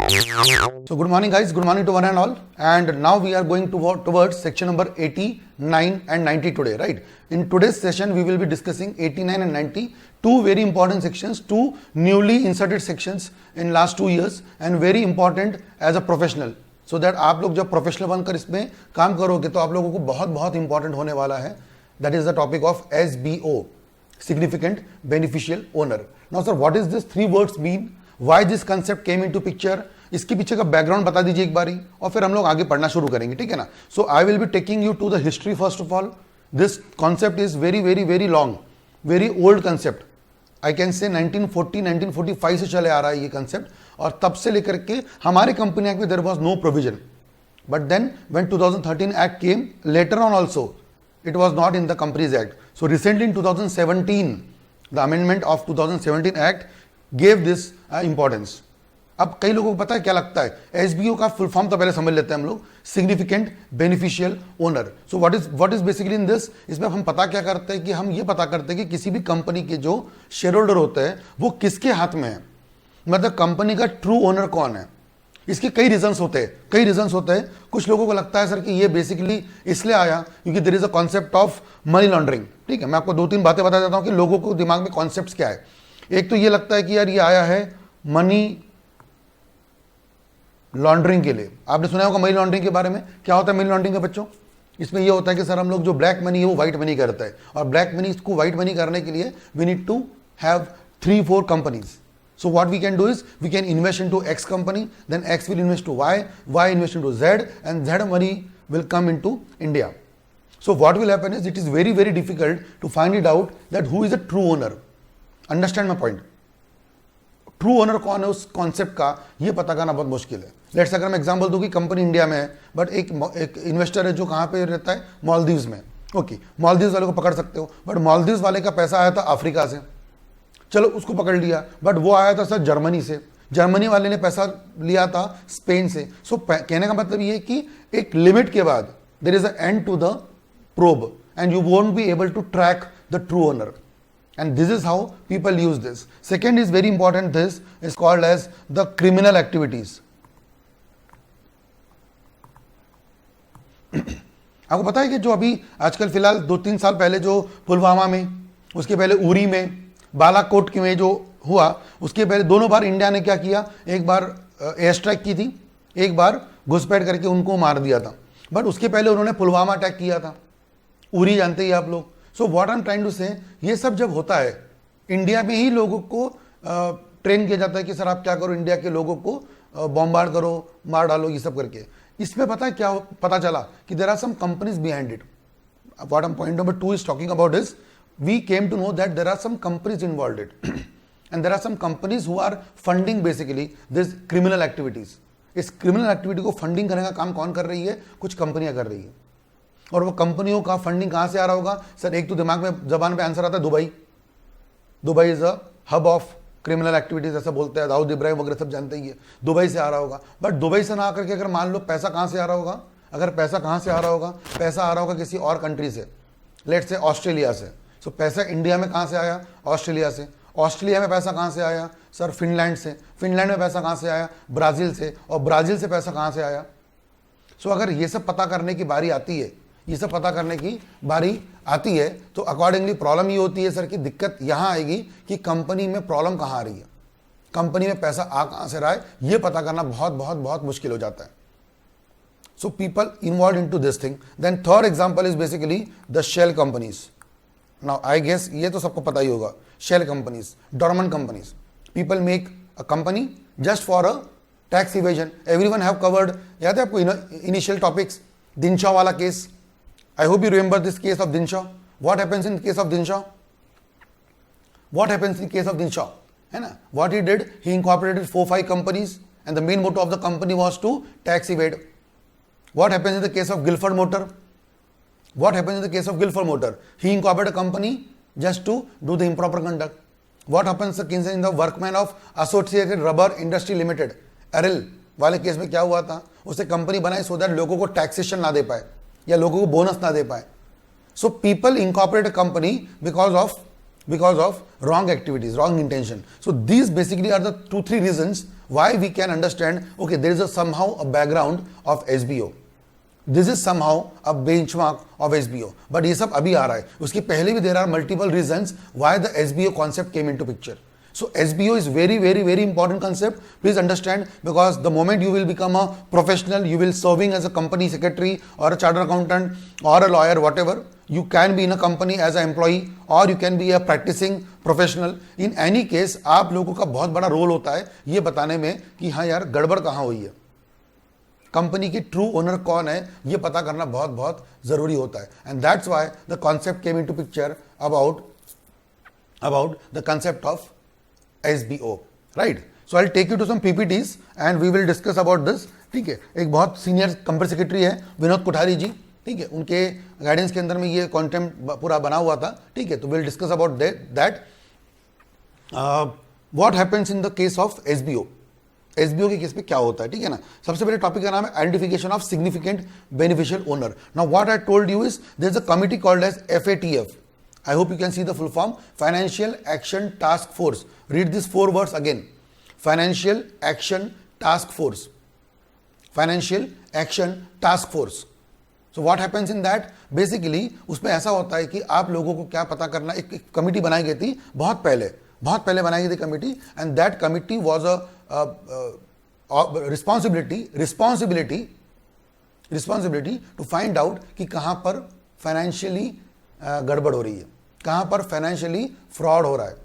So good morning guys, good morning to one and all, and now we are going towards section number 89 and 90 today, right? In today's session we will be discussing 89 and 90, two very important sections, two newly inserted sections in last 2 years and very important as a professional, so that आप लोग जब professional बनकर इसमें काम करोगे तो आप लोगों को बहुत बहुत इंपॉर्टेंट होने वाला है. That is the topic of SBO, significant beneficial owner. Now sir, what is this three words mean? Why this concept came into picture? इसके पीछे का बैकग्राउंड बता दीजिए एक बारी और फिर हम लोग आगे पढ़ना शुरू करेंगे, ठीक है ना. So I will be taking you to the history. First of all, this concept is very very very long, very old concept. I can say 1940 1945 से चले आ रहा है ये कंसेप्ट, और तब से लेकर के हमारे कंपनी एक्ट में there was no provision. But then when 2013 act came later on also, it was not in the Companies Act. So recently in 2017, the amendment of 2017 Act gave this importance. अब कई लोगों को पता है क्या लगता है एसबीओ का फुल फॉर्म, तो पहले समझ लेते हैं हम लोग. Significant beneficial owner. So what is basically in this, इसमें हम पता क्या करते हैं कि हम ये पता करते हैं कि किसी भी कंपनी के जो शेयर होल्डर होते हैं वो किसके हाथ में है, मतलब कंपनी का ट्रू ओनर कौन है. इसके कई रीजंस होते हैं. कुछ लोगों को लगता है सर कि ये बेसिकली इसलिए आया क्योंकि there is a concept of money laundering. ठीक है, मैं आपको 2-3 बातें बता देता हूं कि लोगों को दिमाग में कॉन्सेप्ट्स क्या है. एक तो ये लगता है कि यार ये आया है मनी लॉन्ड्रिंग के लिए. आपने सुना होगा मनी लॉन्ड्रिंग के बारे में. क्या होता है मनी लॉन्ड्रिंग का बच्चों? इसमें ये होता है कि सर हम लोग जो ब्लैक मनी है वो व्हाइट मनी करता है, और ब्लैक मनी को व्हाइट मनी करने के लिए we need to have 3-4 companies. So what we can do is we can invest into X company, then X will invest to Y, Y invest into Z, and Z money will come into India. So what will happen is it is very very difficult to find it out that who is a true owner. Understand my point? True owner कौन है उस concept का, ये पता करना बहुत मुश्किल है. लेट्स अगर मैं एग्जांपल दूं कि कंपनी इंडिया में है, बट एक इन्वेस्टर है जो कहाँ पे रहता है, मालदीव्स में. ओके, मालदीव्स वाले को पकड़ सकते हो, बट मालदीव्स वाले का पैसा आया था अफ्रीका से, चलो उसको पकड़ लिया. बट वो आया था सर जर्मनी से, जर्मनी वाले ने पैसा लिया था स्पेन से. सो कहने का मतलब ये कि एक लिमिट के बाद there is a end to the probe and you won't be able to track the true owner, and this is how people use this. Second is very important, this is called as the criminal activities. आपको पता है कि जो अभी आजकल फिलहाल 2-3 साल पहले जो पुलवामा में, उसके पहले उरी में, बालाकोट में जो हुआ, उसके पहले दोनों बार इंडिया ने क्या किया, एक बार एयर स्ट्राइक की थी, एक बार घुसपैठ करके उनको मार दिया था. बट उसके पहले उन्होंने पुलवामा अटैक किया था, उरी जानते ही आप लोग. So what I am trying to say, ये सब जब होता है इंडिया में ही लोगों को ट्रेन किया जाता है कि सर आप क्या करो, इंडिया के लोगों को बॉम्बार्ड करो, मार डालो, ये सब करके. इसमें पता है क्या पता चला कि there are some companies behind it. What I am point number 2 is talking about is we came to know that there are some companies involved in it and there are some companies who are funding basically this criminal activities. इस criminal activity को funding करने का काम कौन कर रही है? कुछ कंपनियां कर रही है. और वो कंपनियों का फंडिंग कहां से आ रहा होगा सर? एक तो दिमाग में जबान पे आंसर आता है Dubai. Dubai is a hub of criminal activities, ऐसा बोलते हैं. दाऊद इब्राहिम वगैरह सब जानते ही है. दुबई से आ रहा होगा. बट दुबई से ना आकर के अगर मान लो पैसा कहां से आ रहा होगा, अगर पैसा कहां से आ रहा होगा, पैसा आ रहा होगा किसी और कंट्री से, लेट्स से ऑस्ट्रेलिया से. सो पैसा इंडिया में कहाँ से आया? ऑस्ट्रेलिया से. ऑस्ट्रेलिया में पैसा कहाँ से आया सर? फिनलैंड से. फिनलैंड में पैसा कहाँ से आया? ब्राज़ील से. और ब्राज़ील से पैसा कहाँ से आया? सो अगर ये सब पता करने की बारी आती है, ये सब पता करने की बारी आती है, तो अकॉर्डिंगली प्रॉब्लम ये होती है सर कि दिक्कत यहाँ आएगी कि कंपनी में प्रॉब्लम कहाँ आ रही है, कंपनी में पैसा आ कहाँ से रहा है, ये पता करना बहुत बहुत बहुत मुश्किल हो जाता है. So people involve into this thing. Then third example is basically the shell companies. Now I guess ये तो सबको पता ही होगा. Shell companies, dormant companies. People make a company just for a tax evasion. Everyone have covered. याद है आपको initial topics, Dinshaw वाला case? I hope you remember this case of Dinshaw. What happens in case of Dinshaw? What happens in case of Dinshaw, है ना? What he did, he incorporated 4-5 companies and the main motto of the company was to tax evade. What happens in the case of Gilford motor? What happens in the case of Guilford Motor? He incorporated a company just to do the improper conduct. What happens in the workman of Associated Rubber Industry Limited? Aryl वाले case में क्या हुआ था? उसे company बनाई so that लोगों को taxation ना दे पाए या लोगों को बोनस ना दे पाए. So people incorporate a company because of because of wrong activities, wrong intention. So these basically are the 2-3 reasons why we can understand, okay, there is somehow a background of SBO. This is somehow a benchmark of SBO. But ये सब अभी आ रहा है. उसके पहले भी there are multiple reasons why the SBO concept came into picture. So SBO is very, very, very important concept. Please understand, because the moment you will become a professional, you will serving as a company secretary or a chartered accountant or a lawyer, whatever. You can be in a company as an employee or you can be a practicing professional. In any case, आप लोगों का बहुत बड़ा role होता है ये बताने में कि हाँ यार गड़बड़ कहाँ हुई है, कंपनी की ट्रू ओनर कौन है ये पता करना बहुत बहुत जरूरी होता है. And that's why the concept came into picture about the concept of SBO, right? So I'll take you to some PPTs and we will discuss about this. ठीक है, एक बहुत सीनियर कंपनी सेक्रेटरी है विनोद कोठारी जी, ठीक है, उनके गाइडेंस के अंदर में ये कंटेंट पूरा बना हुआ था. ठीक है, तो will discuss about that what happens in the case of SBO. SBO के केस में क्या होता है, ठीक है ना. सबसे पहले टॉपिक का नाम है identification of significant beneficial owner. Now what I told you is there is a committee called as FATF. I hope you can see the full form. Financial Action Task Force. Read these 4 words again. Financial Action Task Force. Financial Action Task Force. So what happens in that? Basically उसमें ऐसा होता है कि आप लोगों को क्या पता करना. एक कमिटी बनाई गई थी बहुत पहले बनाई गई थी committee. And that committee was a responsibility to find out कि कहाँ पर फाइनेंशियली गड़बड़ हो रही है, कहाँ पर फाइनेंशियली फ्रॉड हो रहा है,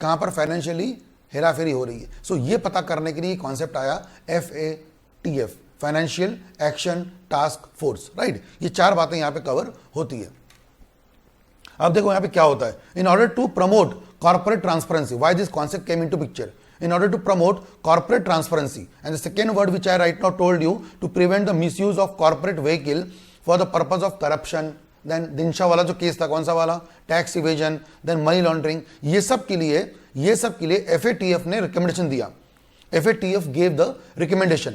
कहाँ पर फाइनेंशियली हेराफेरी हो रही है. सो ये पता करने के लिए कॉन्सेप्ट आया FATF, financial action task force, right. ये 4 बातें यहाँ पे कवर होती है. अब देखो यहाँ पे क्या होता है. In order to promote corporate transparency, why this concept came into picture. In order to promote corporate transparency, and the second word which I right now told you, to prevent the misuse of corporate vehicle for the purpose of corruption. Then Dinshaw वाला जो case था, कौन सा वाला, tax evasion, then money laundering, ये सब के लिए FATF ने रिकमेंडेशन दिया. FATF gave the recommendation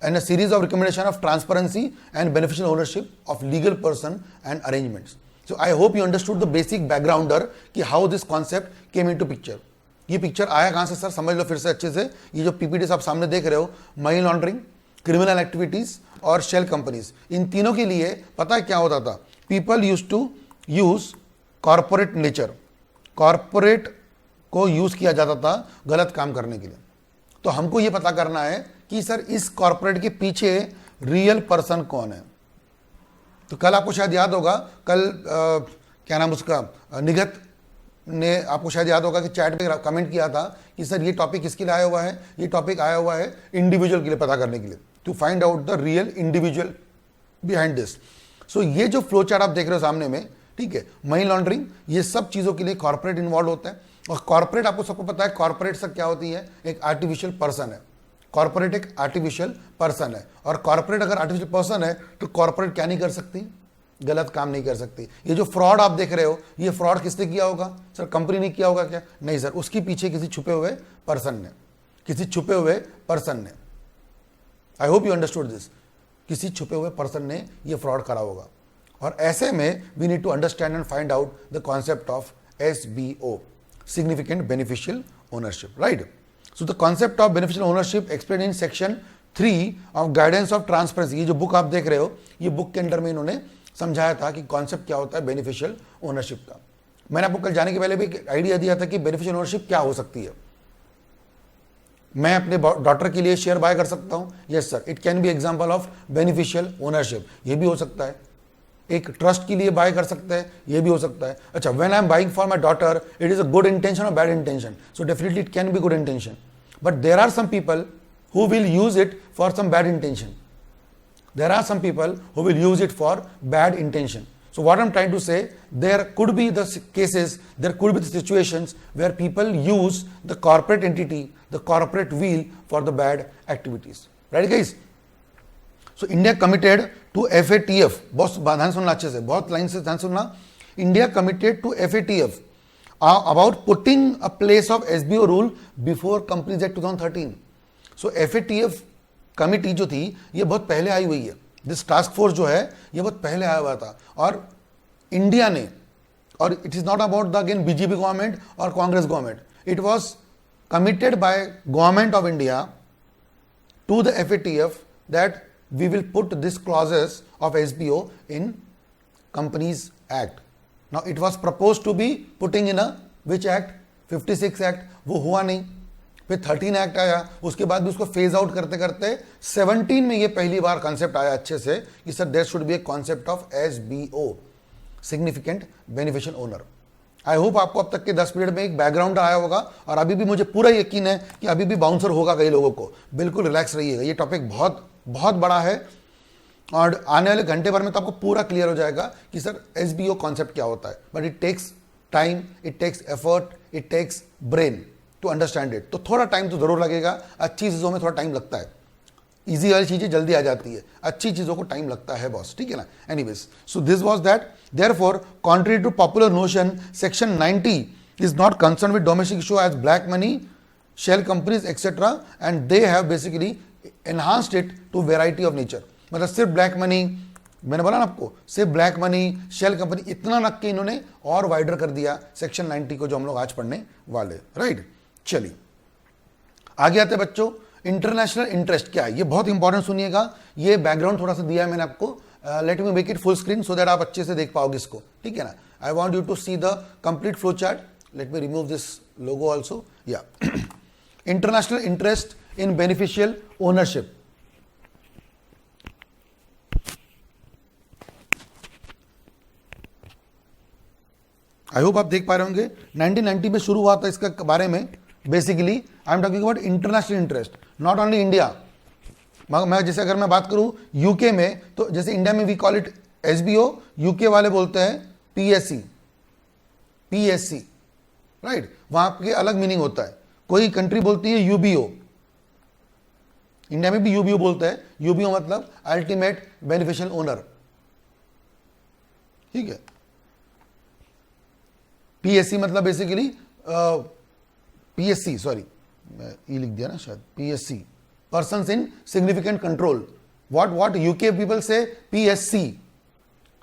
and a series of recommendation of transparency and beneficial ownership of legal person and arrangements. So I hope you understood the basic backgrounder कि how this concept came into picture. ये picture आया कहाँ से sir, समझ लो फिर से अच्छे से. ये जो PPTs आप सामने देख रहे हो, मनी लॉन्ड्रिंग, क्रिमिनल एक्टिविटीज और शेल कंपनीज, इन तीनों के लिए पता है क्या होता था. People use to use corporate nature, corporate को यूज किया जाता था गलत काम करने के लिए. तो हमको ये पता करना है कि सर इस कॉर्पोरेट के पीछे रियल पर्सन कौन है. तो कल आपको शायद याद होगा, कल क्या नाम उसका, निगत ने आपको शायद याद होगा कि चैट पे कमेंट किया था कि सर ये टॉपिक किसके लिए आया हुआ है. ये टॉपिक आया हुआ है इंडिविजुअल के लिए पता करने के लिए, to find out the real individual behind this. So ये जो फ्लो चार्ट आप देख रहे हो सामने में, ठीक है, मनी लॉन्ड्रिंग, ये सब चीज़ों के लिए कॉर्पोरेट इन्वॉल्व होता है. और कॉर्पोरेट आपको सबको पता है, कॉर्पोरेट सब क्या होती है, एक आर्टिफिशियल पर्सन है. कॉर्पोरेट एक आर्टिफिशियल पर्सन है. और कॉर्पोरेट अगर आर्टिफिशियल पर्सन है तो कॉर्पोरेट क्या नहीं कर सकती, गलत काम नहीं कर सकती. ये जो फ्रॉड आप देख रहे हो, ये फ्रॉड किसने किया होगा सर, कंपनी ने किया होगा क्या, नहीं सर, उसके पीछे किसी छुपे हुए पर्सन ने, आई होप यू अंडरस्टूड दिस, किसी छुपे हुए पर्सन ने ये फ्रॉड करा होगा. और ऐसे में we need to understand and find out the concept of SBO, significant beneficial ownership, right. So the concept of beneficial ownership explain in section 3 of guidance of transparency. ये जो बुक आप देख रहे हो, ये बुक के अंदर में इन्होंने समझाया था कि कॉन्सेप्ट क्या होता है बेनिफिशियल ओनरशिप का. मैंने आपको कल जाने के पहले भी एक आइडिया दिया था कि बेनिफिशियल ओनरशिप क्या हो सकती है. मैं अपने डॉटर के लिए शेयर बाय कर सकता हूं, yes sir, it can B example of beneficial ownership. ये भी हो सकता है. एक ट्रस्ट के लिए बाय कर सकते हैं, ये भी हो सकता है. अच्छा, when I am buying for my daughter, it is a good intention और bad intention, so definitely it can be good intention, but there are some people who will use it for some bad intention. There are some people who will use it for bad intention. So what I'm trying to say, there could be the cases, there could be the situations where people use the corporate entity, the corporate wheel for the bad activities. Right guys? So India committed to FATF. बहुत ध्यान सुनना अच्छे से, बहुत line से ध्यान सुनना. India committed to FATF about putting a place of SBO rule before Companies Act 2013. So FATF committee जो थी ये बहुत पहले आई हुई है. दिस टास्क फोर्स जो है ये बहुत पहले आया हुआ था. और इंडिया ने और it is not about the again BJP government और Congress government, it was committed by government of India to the FATF that we will put these clauses of SBO in Companies Act. Now it was proposed to be putting in a which act? 56 Act. वो हुआ नहीं, फिर 13 Act आया, उसके बाद भी उसको phase out करते करते 17 में ये पहली बार कॉन्सेप्ट आया अच्छे से कि sir there should be a concept of SBO, significant beneficial owner. I hope आपको अब तक के 10 पीरियड में एक बैकग्राउंड आया होगा, और अभी भी मुझे पूरा यकीन है कि अभी भी बाउंसर होगा कई लोगों को। बिल्कुल रिलैक्स रहिएगा, ये टॉपिक बहुत बहुत बड़ा है और आने वाले घंटे भर में तो आपको पूरा क्लियर हो जाएगा कि सर SBO कॉन्सेप्ट क्या होता है। But it takes time, it takes effort, it takes brain to understand it. तो थोड़ा टाइम तो जरूर लगेगा, अच्छी चीज़ों में थोड़ा टाइम लगता है, इजी वाली चीजें जल्दी आ जाती है, अच्छी चीजों को टाइम लगता है बॉस, ठीक है ना। Anyways, so this was that. Therefore contrary to popular notion, section 90 is not concern with domestic issue as black money, shell companies etcetera, and they have basically enhanced it to variety of nature. मतलब सिर्फ black money, मैंने बोला ना आपको, सिर्फ black money, shell company, इतना रख के इन्होंने और वाइडर कर दिया सेक्शन 90 को, जो हम लोग आज पढ़ने वाले। राइट, चलिए आगे आते बच्चों। इंटरनेशनल इंटरेस्ट क्या है, ये बहुत इंपॉर्टेंट सुनिएगा। ये बैकग्राउंड थोड़ा सा दिया है मैंने आपको, let me make it full screen so that आप अच्छे से देख पाओगे इसको, ठीक है ना। I want you to see the complete flow chart. Let me remove this logo also. या international interest in beneficial ownership. I hope आप देख पा रहे होंगे। 1990 में शुरू हुआ था इसका बारे में। Basically I am talking about international interest, not only India. मैं जैसे अगर मैं बात करूं यूके में, तो जैसे इंडिया में we call it SBO, UK वाले बोलते हैं PSC, राइट। वहां के अलग मीनिंग होता है। कोई कंट्री बोलती है UBO, इंडिया में भी UBO बोलते हैं। UBO मतलब अल्टीमेट बेनिफिशियल ओनर, ठीक है। PSC मतलब बेसिकली PSC, सॉरी मैं लिख दिया ना शायद, PSC, persons in significant control. What UK people say PSC,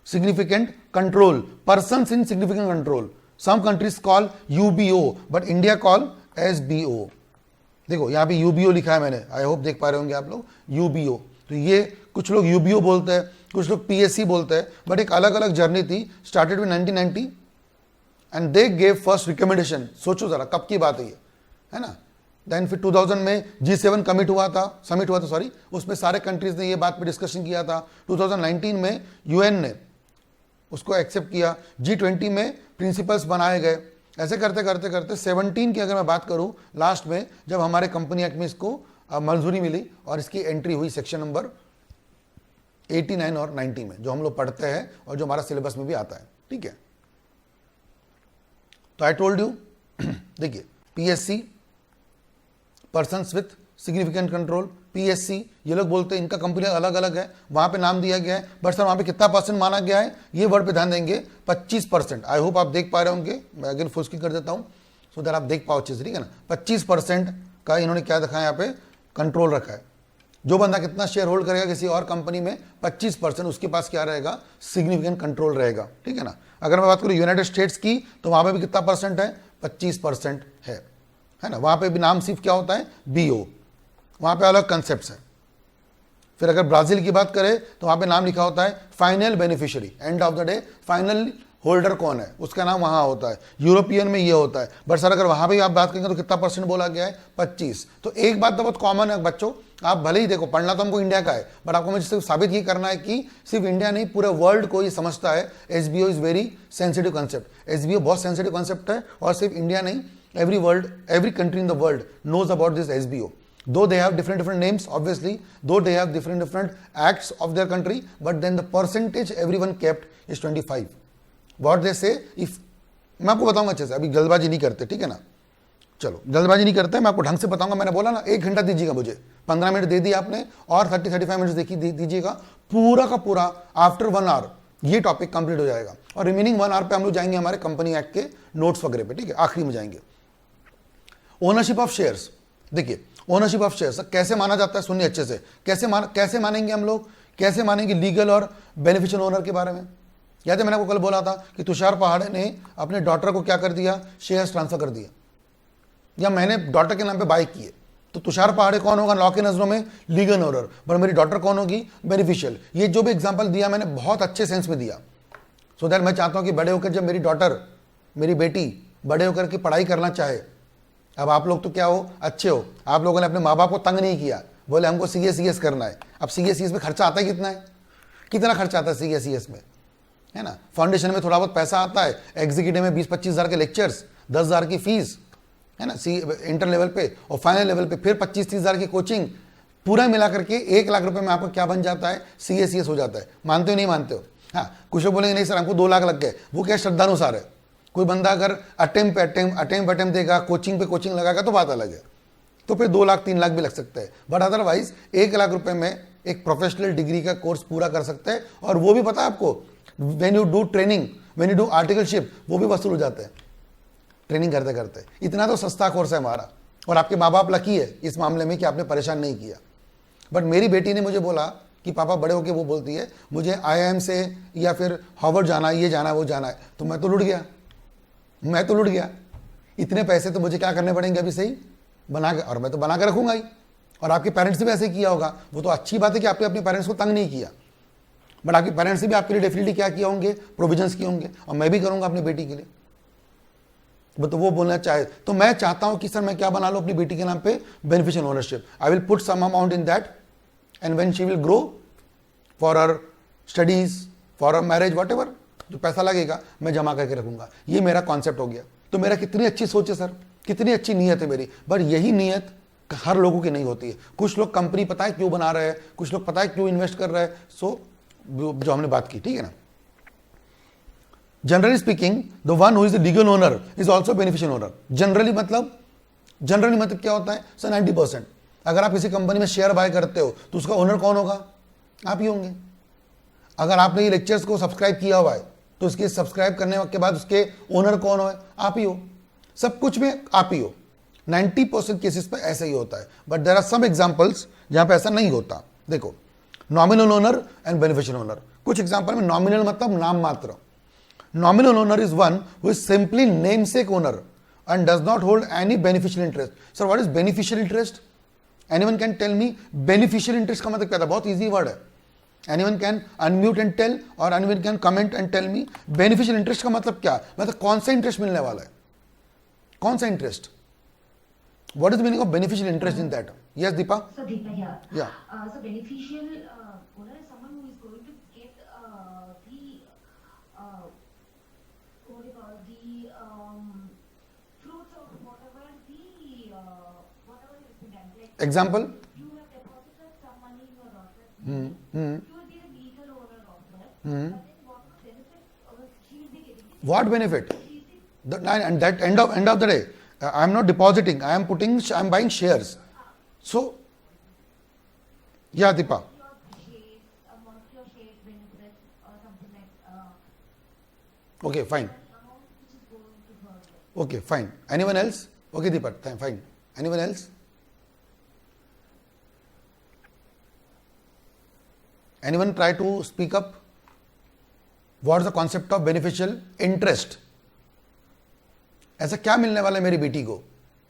significant control, persons in significant control. Some countries call UBO but India call SBO। देखो यहां पे UBO लिखा है मैंने, आई होप देख पा रहे होंगे आप लोग, UBO। तो ये कुछ लोग UBO बोलते हैं, कुछ लोग PSC बोलते हैं, बट एक अलग अलग जर्नी थी। Started with 1990 and they gave first recommendation. सोचो जरा कब की बात है ना। देन फिर 2000 में G7 समिट हुआ था सॉरी, उसमें सारे कंट्रीज ने ये बात पे डिस्कशन किया था। 2019 में UN ने उसको एक्सेप्ट किया। G20 में प्रिंसिपल्स बनाए गए। ऐसे करते करते करते 17 की अगर मैं बात करूं, लास्ट में जब हमारे कंपनी एक्ट में इसको मंजूरी मिली और इसकी एंट्री हुई सेक्शन नंबर 89 और 90 में, जो हम लोग पढ़ते हैं और जो हमारा सिलेबस में भी आता है, ठीक है। तो आई टोल्ड यू, देखिए PSC, persons with significant control, PSC, ये लोग बोलते हैं, इनका कंपनी अलग अलग है, वहां पे नाम दिया गया है, बट सर वहां पे कितना परसेंट माना गया है, ये वर्ड पे ध्यान देंगे, 25%। आई होप आप देख पा रहे होंगे। मैं अगेन फुल स्क्रीन कर देता हूं सो दैट आप देख पाओ अच्छे से, ठीक है ना। 25% का इन्होंने क्या दिखाया यहाँ पे, कंट्रोल रखा है। जो बंदा कितना शेयर होल्ड करेगा किसी और कंपनी में, 25%, उसके पास क्या रहेगा, सिग्निफिकेंट कंट्रोल रहेगा, ठीक है ना। अगर मैं बात करूँ यूनाइटेड स्टेट्स की, तो वहां पे भी कितना परसेंट है, 25% है ना। वहां पे भी नाम सिर्फ क्या होता है, BO, वहां पे अलग कंसेप्ट है। फिर अगर ब्राजील की बात करें तो वहां पे नाम लिखा होता है final beneficiary, end of the day final holder कौन है उसका नाम वहां होता है। यूरोपियन में ये होता है। बट सर अगर वहां पे आप बात करेंगे तो कितना परसेंट बोला गया है, 25। तो एक बात तो बहुत कॉमन है बच्चों, आप भले ही देखो, पढ़ना तो हमको इंडिया का है, बट आपको मुझे सिर्फ साबित ये करना है कि सिर्फ इंडिया नहीं, पूरे वर्ल्ड को ये समझता है SBO is very sensitive concept. SBO बहुत सेंसिटिव कंसेप्ट है, और सिर्फ इंडिया नहीं, every country in the world knows about this SBO. Though they have different names, obviously, though they have different acts of their country, but then the percentage everyone kept is 25. What they say, if मैं आपको बताऊंगा अच्छे से, अभी जल्दबाजी नहीं करते, ठीक है ना। चलो जल्दबाजी नहीं करते, मैं आपको ढंग से बताऊंगा। मैंने बोला ना 1 घंटा दीजिएगा मुझे, 15 मिनट दे दिए आपने, और 30-35 मिनट दीजिएगा, पूरा का पूरा आफ्टर 1 आवर ये टॉपिक कंप्लीट हो जाएगा। और रिमेनिंग 1 आवर पे हम लोग जाएंगे हमारे कंपनी एक्ट के नोट्स वगैरह पे, ठीक है, आखिरी में जाएंगे। ओनरशिप ऑफ शेयर्स, देखिए ओनरशिप ऑफ शेयर्स कैसे माना जाता है, सुनिए अच्छे से। कैसे मानेंगे हम लोग, कैसे मानेंगे लीगल और बेनिफिशियल ओनर के बारे में। याद है मैंने आपको कल बोला था कि तुषार पहाड़े ने अपने डॉटर को क्या कर दिया, शेयर्स ट्रांसफर कर दिया, या मैंने डॉटर के नाम पे बाय किए। तो तुषार पहाड़े कौन होगा लॉ की नजरों में, लीगल ओनर, पर मेरी डॉटर कौन होगी, बेनिफिशियल। ये जो भी एग्जांपल दिया मैंने बहुत अच्छे सेंस में दिया, सो दैट मैं चाहता हूं कि बड़े होकर जब मेरी डॉटर, मेरी बेटी बड़े होकर के पढ़ाई करना चाहे, अब आप लोग तो क्या हो, अच्छे हो, आप लोगों ने अपने माँ बाप को तंग नहीं किया, बोले हमको सीएस करना है। अब सीएस में खर्चा आता है कितना है, कितना खर्चा आता है सीएस में, है ना। फाउंडेशन में थोड़ा बहुत पैसा आता है, एग्जीक्यूटिव में 20-25 हज़ार के लेक्चर्स, 10 हज़ार की फीस, है ना, इंटर लेवल पे, और फाइनल लेवल पे फिर 25-30 हज़ार की कोचिंग, पूरा मिला करके 1 लाख रुपए में आपको क्या बन जाता है, सीएस हो जाता है। मानते हो नहीं मानते हो? हाँ, कुछ लोग बोलेंगे नहीं सर हमको 2 लाख लग गए, वो क्या श्रद्धानुसार है। कोई बंदा अगर अटेम्प्ट देगा, कोचिंग पे कोचिंग लगाएगा तो बात अलग है, तो फिर 2 लाख 3 लाख भी लग सकता है, बट अदरवाइज 1 लाख रुपए में एक प्रोफेशनल डिग्री का कोर्स पूरा कर सकते हैं। और वो भी पता है आपको, when you do training, when you do articleship, वो भी वसूल हो जाता है ट्रेनिंग करते करते। इतना तो सस्ता कोर्स है हमारा, और आपके माँ बाप लकी है इस मामले में कि आपने परेशान नहीं किया। बट मेरी बेटी ने मुझे बोला कि पापा बड़े होके वो बोलती है मुझे IIM से या फिर हार्वर्ड जाना है, ये जाना है, वो जाना है, तो मैं तो लुट गया। इतने पैसे तो मुझे क्या करने पड़ेंगे अभी सही बना के, और मैं तो बना के रखूंगा ही। और आपके पेरेंट्स ने भी ऐसे किया होगा, वो तो अच्छी बात है कि आपने अपने पेरेंट्स को तंग नहीं किया, बट आपके पेरेंट्स ने भी आपके लिए डेफिनेटली क्या किए होंगे, प्रोविजंस किए होंगे, और मैं भी करूंगा अपनी बेटी के लिए। तो वो बोलना चाहे तो मैं चाहता हूं कि सर मैं क्या बना लूं अपनी बेटी के नाम पे, beneficial ownership. I will put some amount in that, and when she will grow for her studies, for her marriage, whatever जो पैसा लगेगा मैं जमा करके रखूंगा। ये मेरा कॉन्सेप्ट हो गया। तो मेरा कितनी अच्छी सोच है सर, कितनी अच्छी नीयत है मेरी, बट यही नीयत हर लोगों की नहीं होती है। कुछ लोग कंपनी पता है क्यों बना रहे हैं, कुछ लोग पता है क्यों इन्वेस्ट कर रहे हैं। सो जो हमने बात की, ठीक है ना। Generally speaking the one who is the legal owner is also beneficial owner. Generally मतलब क्या होता है सर, 90%। अगर आप किसी कंपनी में शेयर बाय करते हो तो उसका ओनर कौन होगा, आप ही होंगे। अगर आपने ये लेक्चर्स को सब्सक्राइब किया हुआ है तो उसके सब्सक्राइब करने के बाद उसके ओनर कौन हो, आप ही हो। सब कुछ में आप ही हो। 90% केसेस पे ऐसा ही होता है, but there are some examples जहां पे ऐसा नहीं होता। देखो, nominal owner and beneficial owner. कुछ एग्जांपल में नॉमिनल मतलब नाम मात्र। Nominal owner is one who is simply namesake owner and does not hold any beneficial interest. Sir, what is beneficial interest? Anyone can tell me beneficial interest का मतलब क्या था? बहुत easy word है. Anyone can unmute and tell, or anyone can comment and tell me beneficial interest का मतलब क्या? मतलब कौन सा interest मिलने वाला है? कौन सा interest? What is the meaning of beneficial interest in that? Yes, Deepa? So Deepa here. Yeah. So beneficial owner is someone who is going to get what do you call the fruits of whatever whatever is been done. Like Example? you have deposited some money in your daughter. Hmm. You will be the legal owner of that. But then what benefit she will be getting? What benefit? She is the And that end of the day, I am not depositing. I am buying shares. So, yeah, Deepa. your shares, amongst your shares benefit or something like Okay, fine. amount which is going to her. Okay, fine. Anyone else? Okay, Deepa, fine. Anyone else? Anyone try to speak up? What is the concept of beneficial interest? ऐसा क्या मिलने वाला है मेरी बेटी को?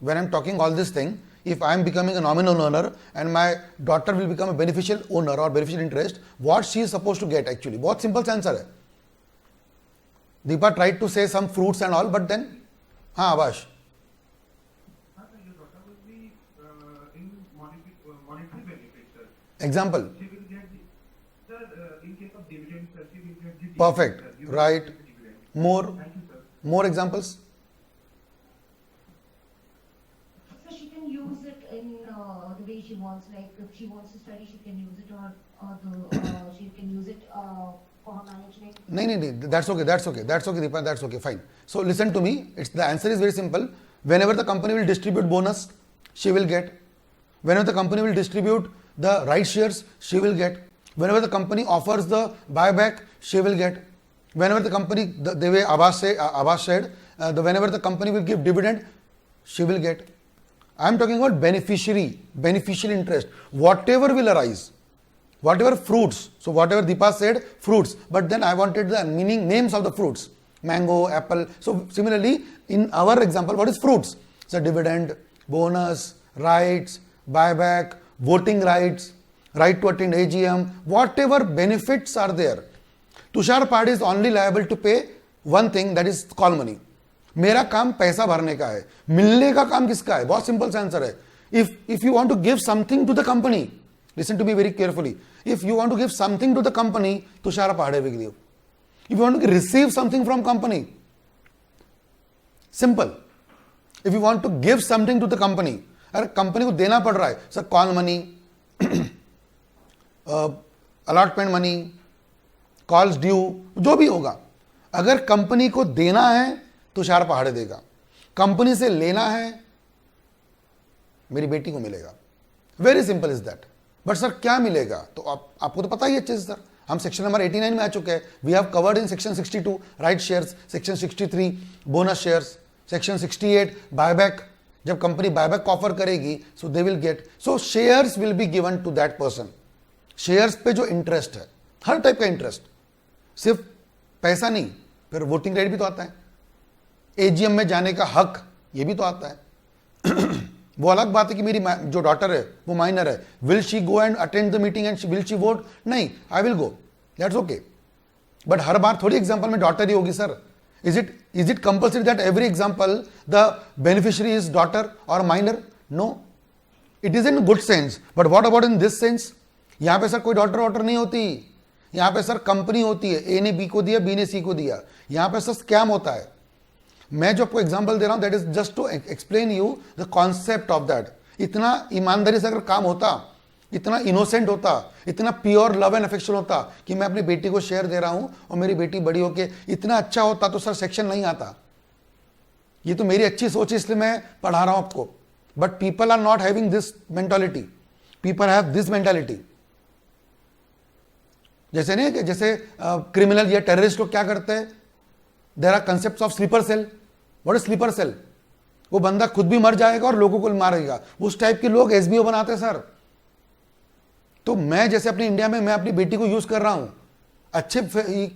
When I am talking all this thing, if I am becoming a nominal owner and my daughter will become a beneficial owner or beneficial interest, what she is supposed to get actually? बहुत simple answer है. Deepa tried to say some fruits and all, but then, हाँ आवाश. Your daughter will be in monetary benefit, sir. Example. She will get the, sir, in case of dividend, sir, she will get the dividend, Perfect. sir. You will Right. get the dividend. More. Thank you, sir. More examples. So she can use it in the way she wants. Like if she wants to study, she can use it, or she can use it for her management. No, that's okay, Deepa, that's okay, fine. So listen to me, the answer is very simple. Whenever the company will distribute bonus, she will get. Whenever the company will distribute the right shares, she will get. Whenever the company offers the buyback, she will get. Whenever the company, the way Abbas said, whenever the company will give dividend, she will get. I am talking about beneficial interest. Whatever will arise, whatever fruits, so whatever Deepa said, fruits, but then I wanted the meaning, names of the fruits, mango, apple. So similarly, in our example, what is fruits? So dividend, bonus, rights, buyback, voting rights, right to attend AGM, whatever benefits are there. Tushar Party is only liable to pay one thing, that is call money. मेरा काम पैसा भरने का है, मिलने का काम किसका है? बहुत सिंपल सा आंसर है. If you want to give something to the company, listen to me very carefully. If you want to give something to the company, Tushar Party will give. If you want to receive something from company, simple. If you want to give something to the company, अगर company को देना पड़ रहा है, sir call money, allotment money, calls due, जो भी होगा, अगर कंपनी को देना है तुषार पहाड़े देगा, कंपनी से लेना है मेरी बेटी को मिलेगा. Very simple is that. But sir क्या मिलेगा? तो आपको तो पता ही अच्छे से सर, हम सेक्शन नंबर 89 में आ चुके हैं. We have covered in section 62 right shares, section 63 bonus shares, section 68 buyback. जब कंपनी बायबैक ऑफर करेगी so they will get, so shares will be given to that person. Shares पे जो interest है, हर type का इंटरेस्ट, सिर्फ पैसा नहीं, फिर वोटिंग राइट भी तो आता है, एजीएम में जाने का हक ये भी तो आता है. वो अलग बात है कि मेरी जो डॉटर है वो माइनर है, will she go and attend the meeting and will she vote? नहीं, I will go, that's okay. But हर बार थोड़ी एग्जांपल में डॉटर ही होगी sir. Is it compulsory that every example the beneficiary is daughter और minor? No, it is in good sense, but what about in this sense? यहां पे sir कोई डॉटर वॉटर नहीं होती, यहां पे सर कंपनी होती है, ए ने बी को दिया, बी ने सी को दिया, यहां पे सर स्कैम होता है. मैं जो आपको एग्जांपल दे रहा हूं that is just to explain you the concept of that. इतना ईमानदारी से अगर काम होता, इतना इनोसेंट होता, इतना प्योर लव एंड अफेक्शन होता कि मैं अपनी बेटी को शेयर दे रहा हूं और मेरी बेटी बड़ी होके इतना अच्छा होता तो सर सेक्शन नहीं आता. ये तो मेरी अच्छी सोच है इसलिए मैं पढ़ा रहा हूं आपको. But people are not having this mentality, people have this mentality. जैसे नहीं कि जैसे क्रिमिनल या टेररिस्ट लोग क्या करते हैं, there are concepts of sleeper cell. What is sleeper cell? वो बंदा खुद भी मर जाएगा और लोगों को मारेगा. उस टाइप के लोग एसबीओ बनाते हैं सर. तो मैं जैसे अपनी इंडिया में मैं अपनी बेटी को यूज कर रहा हूं अच्छे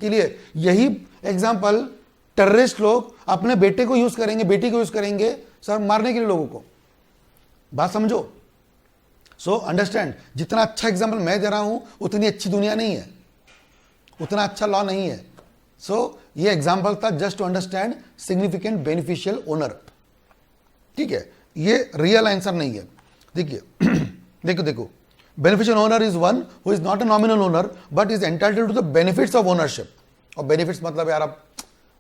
के लिए, यही एग्जांपल टेररिस्ट लोग अपने बेटे को यूज करेंगे, बेटी को यूज करेंगे सर मारने के लिए लोगों को. बात समझो. सो अंडरस्टैंड, जितना अच्छा एग्जांपल मैं दे रहा हूं उतनी अच्छी दुनिया नहीं है, उतना अच्छा लॉ नहीं है. सो ये एग्जांपल था just to understand significant beneficial owner. ठीक है, ये रियल आंसर नहीं है. देखिए देखो देखो, beneficial owner is one who is not a nominal owner but is entitled to the benefits of ownership. और बेनिफिट्स मतलब यार आप,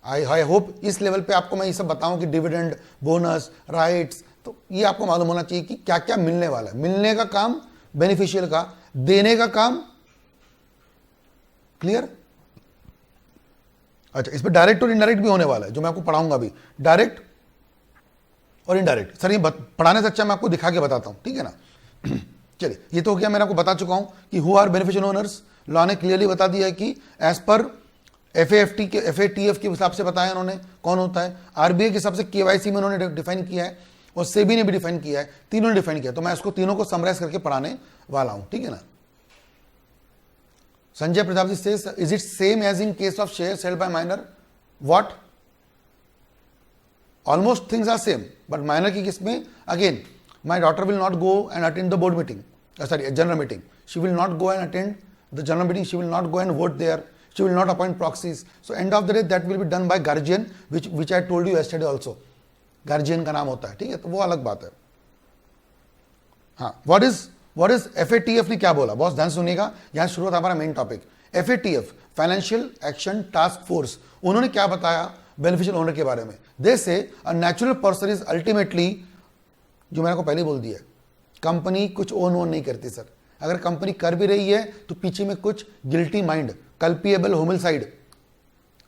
आई होप इस लेवल पे आपको मैं ये सब बताऊं कि डिविडेंड, बोनस, राइट्स, तो ये आपको मालूम होना चाहिए कि क्या क्या मिलने वाला है. मिलने का काम बेनिफिशियल का, देने का काम क्लियर. अच्छा, इस पर डायरेक्ट और इनडायरेक्ट भी होने वाला है जो मैं आपको पढ़ाऊंगा अभी. डायरेक्ट और इनडायरेक्ट सर ये पढ़ाने से अच्छा मैं आपको दिखा के बताता हूं, ठीक है ना. चलिए, ये तो हो गया, मैंने आपको बता चुका हूं कि who are beneficial owners. Law ने क्लियरली बता दिया है कि एज पर एफएएफटी के एफएटीएफ के हिसाब से बताया उन्होंने कौन होता है. आरबीआई के हिसाब से केवाईसी में उन्होंने डिफाइन किया है और सेबी ने भी डिफाइन किया है, तीनों ने डिफाइन किया. तो मैं इसको तीनों को समराइज करके पढ़ाने वाला हूं, ठीक है ना. Sanjay Pratapji says, is it same as in case of shares held by minor? What? Almost things are same, but minor की किस में? Again, my daughter will not go and attend the board meeting. General meeting. She will not go and attend the general meeting. She will not go and vote there. She will not appoint proxies. So end of the day, that will be done by guardian, which I told you yesterday also. Guardian का नाम होता है, ठीक है, तो वो अलग बात है. हाँ, what is FATF ने क्या बोला? बॉस ध्यान सुनिएगा, यहां शुरू होता हमारा main topic. FATF, financial action task force, उन्होंने क्या बताया बेनिफिशियल ओनर के बारे में? दे से अ नेचुरल पर्सन इज अल्टीमेटली, जो मैंने को पहले बोल दिया, कंपनी कुछ ओन नहीं करती सर. अगर कंपनी कर भी रही है तो पीछे में कुछ गिल्टी माइंड, कल्पिएबल होमिसाइड,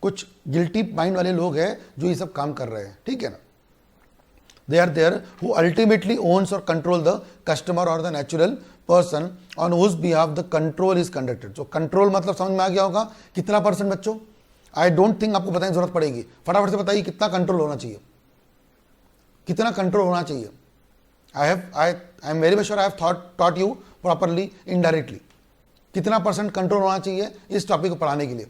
कुछ गिल्टी माइंड वाले लोग हैं जो ये सब काम कर रहे हैं, ठीक है ना. They are there who ultimately owns or control the customer or the natural person on whose behalf the control is conducted. So control मतलब समझ में आ गया होगा कितना परसेंट बच्चों? I don't think आपको बताने की जरूरत पड़ेगी, फटाफट से बताइए कितना कंट्रोल होना चाहिए, कितना कंट्रोल होना चाहिए. I am very much sure I have taught you properly indirectly. कितना परसेंट कंट्रोल होना चाहिए इस टॉपिक को पढ़ाने के लिए?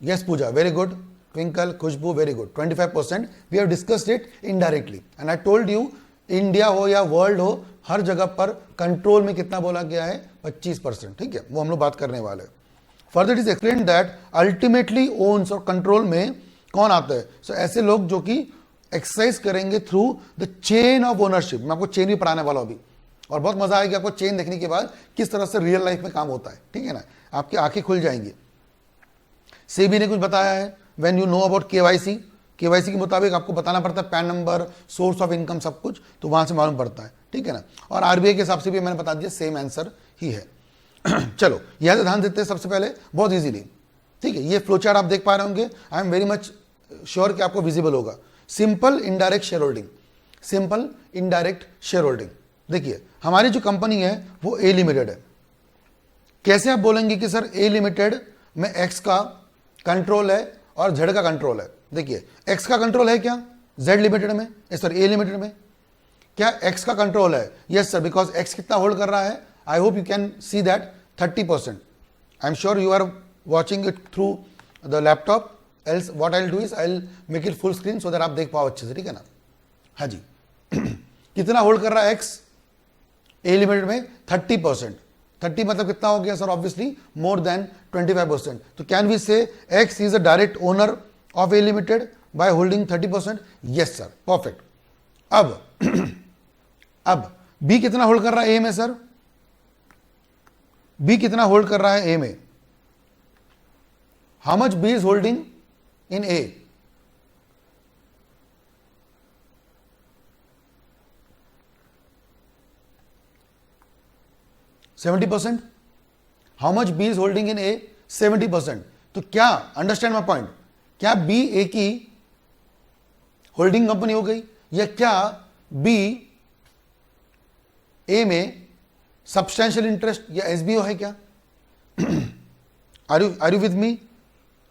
Yes Puja, very good. Twinkle, Khushboo, very good. 25%. We have discussed it indirectly and I told you, India हो या वर्ल्ड हो, हर जगह पर कंट्रोल में कितना बोला गया है? 25%. ठीक है, वो हम लोग बात करने वाले हैं. Further it is explain that ultimately owns और कंट्रोल में कौन आता है? सो ऐसे लोग जो कि एक्सरसाइज करेंगे through the chain of ownership. मैं आपको चेन भी पढ़ाने वाला हूं अभी, और बहुत मजा आएगा आपको चेन देखने के बाद किस तरह से रियल लाइफ में काम होता है. ठीक है ना, आपकी आंखें खुल जाएंगी. सेबी ने कुछ बताया है, when you know about KYC, KYC के मुताबिक आपको बताना पड़ता है pan number, source of income, सब कुछ, तो वहां से मालूम पड़ता है. ठीक है ना, और आरबीआई के हिसाब से भी मैंने बता दिया, सेम आंसर ही है. चलो यहां से ध्यान देते हैं सबसे पहले, बहुत इजीली. ठीक है, ये फ्लो चार्ट आप देख पा रहे होंगे. I am very much sure कि आपको विजिबल होगा. Simple indirect share holding, simple indirect share holding. देखिए हमारी जो कंपनी है वो ए लिमिटेड है. कैसे आप बोलेंगे कि सर ए लिमिटेड में एक्स का कंट्रोल है और जेड का कंट्रोल है? देखिए एक्स का कंट्रोल है क्या जेड लिमिटेड में, सर ए लिमिटेड में? क्या एक्स का कंट्रोल है? यस सर, बिकॉज एक्स कितना होल्ड कर रहा है? I hope you can see that 30%. I am sure you are watching it through the laptop, else what I will do is I will make it full screen so that आप देख पाओ अच्छे से. ठीक है ना, हाँ जी. कितना होल्ड कर रहा है एक्स ए लिमिटेड में? 30%. 30 मतलब कितना हो गया सर? Obviously more than 25%. तो कैन वी से x is a direct owner of A limited by holding 30%? Yes sir, perfect. अब बी कितना होल्ड कर रहा है ए में सर? बी कितना होल्ड कर रहा है ए में? How much B is holding in A? %70%. How much B is holding in A? 70%. तो क्या, अंडरस्टैंड माई पॉइंट, क्या बी ए की होल्डिंग कंपनी हो गई, या क्या बी ए में सब्सटैंशियल इंटरेस्ट या एसबीओ है क्या? Are you with me?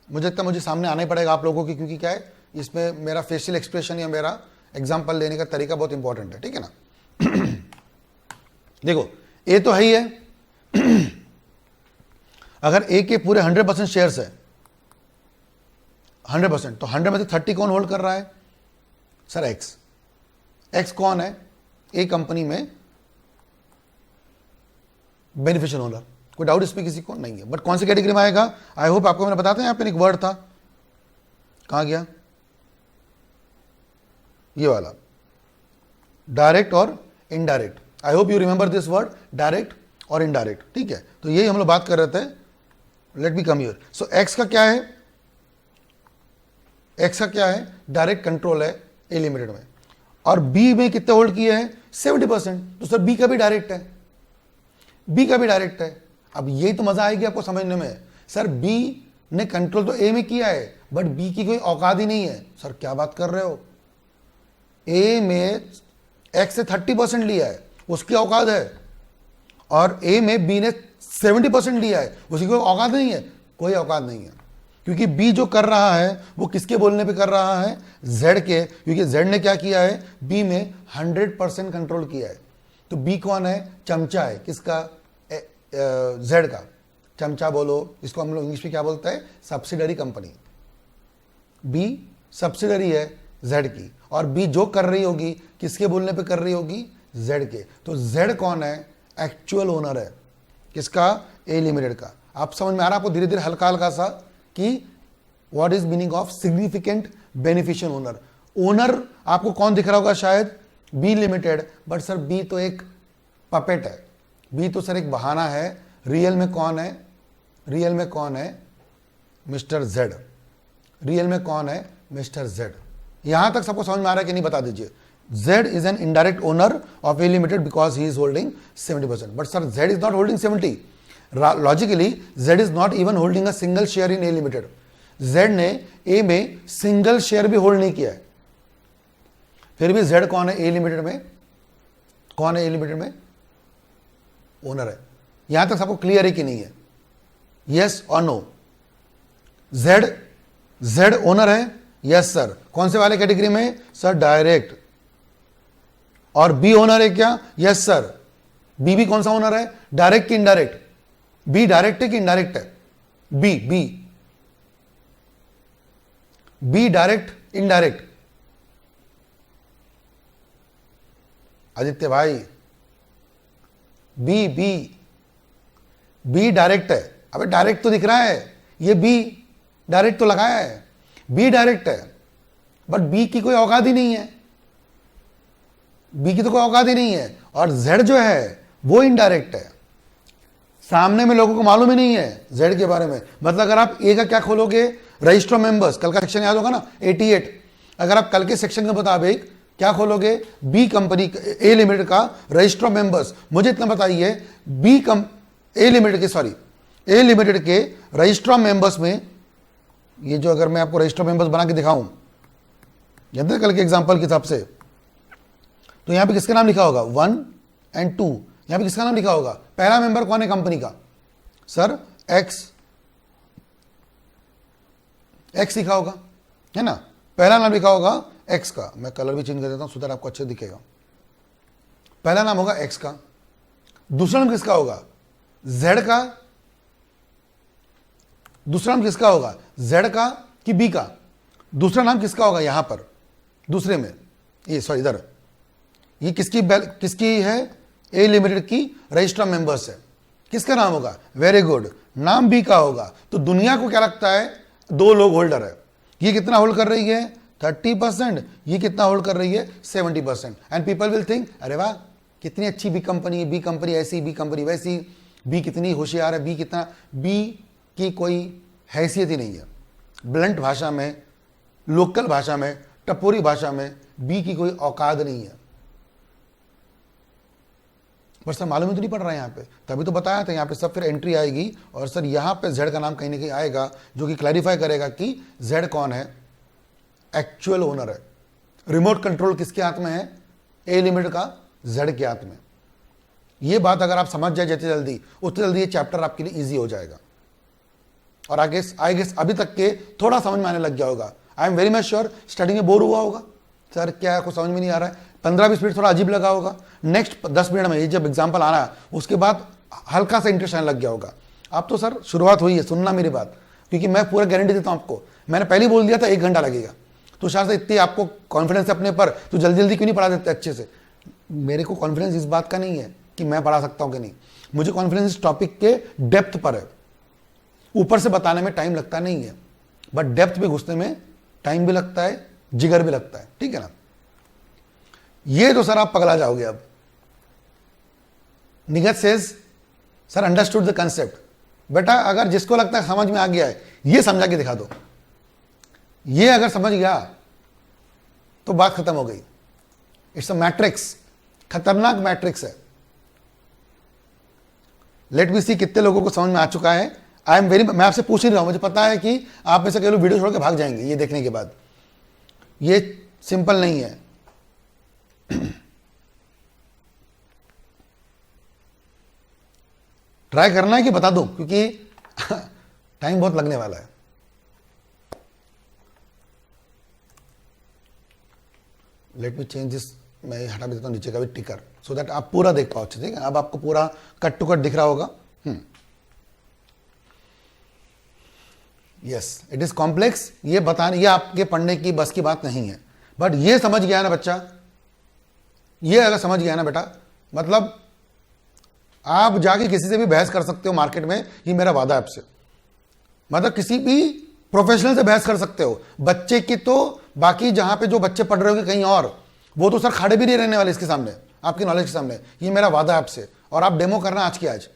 मुझे लगता है मुझे सामने आना ही पड़ेगा आप लोगों की, क्योंकि क्या है इसमें मेरा फेशियल एक्सप्रेशन या मेरा एग्जाम्पल लेने का तरीका बहुत इंपॉर्टेंट है. ठीक है ना. देखो ए तो है ही है. अगर ए के पूरे 100% शेयर्स है, 100%, तो 100 में से 30 कौन होल्ड कर रहा है? Sir x. एक्स कौन है ए कंपनी में? Beneficial owner. कोई डाउट इसमें किसी को नहीं है. बट कौन सी कैटेगरी में आएगा? आई होप आपको मैंने बताते हैं, यहाँ पे एक वर्ड था, कहां गया ये वाला, डायरेक्ट और indirect. I hope you remember this word, direct और इनडायरेक्ट. ठीक है, तो यही हम लोग बात कर रहे थे. Let me come here. So x का क्या है? एक्स का क्या है? डायरेक्ट कंट्रोल है ए लिमिटेड में. और बी में कितने होल्ड किए हैं? 70%. तो सर बी का भी डायरेक्ट है, बी का भी डायरेक्ट है. अब यही तो मजा आएगी आपको समझने में. सर बी ने कंट्रोल तो ए में किया है, बट बी की कोई औकात ही नहीं है. सर क्या बात कर रहे हो? ए में एक्स से 30% लिया है, उसकी औकात है, और ए में बी ने 70% लिया है, उसकी कोई औकात नहीं है. कोई औकात नहीं है, क्योंकि बी जो कर रहा है वो किसके बोलने पे कर रहा है? जेड के. क्योंकि जेड ने क्या किया है? बी में 100% कंट्रोल किया है. तो बी कौन है? चमचा है. किसका? जेड का. चमचा बोलो, इसको हम लोग इंग्लिश में क्या बोलते हैं? Subsidiary company. बी सब्सिडरी है जेड की, और बी जो कर रही होगी किसके बोलने पे कर रही होगी? जेड के. तो जेड कौन है? एक्चुअल ओनर है. किसका? ए लिमिटेड का. आप समझ में आ रहा है आपको धीरे धीरे हल्का हल्का सा कि what is meaning of significant beneficial owner. Owner आपको कौन दिख रहा होगा शायद? B limited. But sir B तो एक पपेट है, बी तो सर एक बहाना है. रियल में कौन है? रियल में कौन है? Mister Z. रियल में कौन है? Mister Z. यहां तक सबको समझ में आ रहा है कि नहीं? बता दीजिए. Z is an indirect owner of A Limited because he is holding 70%. But sir, Z is not holding 70. Logically, Z is not even holding a single share in A Limited. Z ने A में single share भी hold नहीं किया है. फिर भी Z कौन है A Limited में? कौन है A Limited में? ओनर है. यहां तक सबको क्लियर है कि नहीं है? यस और नो? Z ओनर है? Yes sir. कौन से वाले कैटेगरी में? Sir direct. और बी ओनर है क्या? Yes sir. बी भी कौन सा ओनर है? डायरेक्ट की इनडायरेक्ट? बी डायरेक्ट है कि इनडायरेक्ट है? B B B direct indirect? Aditya भाई, बी बी बी डायरेक्ट है। अबे डायरेक्ट तो दिख रहा है, ये बी डायरेक्ट तो लगाया है, बी डायरेक्ट है, बट बी की कोई औकात ही नहीं है, बी की तो कोई औकात ही नहीं है। और जेड जो है वो इनडायरेक्ट है, सामने में लोगों को मालूम ही नहीं है जेड के बारे में। मतलब अगर आप ए का क्या खोलोगे, रजिस्टर ऑफ मेंबर्स, कल का सेक्शन याद होगा ना 88, अगर आप कल के सेक्शन के मुताबिक क्या खोलोगे, बी कंपनी ए लिमिटेड का रजिस्टर ऑफ मेंबर्स, मुझे इतना बताइए ए लिमिटेड के रजिस्टर ऑफ मेंबर्स में, ये जो अगर मैं आपको रजिस्टर ऑफ मेंबर्स बना के दिखाऊं, जानते हैं कल के एग्जांपल के हिसाब से, तो यहां पे किसका नाम लिखा होगा 1 और 2, यहां पे किसका नाम लिखा होगा? पहला मेंबर कौन है कंपनी का? सर एक्स लिखा होगा, है ना? पहला नाम लिखा होगा एक्स का। मैं कलर भी चेंज कर देता हूं सो दैट आपको अच्छे दिखेगा। पहला नाम होगा एक्स का, दूसरा नाम किसका होगा? जेड का। दूसरा नाम किसका होगा? जेड का कि बी का? दूसरा नाम किसका होगा यहां पर दूसरे में? ये सॉरी इधर, ये किसकी है? ए लिमिटेड की रजिस्टर ऑफ मेंबर्स है। किसका नाम होगा? वेरी गुड, नाम बी का होगा। तो दुनिया को क्या लगता है? दो लोग होल्डर है। ये कितना होल्ड कर रही है? 30%। ये कितना होल्ड कर रही है? 70%। एंड पीपल विल थिंक अरे वाह कितनी अच्छी बी कंपनी है, बी कंपनी ऐसी, बी कंपनी वैसी, बी कितनी होशियार है, बी कितना, बी की कोई हैसियत ही नहीं है। ब्लंट भाषा में, लोकल भाषा में, टपोरी भाषा में, बी की कोई औकात नहीं है। पर सर मालूम ही तो नहीं पड़ रहा है यहाँ पे, तभी तो बताया था यहाँ पे सब फिर एंट्री आएगी और सर यहाँ पे जेड का नाम कहीं ना कहीं आएगा जो कि क्लैरिफाई करेगा कि जेड कौन है, एक्चुअल ओनर है। रिमोट कंट्रोल किसके हाथ में है? ए लिमिटेड का जेड के हाथ में। ये बात अगर आप समझ जाए जितनी जल्दी उतनी जल्दी ये चैप्टर आपके लिए ईजी हो जाएगा। और आई गेस अभी तक के थोड़ा समझ में आने लग गया होगा। I am very much sure study में बोर हुआ होगा, सर क्या कुछ समझ में नहीं आ रहा है, 15-20 मिनट थोड़ा अजीब लगा होगा। नेक्स्ट 10 मिनट में ये जब एग्जाम्पल आ रहा है उसके बाद हल्का सा इंटरेस्ट आने लग गया होगा। आप तो सर शुरुआत हुई है, सुनना मेरी बात, क्योंकि मैं पूरा गारंटी देता हूं आपको। मैंने पहले बोल दिया था 1 घंटा लगेगा, तो शायद से इतनी आपको कॉन्फिडेंस है अपने पर, तो जल्दी जल्दी क्यों नहीं पढ़ा देते अच्छे से? मेरे को कॉन्फिडेंस इस बात का नहीं है कि मैं पढ़ा सकता हूं कि नहीं, मुझे कॉन्फिडेंस इस टॉपिक के डेप्थ पर है। ऊपर से बताने में टाइम लगता नहीं है, बट डेप्थ में घुसने में टाइम भी लगता है, जिगर भी लगता है, ठीक है ना? ये तो सर आप पगला जाओगे अब। Niket says sir understood the concept. बेटा अगर जिसको लगता है समझ में आ गया है, ये समझा के दिखा दो। ये अगर समझ गया तो बात खत्म हो गई। इट्स अ मैट्रिक्स, खतरनाक मैट्रिक्स है। लेट मी सी कितने लोगों को समझ में आ चुका है। मैं आपसे पूछ ही रहा हूं, मुझे पता है कि आप में से कई लोग वीडियो छोड़ के भाग जाएंगे ये देखने के बाद। ये सिंपल नहीं है। ट्राई करना है कि बता दूं, क्योंकि टाइम बहुत लगने वाला है। लेट मी चेंज दिस, मैं हटा भी देता हूं नीचे का भी टिकर, सो दैट आप पूरा देख पाओ। ठीक है, अब आपको पूरा कट टू कट दिख रहा होगा। Yes, it is complex. ये बताने, ये आपके पढ़ने की बस की बात नहीं है, बट ये समझ गया ना बच्चा, ये अगर समझ गया ना बेटा, मतलब आप जाके किसी से भी बहस कर सकते हो मार्केट में, ये मेरा वादा है आपसे। मतलब किसी भी प्रोफेशनल से बहस कर सकते हो। बच्चे की तो बाकी जहां पे जो बच्चे पढ़ रहे हो कहीं और, वो तो सर खड़े भी नहीं रहने वाले इसके सामने, आपकी नॉलेज के सामने। ये मेरा वादा है आपसे। और आप डेमो करना आज की आज,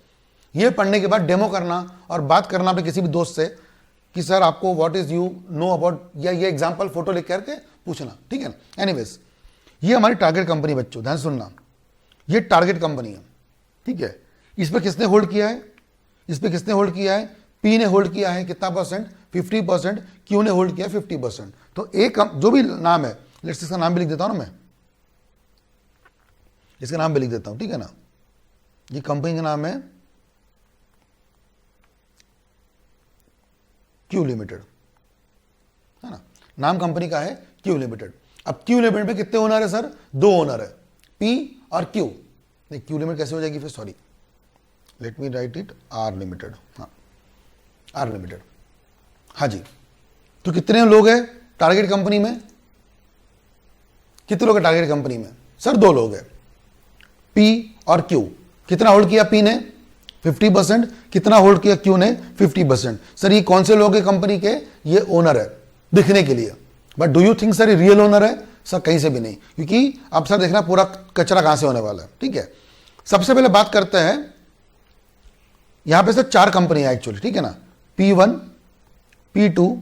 ये पढ़ने के बाद डेमो करना और बात करना अपने किसी भी दोस्त से कि सर आपको what is you know about, या ये एग्जाम्पल फोटो लिख करके पूछना, ठीक है ना? एनीवेज, ये हमारी टारगेट कंपनी बच्चों, ध्यान सुनना, ये टारगेट कंपनी है, ठीक है? इस पर किसने होल्ड किया है? इस पर किसने होल्ड किया है? पी ने होल्ड किया है कितना परसेंट? 50%। क्यू ने होल्ड किया 50%। तो एक जो भी नाम है, लेट्स इसका नाम भी लिख देता हूं ना मैं, इसका नाम भी लिख देता हूं, ठीक है ना? ये कंपनी का नाम है क्यू लिमिटेड, है ना? नाम कंपनी का है क्यू लिमिटेड। अब क्यू लिमिटेड में कितने ओनर है सर? 2 ओनर है, पी और क्यू। नहीं, क्यू लिमिटेड कैसे हो जाएगी फिर? Sorry, let me write it R limited, हाँ आर लिमिटेड, हाँ जी। तो कितने लोग हैं टारगेट कंपनी में? कितने लोग हैं टारगेट कंपनी में? सर 2 लोग हैं, पी और क्यू। कितना होल्ड किया पी ने? 50%। कितना होल्ड किया क्यू ने? 50%। सर ये कौन से लोग हैं कंपनी के? ये ओनर है दिखने के लिए, but do you think sir ये रियल ओनर है? सर कहीं से भी नहीं, क्योंकि अब सर देखना पूरा कचरा कहां से होने वाला है, ठीक है। सबसे पहले बात करते हैं, यहां पे सर 4 कंपनी है एक्चुअली, ठीक है ना। P1, P2,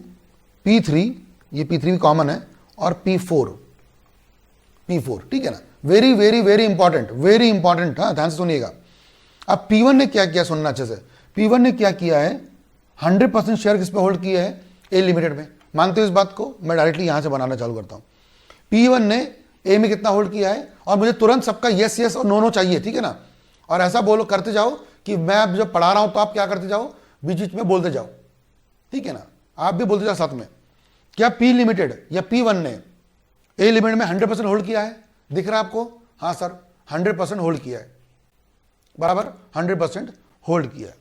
P3, ये P3 भी कॉमन है, और P4, ठीक है ना। वेरी वेरी वेरी इंपॉर्टेंट, हाँ ध्यान से सुनिएगा। अब P1 ने क्या किया, सुनना अच्छे से। P1 ने क्या किया है, 100% शेयर किस पे होल्ड किया है? ए लिमिटेड में। मानते हो इस बात को? मैं डायरेक्टली यहां से बनाना चालू करता हूं। P1 ने ए में कितना होल्ड किया है? और मुझे तुरंत सबका यस यस और नो नो चाहिए, ठीक है ना। और ऐसा बोलो करते जाओ कि मैं अब जब पढ़ा रहा हूं तो आप क्या करते जाओ, बीच बीच में बोलते जाओ, ठीक है ना। आप भी बोलते जाओ साथ में। क्या P लिमिटेड या P1 ने ए लिमिटेड में 100% होल्ड किया है? दिख रहा है आपको? हाँ सर 100% होल्ड किया है, बराबर 100% होल्ड किया है।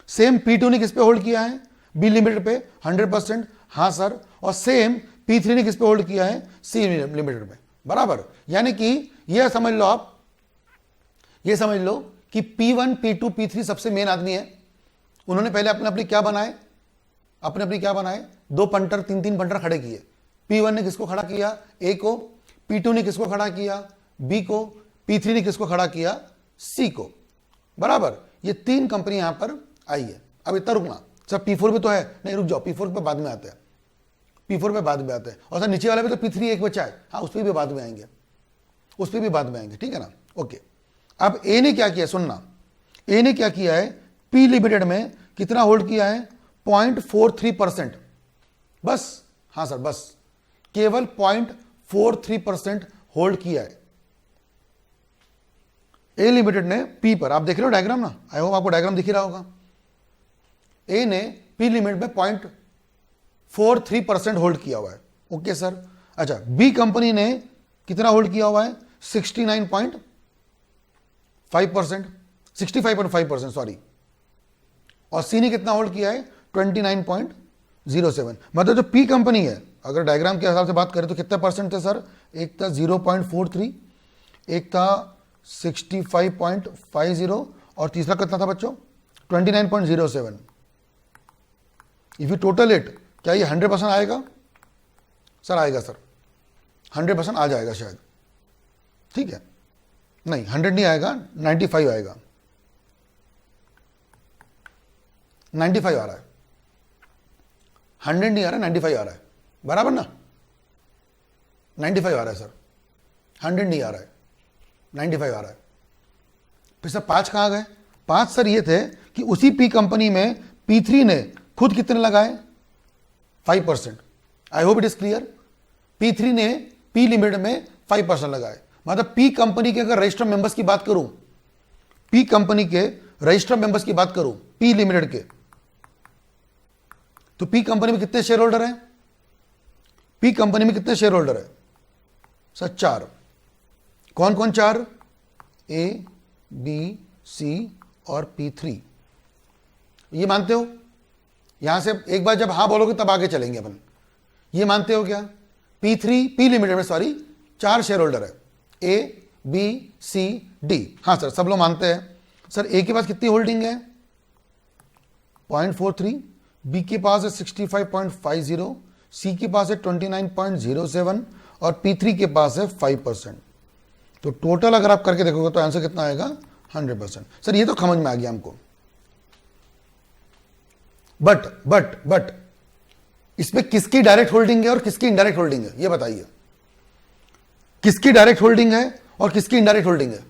सेम P2 ने किस पे होल्ड किया है? बी लिमिटेड पे 100%, हाँ सर। और सेम P3 ने किस पे होल्ड किया है? सी लिमिटेड पे, बराबर। यानी कि यह समझ लो आप, ये समझ लो कि P1, P2, P3 सबसे मेन आदमी है। उन्होंने पहले अपने अपनी क्या बनाए, अपने क्या बनाए? 2 पंटर 3 पंटर खड़े किए। P1 ने किसको खड़ा किया? ए को। P2 ने किसको खड़ा किया? बी को। P3 ने किसको खड़ा किया? सी को, बराबर। ये 3 कंपनी यहां पर आई है। अब इतना रुकना सर, P4 भी तो है, नहीं रुक जाओ, P4 पे बाद में आते हैं, P4 पे बाद में आते हैं। और सर नीचे वाले पे तो P3 एक बचा है, हाँ उस पर भी बाद में आएंगे, उस पर भी बाद में आएंगे, ठीक है ना। ओके, अब ए ने क्या किया, सुनना। ए ने क्या किया है? पी लिमिटेड में कितना होल्ड किया है? 0.43%, बस। हाँ सर बस, केवल 0.43% होल्ड किया है ए लिमिटेड ने पी पर। आप देख रहे हो डायग्राम ना, आई होप आपको डायग्राम दिख ही रहा होगा। ए ने पी लिमिट में 0.43% होल्ड किया हुआ है, ओके सर। अच्छा, बी कंपनी ने कितना होल्ड किया हुआ है? 69.5%, 65.5%, सॉरी। और सी ने कितना होल्ड किया है? 29.07। मतलब जो पी कंपनी है, अगर डायग्राम के हिसाब से बात करें तो कितने परसेंट थे सर? एक था 0.43, एक था 65.50, और तीसरा कितना था बच्चों? 29.07। इफ यू टोटल इट, क्या ये 100% आएगा? सर आएगा सर, 100% आ जाएगा शायद, ठीक है। नहीं 100 नहीं आएगा, 95 आएगा, 95 आ रहा है, 100 नहीं आ रहा, 95 आ रहा है, बराबर ना। 95 आ रहा है सर, 100 नहीं आ रहा है, 95 आ रहा है। फिर सर 5 कहाँ गए? 5 सर ये थे कि उसी पी कंपनी में P3 ने खुद कितने लगाए? 5%। I hope it is clear. P3 ने पी लिमिटेड में 5% लगाए। मतलब पी कंपनी के अगर रजिस्टर्ड मेंबर्स की बात करूं, पी कंपनी के रजिस्टर्ड मेंबर्स की बात करूं, पी लिमिटेड के, तो पी कंपनी में कितने शेयर होल्डर हैं? पी कंपनी में कितने शेयर होल्डर है सर? 4। कौन कौन 4? ए, बी, सी और P3। ये मानते हो? यहां से एक बार जब हाँ बोलोगे तब आगे चलेंगे अपन। ये मानते हो क्या? P3, पी लिमिटेड में सॉरी 4 शेयर होल्डर है, ए, बी, सी, डी। हाँ सर सब लोग मानते हैं। सर ए के पास कितनी होल्डिंग है? 0.43, बी के पास है 65.50, सी के पास है 29.07 और P3 के पास है 5%। तो टोटल अगर आप करके देखोगे तो आंसर कितना आएगा? 100%। सर ये तो समझ में आ गया हमको। बट इसमें किसकी डायरेक्ट होल्डिंग है और किसकी इनडायरेक्ट होल्डिंग है, ये बताइए। किसकी डायरेक्ट होल्डिंग है और किसकी इनडायरेक्ट होल्डिंग है?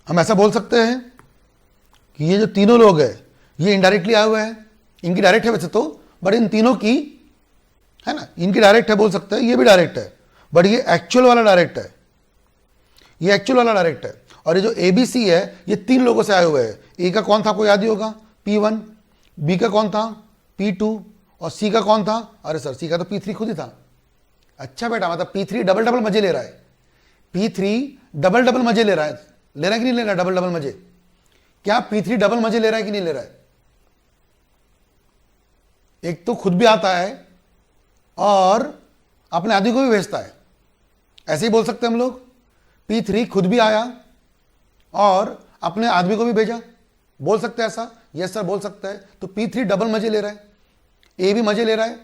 हम ऐसा बोल सकते हैं कि ये जो तीनों लोग हैं ये इनडायरेक्टली आए हुए हैं। इनकी डायरेक्ट है वैसे तो, बट इन तीनों की है ना, इनकी डायरेक्ट है बोल सकते हैं, ये भी डायरेक्ट है, बट ये एक्चुअल वाला डायरेक्ट है, ये एक्चुअल वाला डायरेक्ट है। और ये जो ABC है ये 3 लोगों से आए हुए हैं। ए का कौन था, आपको याद ही होगा, P1, बी का कौन था, P2, और सी का कौन था, अरे सर सी का तो P3 खुद ही था। अच्छा बेटा, मतलब P3 डबल डबल मजे ले रहा है, P3 डबल डबल मजे ले रहा है कि नहीं ले रहा है डबल डबल मजे? क्या P3 डबल मजे ले रहा है कि नहीं ले रहा है? एक तो खुद भी आता है और अपने आदमी को भी भेजता है, ऐसे ही बोल सकते हैं हम लोग। P3 खुद भी आया और अपने आदमी को भी भेजा, बोल सकते हैं ऐसा? यस सर बोल सकते हैं। तो P3 डबल मजे ले रहा है, ए भी मजे ले रहा है,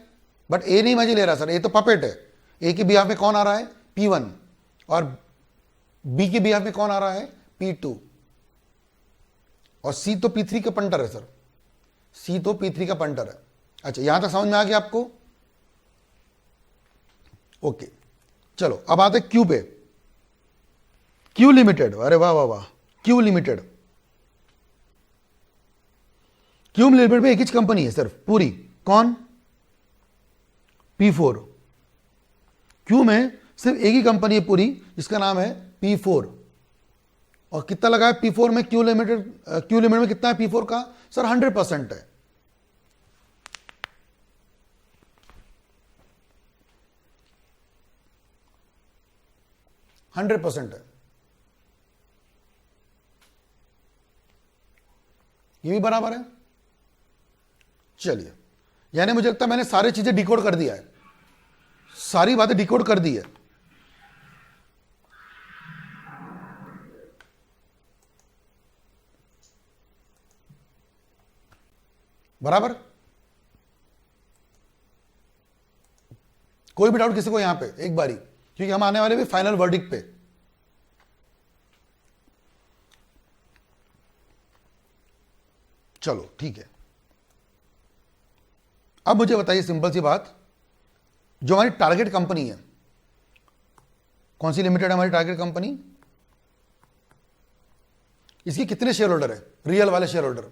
बट ए नहीं मजे ले रहा सर, ए तो पपेट है। ए के बिहाफ में कौन आ रहा है, P1, और बी के बिहाफ में कौन आ रहा है, P2, और सी तो P3 का पंटर है सर, सी तो P3 का पंटर है। अच्छा, यहां तक समझ में आ गया आपको? ओके, चलो अब आते क्यू पे। क्यू लिमिटेड, अरे वाह वाह वाह, क्यू लिमिटेड। क्यू लिमिटेड में एक ही कंपनी है सिर्फ पूरी, कौन, P4। क्यू में सिर्फ एक ही कंपनी है पूरी जिसका नाम है P4। और कितना लगा है P4 में, क्यू लिमिटेड में कितना है P4 का सर? 100% है। %100 है। ये भी बराबर है। चलिए, यानी मुझे लगता है मैंने सारी चीजें डिकोड कर दिया है, सारी बातें डिकोड कर दी है। बराबर? कोई भी डाउट किसी को यहां पे एक बारी, क्योंकि हम आने वाले भी फाइनल वर्डिक्ट पे। चलो ठीक है, अब मुझे बताइए सिंपल सी बात, जो हमारी टारगेट कंपनी है, कौन सी लिमिटेड है हमारी टारगेट कंपनी, इसकी कितने शेयर होल्डर है, रियल वाले शेयर होल्डर?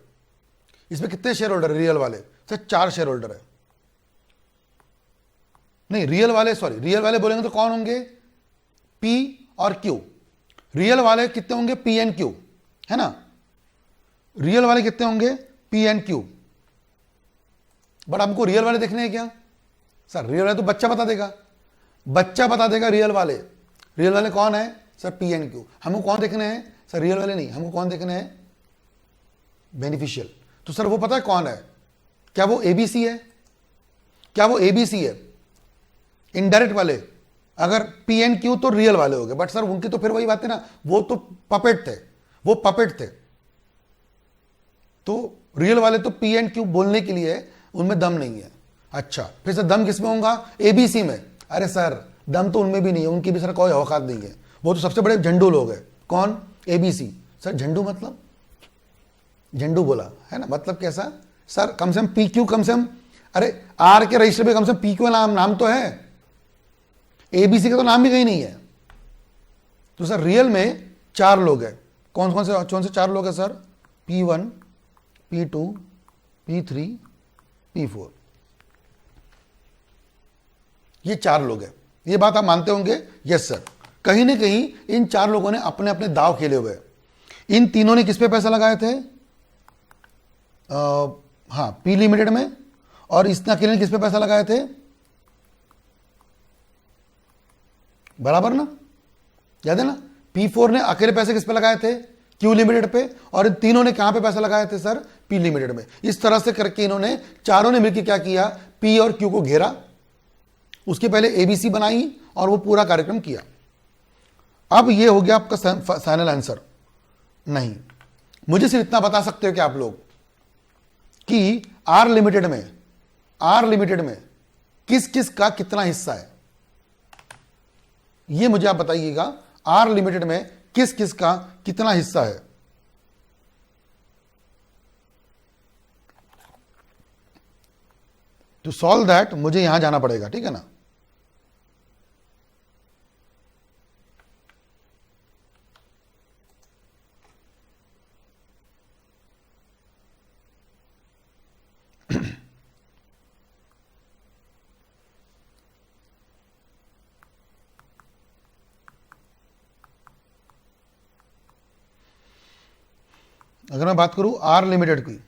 इसमें कितने शेयर होल्डर है रियल वाले? सर 4 शेयर होल्डर है। नहीं, रियल वाले, सॉरी, रियल वाले बोलेंगे तो कौन होंगे, P और Q। रियल वाले कितने होंगे, P एंड Q, है ना? रियल वाले कितने होंगे, P एंड Q। बट हमको रियल वाले देखने हैं क्या सर? रियल वाले तो बच्चा बता देगा, बच्चा बता देगा रियल वाले। रियल वाले कौन है सर? P and Q। हमको कौन देखने हैं सर? रियल वाले नहीं, हमको कौन देखने हैं, बेनिफिशियल। तो सर वो पता है कौन है? क्या वो ABC है? क्या वो ABC है? इनडायरेक्ट वाले। अगर P एंड Q तो रियल वाले हो गए, बट सर उनकी तो फिर वही बात है ना, वो तो पपेट थे, वो पपेट थे। तो रियल वाले तो P एंड Q बोलने के लिए उनमें दम नहीं है। अच्छा, फिर सर दम किस में होगा, ABC में? अरे सर दम तो उनमें भी नहीं है, उनकी भी सर कोई औकात नहीं है, वो तो सबसे बड़े झंडू लोग हैं। कौन? ABC। सर झंडू मतलब, झंडू बोला है ना, मतलब कैसा सर? कम से कम PQ, कम से कम, अरे R के रजिस्टर पे कम से कम PQ नाम तो है, ABC का तो नाम भी कहीं नहीं है। तो सर रियल में 4 लोग हैं, कौन से 4 लोग हैं sir? P1, P2, P3, P4, ये 4 लोग हैं। ये बात आप मानते होंगे? Yes sir. कहीं ना कहीं इन 4 लोगों ने अपने अपने दाव खेले हुए। इन तीनों ने किस पे पैसा लगाए थे? हाँ, P लिमिटेड में। और इस अकेले ने किस पे पैसा लगाए थे? बराबर ना, याद है ना? P4 ने अकेले पैसे किस पे लगाए थे? Q लिमिटेड पे। और इन तीनों ने कहां पे पैसा लगाए थे सर? P लिमिटेड में। इस तरह से करके इन्होंने चारों ने मिलकर क्या किया, P और Q को घेरा, उसके पहले ABC बनाई और वो पूरा कार्यक्रम किया। अब ये हो गया आपका फाइनल आंसर? नहीं, मुझे सिर्फ इतना बता सकते हो कि आप लोग कि R लिमिटेड में किस किस का कितना हिस्सा है, ये मुझे आप बताइएगा। R लिमिटेड में किस किस का कितना हिस्सा है? टू सॉल्व दैट मुझे यहां जाना पड़ेगा, ठीक है ना? अगर मैं बात करूं आर लिमिटेड की,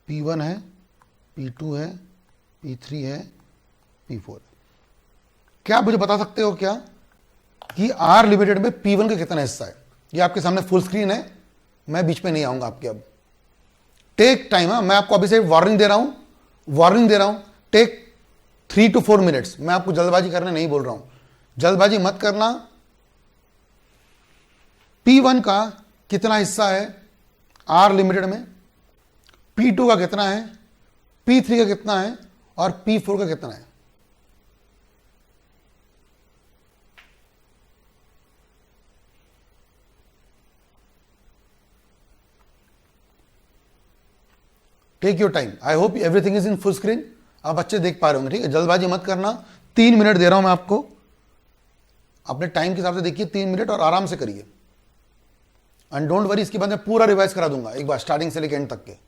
P1 है, P2 है, P3 है, P4 है। क्या आप मुझे बता सकते हो क्या कि आर लिमिटेड में P1 का कितना हिस्सा है? ये आपके सामने फुल स्क्रीन है, मैं बीच में नहीं आऊंगा आपके। अब टेक टाइम, मैं आपको अभी से वार्निंग दे रहा हूं, टेक 3 to 4 मिनट्स। मैं आपको जल्दबाजी करने नहीं बोल रहा हूं, जल्दबाजी मत करना। P1 का कितना हिस्सा है आर लिमिटेड में, P2 का कितना है, P3 का कितना है और P4 का कितना है? Take your time, I hope everything is in full screen. आप अच्छे देख पा रहे होंगे, ठीक है? जल्दबाजी मत करना। 3 मिनट दे रहा हूं मैं आपको, अपने टाइम के हिसाब से देखिए 3 मिनट और आराम से करिए। एंड डोंट वरी, इसके बाद मैं पूरा रिवाइज करा दूंगा एक बार स्टार्टिंग से लेकर एंड तक के।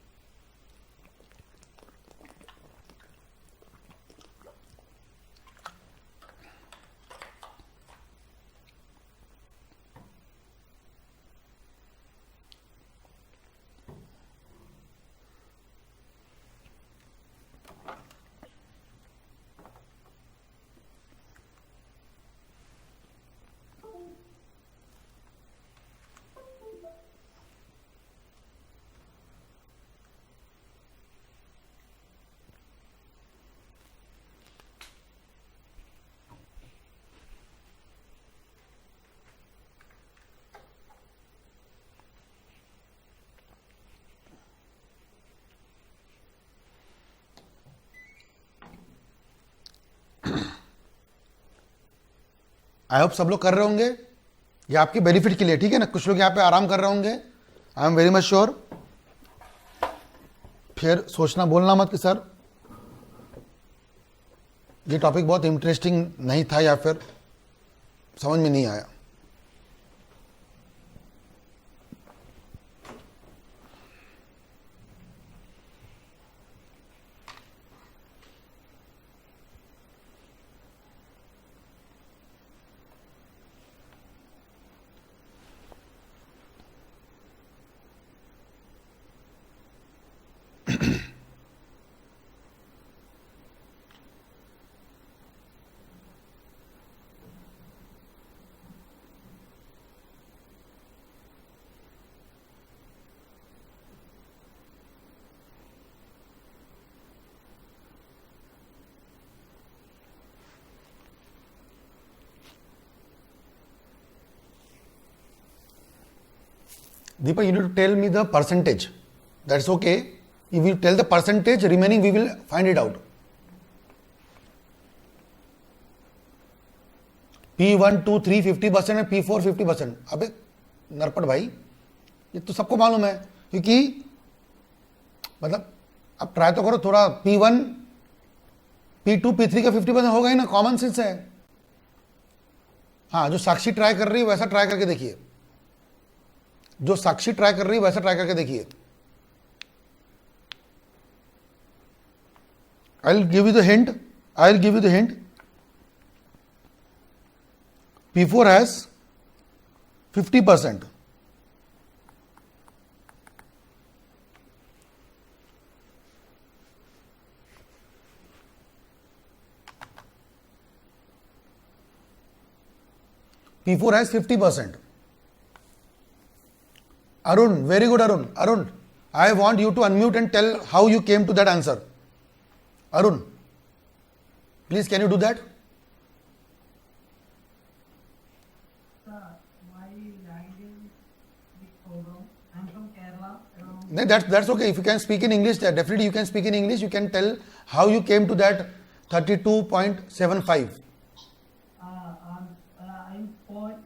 आई होप सब लोग कर रहे होंगे, ये आपके बेनिफिट के लिए, ठीक है ना? कुछ लोग यहाँ पे आराम कर रहे होंगे, I am very much sure. फिर सोचना बोलना मत कि सर ये टॉपिक बहुत इंटरेस्टिंग नहीं था या फिर समझ में नहीं आया। Deepa, you need to tell me the percentage. That's okay. If you tell the percentage, remaining we will find it out. P1, 2, 3 50% है, P4 50%। अबे नरपट भाई, ये तो सबको मालूम है, क्योंकि मतलब अब ट्राई तो करो थोड़ा। P1, P2, P3 का 50% होगा ही ना, कॉमन सेंस है। हाँ, जो साक्षी ट्राई कर रही है वैसा ट्राई करके देखिए, जो साक्षी ट्राई कर रही है वैसा ट्राई करके देखिए। I will give you the hint. P4 has 50%. P4 has 50%. Arun, very good Arun. Arun, I want you to unmute and tell how you came to that answer. Arun, please can you do that? My language is Kodam. I'm from Kerala. No, that's okay. If you can speak in English, definitely you can speak in English. You can tell how you came to that 32.75. I'm point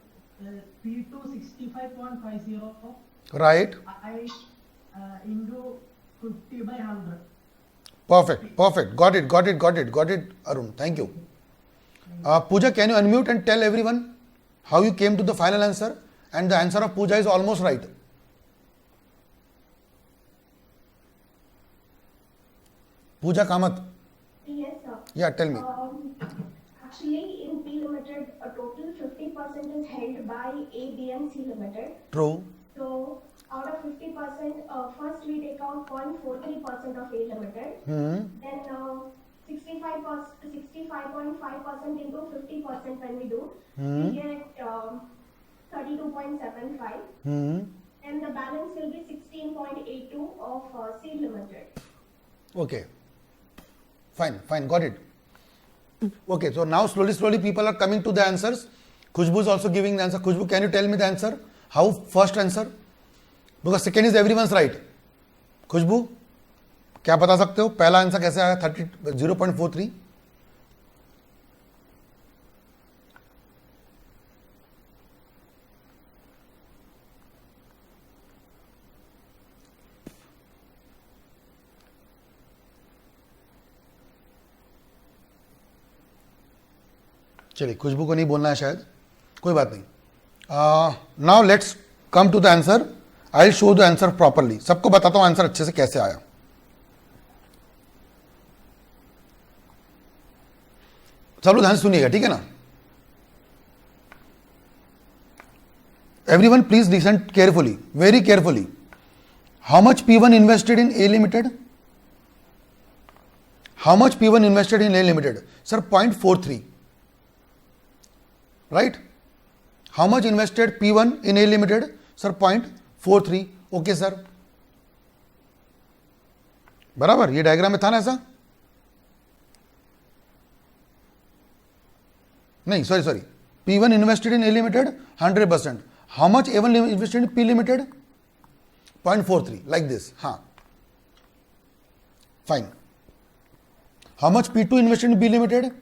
P2 65.50. Right. I into 50 by 100. Perfect. Got it, Arun. Thank you. Pooja, can you unmute and tell everyone how you came to the final answer? And the answer of Pooja is almost right. Pooja Kamath. Yes, sir. Yeah, tell me. Actually, in P Limited, a total 50% is held by ABMC Limited. True. So out of 50%, first we take out 0.43% of A Limited. Hmm. Then 65.5% into 50% when we do, we get 32.75. Hmm. And the balance will be 16.82 of C Limited. Okay. Fine. Got it. Okay. So now slowly people are coming to the answers. Khushbu is also giving the answer. Khushbu, can you tell me the answer? How first answer? Because second is everyone's right. Khushbu, क्या बता सकते हो पहला answer कैसे आया 0.43? चलिए खुशबू को नहीं बोलना है शायद, कोई बात नहीं. Now let's come to the answer. I will show the answer properly. सबको बताता हूं आंसर अच्छे से कैसे आया. सब लोग ध्यान से सुनिएगा, ठीक है ना. Everyone please listen carefully, very carefully. How much P1 invested in A Limited? How much P1 invested in A Limited? Sir, 0.43. Right? How much invested P1 in A Limited? Sir, 0.43. Okay, sir. बराबर, ये diagram में था ना ऐसा? नहीं, sorry. P1 invested in A Limited 100%. How much A1 invested in P Limited? 0.43, like this. हाँ. Fine. How much P2 invested in B Limited?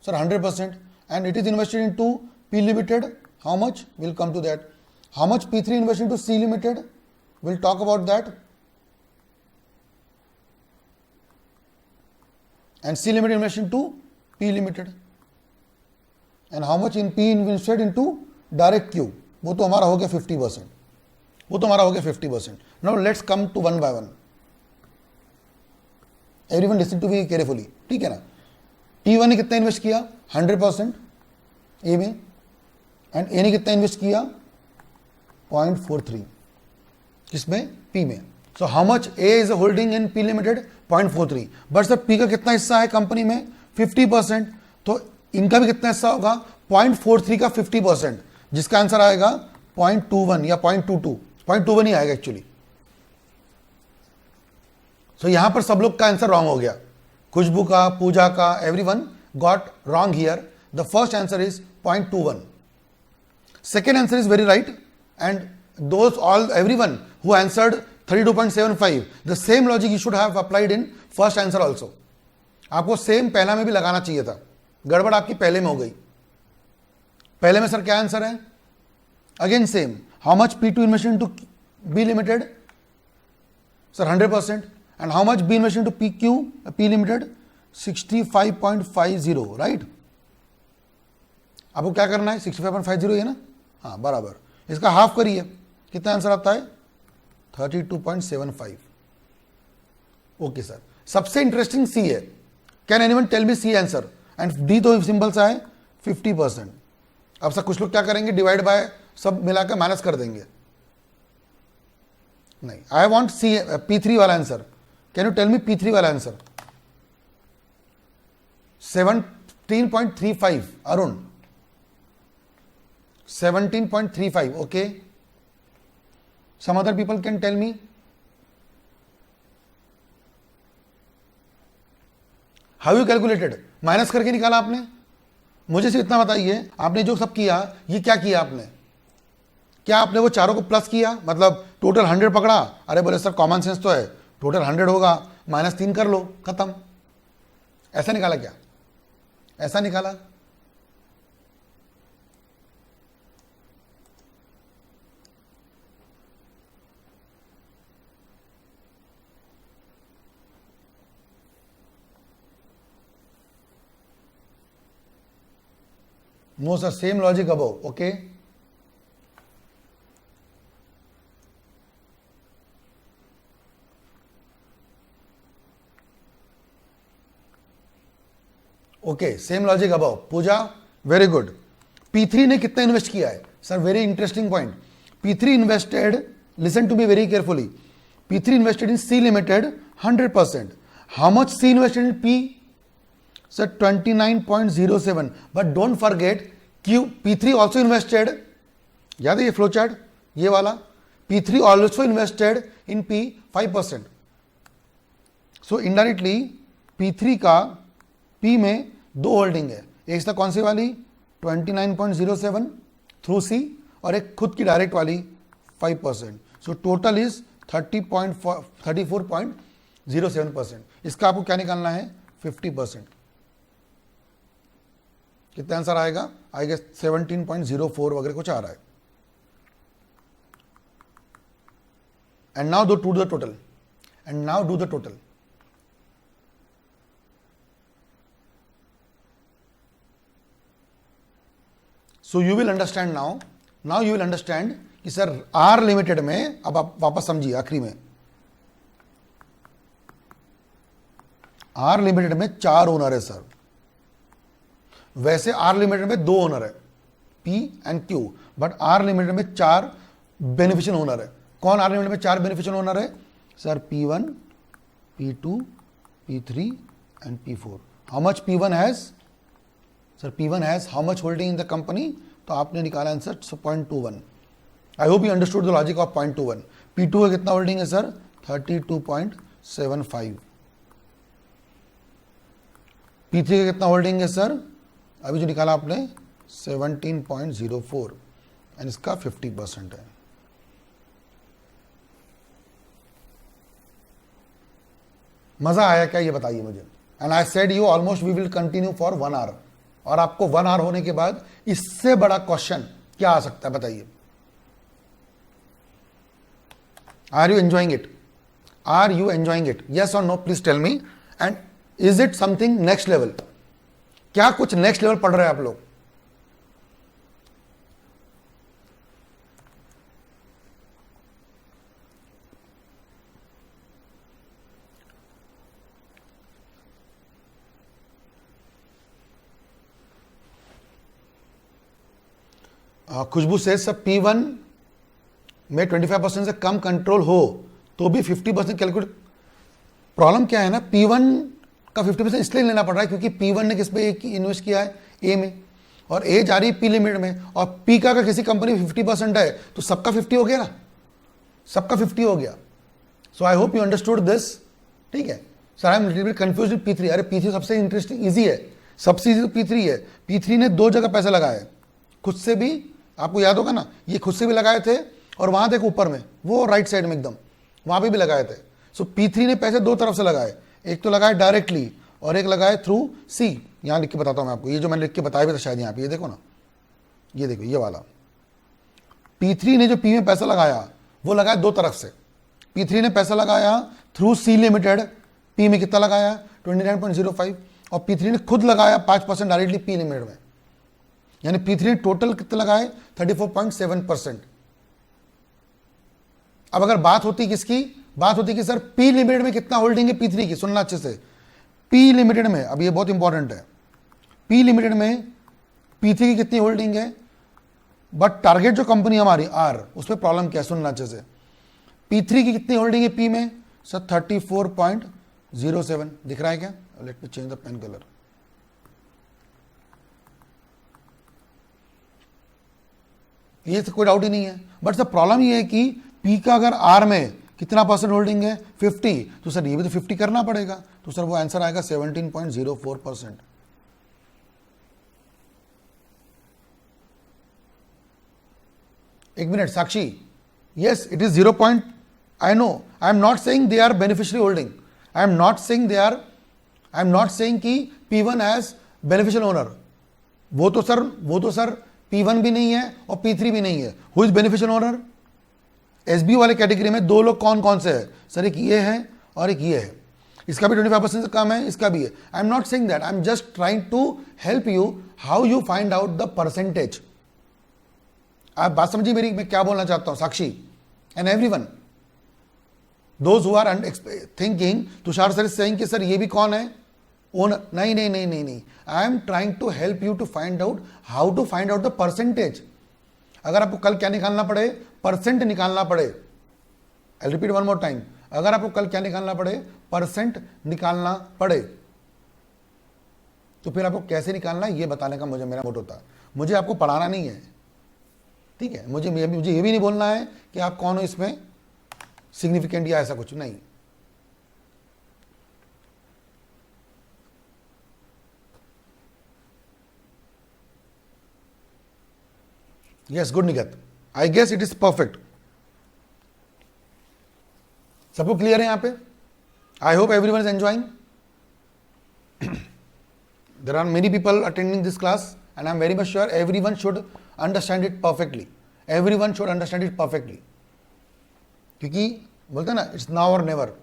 Sir, 100%. And it is invested into P Limited. How much? We'll come to that. How much P3 invested into C Limited? We'll talk about that. And C Limited invested into P Limited. And how much in P invested into direct Q? वो तो हमारा हो गया 50%. Now let's come to one by one. Everyone listen to me carefully. ठीक है ना. P1 ने कितना इन्वेस्ट किया? 100% A में. एंड A ने कितना इन्वेस्ट किया? 0.43. किसमें? P में. So how much A is holding in P Limited? 0.43. But sir P का कितना हिस्सा है कंपनी में? 50%. तो इनका भी कितना हिस्सा होगा? 0.43 का 50%, जिसका आंसर आएगा 0.21 या 0.22. 0.21 ही आएगा एक्चुअली. सो यहां पर सब लोग का आंसर रॉन्ग हो गया. खुशबू का, पूजा का, everyone got wrong here. The first answer is 0.21. Second answer is very right. And those all everyone who answered 32.75, the same logic you should have applied in first answer also. आपको same पहला में भी लगाना चाहिए था. गड़बड़ आपकी पहले में हो गई. पहले में सर क्या आंसर है? Again same. How much P2 invested into B Limited? Sir 100%. And how much B invested into P Limited? 65.50. Right. आपको क्या करना है? 65.50 है ना. हाँ बराबर. इसका हाफ करिए, कितना आंसर आता है? 32.75. Okay sir. सबसे इंटरेस्टिंग सी है. Can anyone tell me C answer? And D तो सिंपल सा है 50%. अब सर कुछ लोग क्या करेंगे? डिवाइड बाय सब मिलाकर माइनस कर देंगे. नहीं, आई वॉन्ट सी P3 वाला answer. Can you tell me P3 वाला answer? 17.35. Arun 17.35. Okay. Some other people can tell me. How you calculated? Minus करके निकाला आपने? मुझे सिर्फ इतना बताइए, आपने जो सब किया ये क्या किया आपने? क्या आपने वो चारों को प्लस किया? मतलब टोटल 100 पकड़ा? अरे बोले सर कॉमन सेंस तो है, टोटल 100 होगा, -3 कर लो, खत्म. ऐसा निकाला क्या? ऐसा निकाला? No sir, same logic above. Okay. Okay, same logic above. Pooja, very good. P3 ने कितना इन्वेस्ट किया है sir? Very interesting point. P3 invested, listen to me very carefully, P3 invested in C limited 100%. How much C invested in P? Sir 29.07. But don't forget P3 also invested, याद है ये flow chart, ये वाला, P3 also invested in P 5%. So indirectly P3 का P में दो holding है, एक था कौन सी वाली 29.07 थ्रू C और एक खुद की डायरेक्ट वाली 5%. So total is 34.07%. इसका आपको क्या निकालना है? 50%. कितना आंसर आएगा? आएगा 17.04 वगैरह कुछ आ रहा है. And now do the total. And now do the total. So you will understand now you will understand कि सर आर लिमिटेड में, अब आप वापस समझिए आखिरी में, आर लिमिटेड में 4 ओनर है सर. वैसे आर लिमिटेड में 2 ओनर है, P and Q, but R limited में 4 बेनिफिशियल ओनर है. कौन आर लिमिटेड में 4 बेनिफिशियल ओनर है sir? P1, P2, P3 and P4. How much P1 has? Sir P1 has how much holding in the company? तो आपने निकाला answer 0.21. I hope you understood the logic of 0.21. P2 का कितना holding है sir? 32.75. P3 का कितना holding है sir? अभी जो निकाला आपने 17.04 एंड इसका 50% है. मजा आया क्या ये बताइए मुझे. And I said you almost we will continue for 1 hour. और आपको 1 आवर होने के बाद इससे बड़ा क्वेश्चन क्या आ सकता है बताइए. Are you enjoying it? Are you enjoying it? Yes और no please tell me. And is it something next level? क्या कुछ नेक्स्ट लेवल पढ़ रहे हैं आप लोग? खुशबू से सब P1 में 25% से कम कंट्रोल हो तो भी 50% कैलकुलेट. प्रॉब्लम क्या है ना, P1 का 50% इसलिए लेना पड़ रहा है क्योंकि P1 ने किस पे इन्वेस्ट किया है? A में, और A जा रही है P लिमिट में, और P का अगर किसी कंपनी में 50% है तो सबका 50 हो गया ना, सबका 50 हो गया. So I hope you understood this. ठीक है sir, I am little bit confuse with P3. अरे P3 सबसे इंटरेस्टिंग इजी है, सबसे इजी तो P3 है. P3 ने 2 जगह पैसा लगाया है, खुद से भी, आपको याद होगा ना, ये खुद से भी लगाए थे, और वहां देखो ऊपर में वो राइट साइड में एकदम वहां पे भी लगाए थे. सो P3 ने पैसे 2 तरफ से लगाए, एक तो लगाए डायरेक्टली और एक लगाए थ्रू C. यहां लिख के बताता हूं मैं आपको, ये जो मैंने लिख के बताया भी था शायद यहाँ पे, ये देखो ना, ये देखो ये वाला. P3 ने जो P में पैसा लगाया वो लगाया 2 तरफ से. P3 ने पैसा लगाया थ्रू C लिमिटेड, P में कितना लगाया 29.05, और P3 ने खुद लगाया 5% डायरेक्टली P लिमिटेड में, यानी P3 ने टोटल कितना लगाए 34.7%. अब अगर बात होती किसकी, बात होती कि सर P लिमिटेड में कितना होल्डिंग है P3 की, सुनना अच्छे से. P लिमिटेड में, अब ये बहुत इंपॉर्टेंट है, P लिमिटेड में P3 की कितनी होल्डिंग है, बट टारगेट जो कंपनी हमारी R, उस पर प्रॉब्लम क्या है, सुनना अच्छे से. P3 की कितनी होल्डिंग है P में सर? 34.07. दिख रहा है क्या? Let me change the pen colour. ये तो कोई डाउट ही नहीं है, बट सर प्रॉब्लम ये है कि P का अगर R में कितना % होल्डिंग है 50, तो सर ये भी तो 50 करना पड़ेगा, तो सर वो आंसर आएगा 17.04%. एक minute Sakshi, yes it is 0. I know, I am not saying they are beneficiary holding, I am not saying they are, I am not saying कि P1 हैज बेनिफिशियल ओनर. वो तो सर P1 भी नहीं है और P3 भी नहीं है. Who is beneficial owner? SBO वाले कैटेगरी में 2 लोग कौन कौन से है सर? एक ये है और एक ये है. इसका भी 25% से कम है, इसका भी है. I am not saying that, I am just trying to help you how you find out the percentage. आप बात समझिए मेरी, मैं क्या बोलना चाहता हूं Sakshi and everyone. Those who are thinking Tushar sir is saying कि सर ये भी कौन है, ओनर, नहीं नहीं नहीं नहीं नहीं, I am trying to help you to find out how to find out the percentage. अगर आपको कल क्या निकालना पड़े, परसेंट निकालना पड़े, I repeat one more time, अगर आपको कल क्या निकालना पड़े, परसेंट निकालना पड़े, तो फिर आपको कैसे निकालना है ये बताने का मुझे मेरा मोटो था। मुझे आपको पढ़ाना नहीं है, ठीक है, मुझे ये भी नहीं बोलना है कि आप कौन हो इसमें सिग्निफिकेंट या ऐसा कुछ नहीं। Yes, good Niket, I guess it is perfect. सबको क्लियर है यहां पे? I hope everyone is enjoying. There are many people attending this class and I am very much sure everyone should understand it perfectly. Everyone should understand it perfectly. क्योंकि बोलते हैं ना, it's now और never.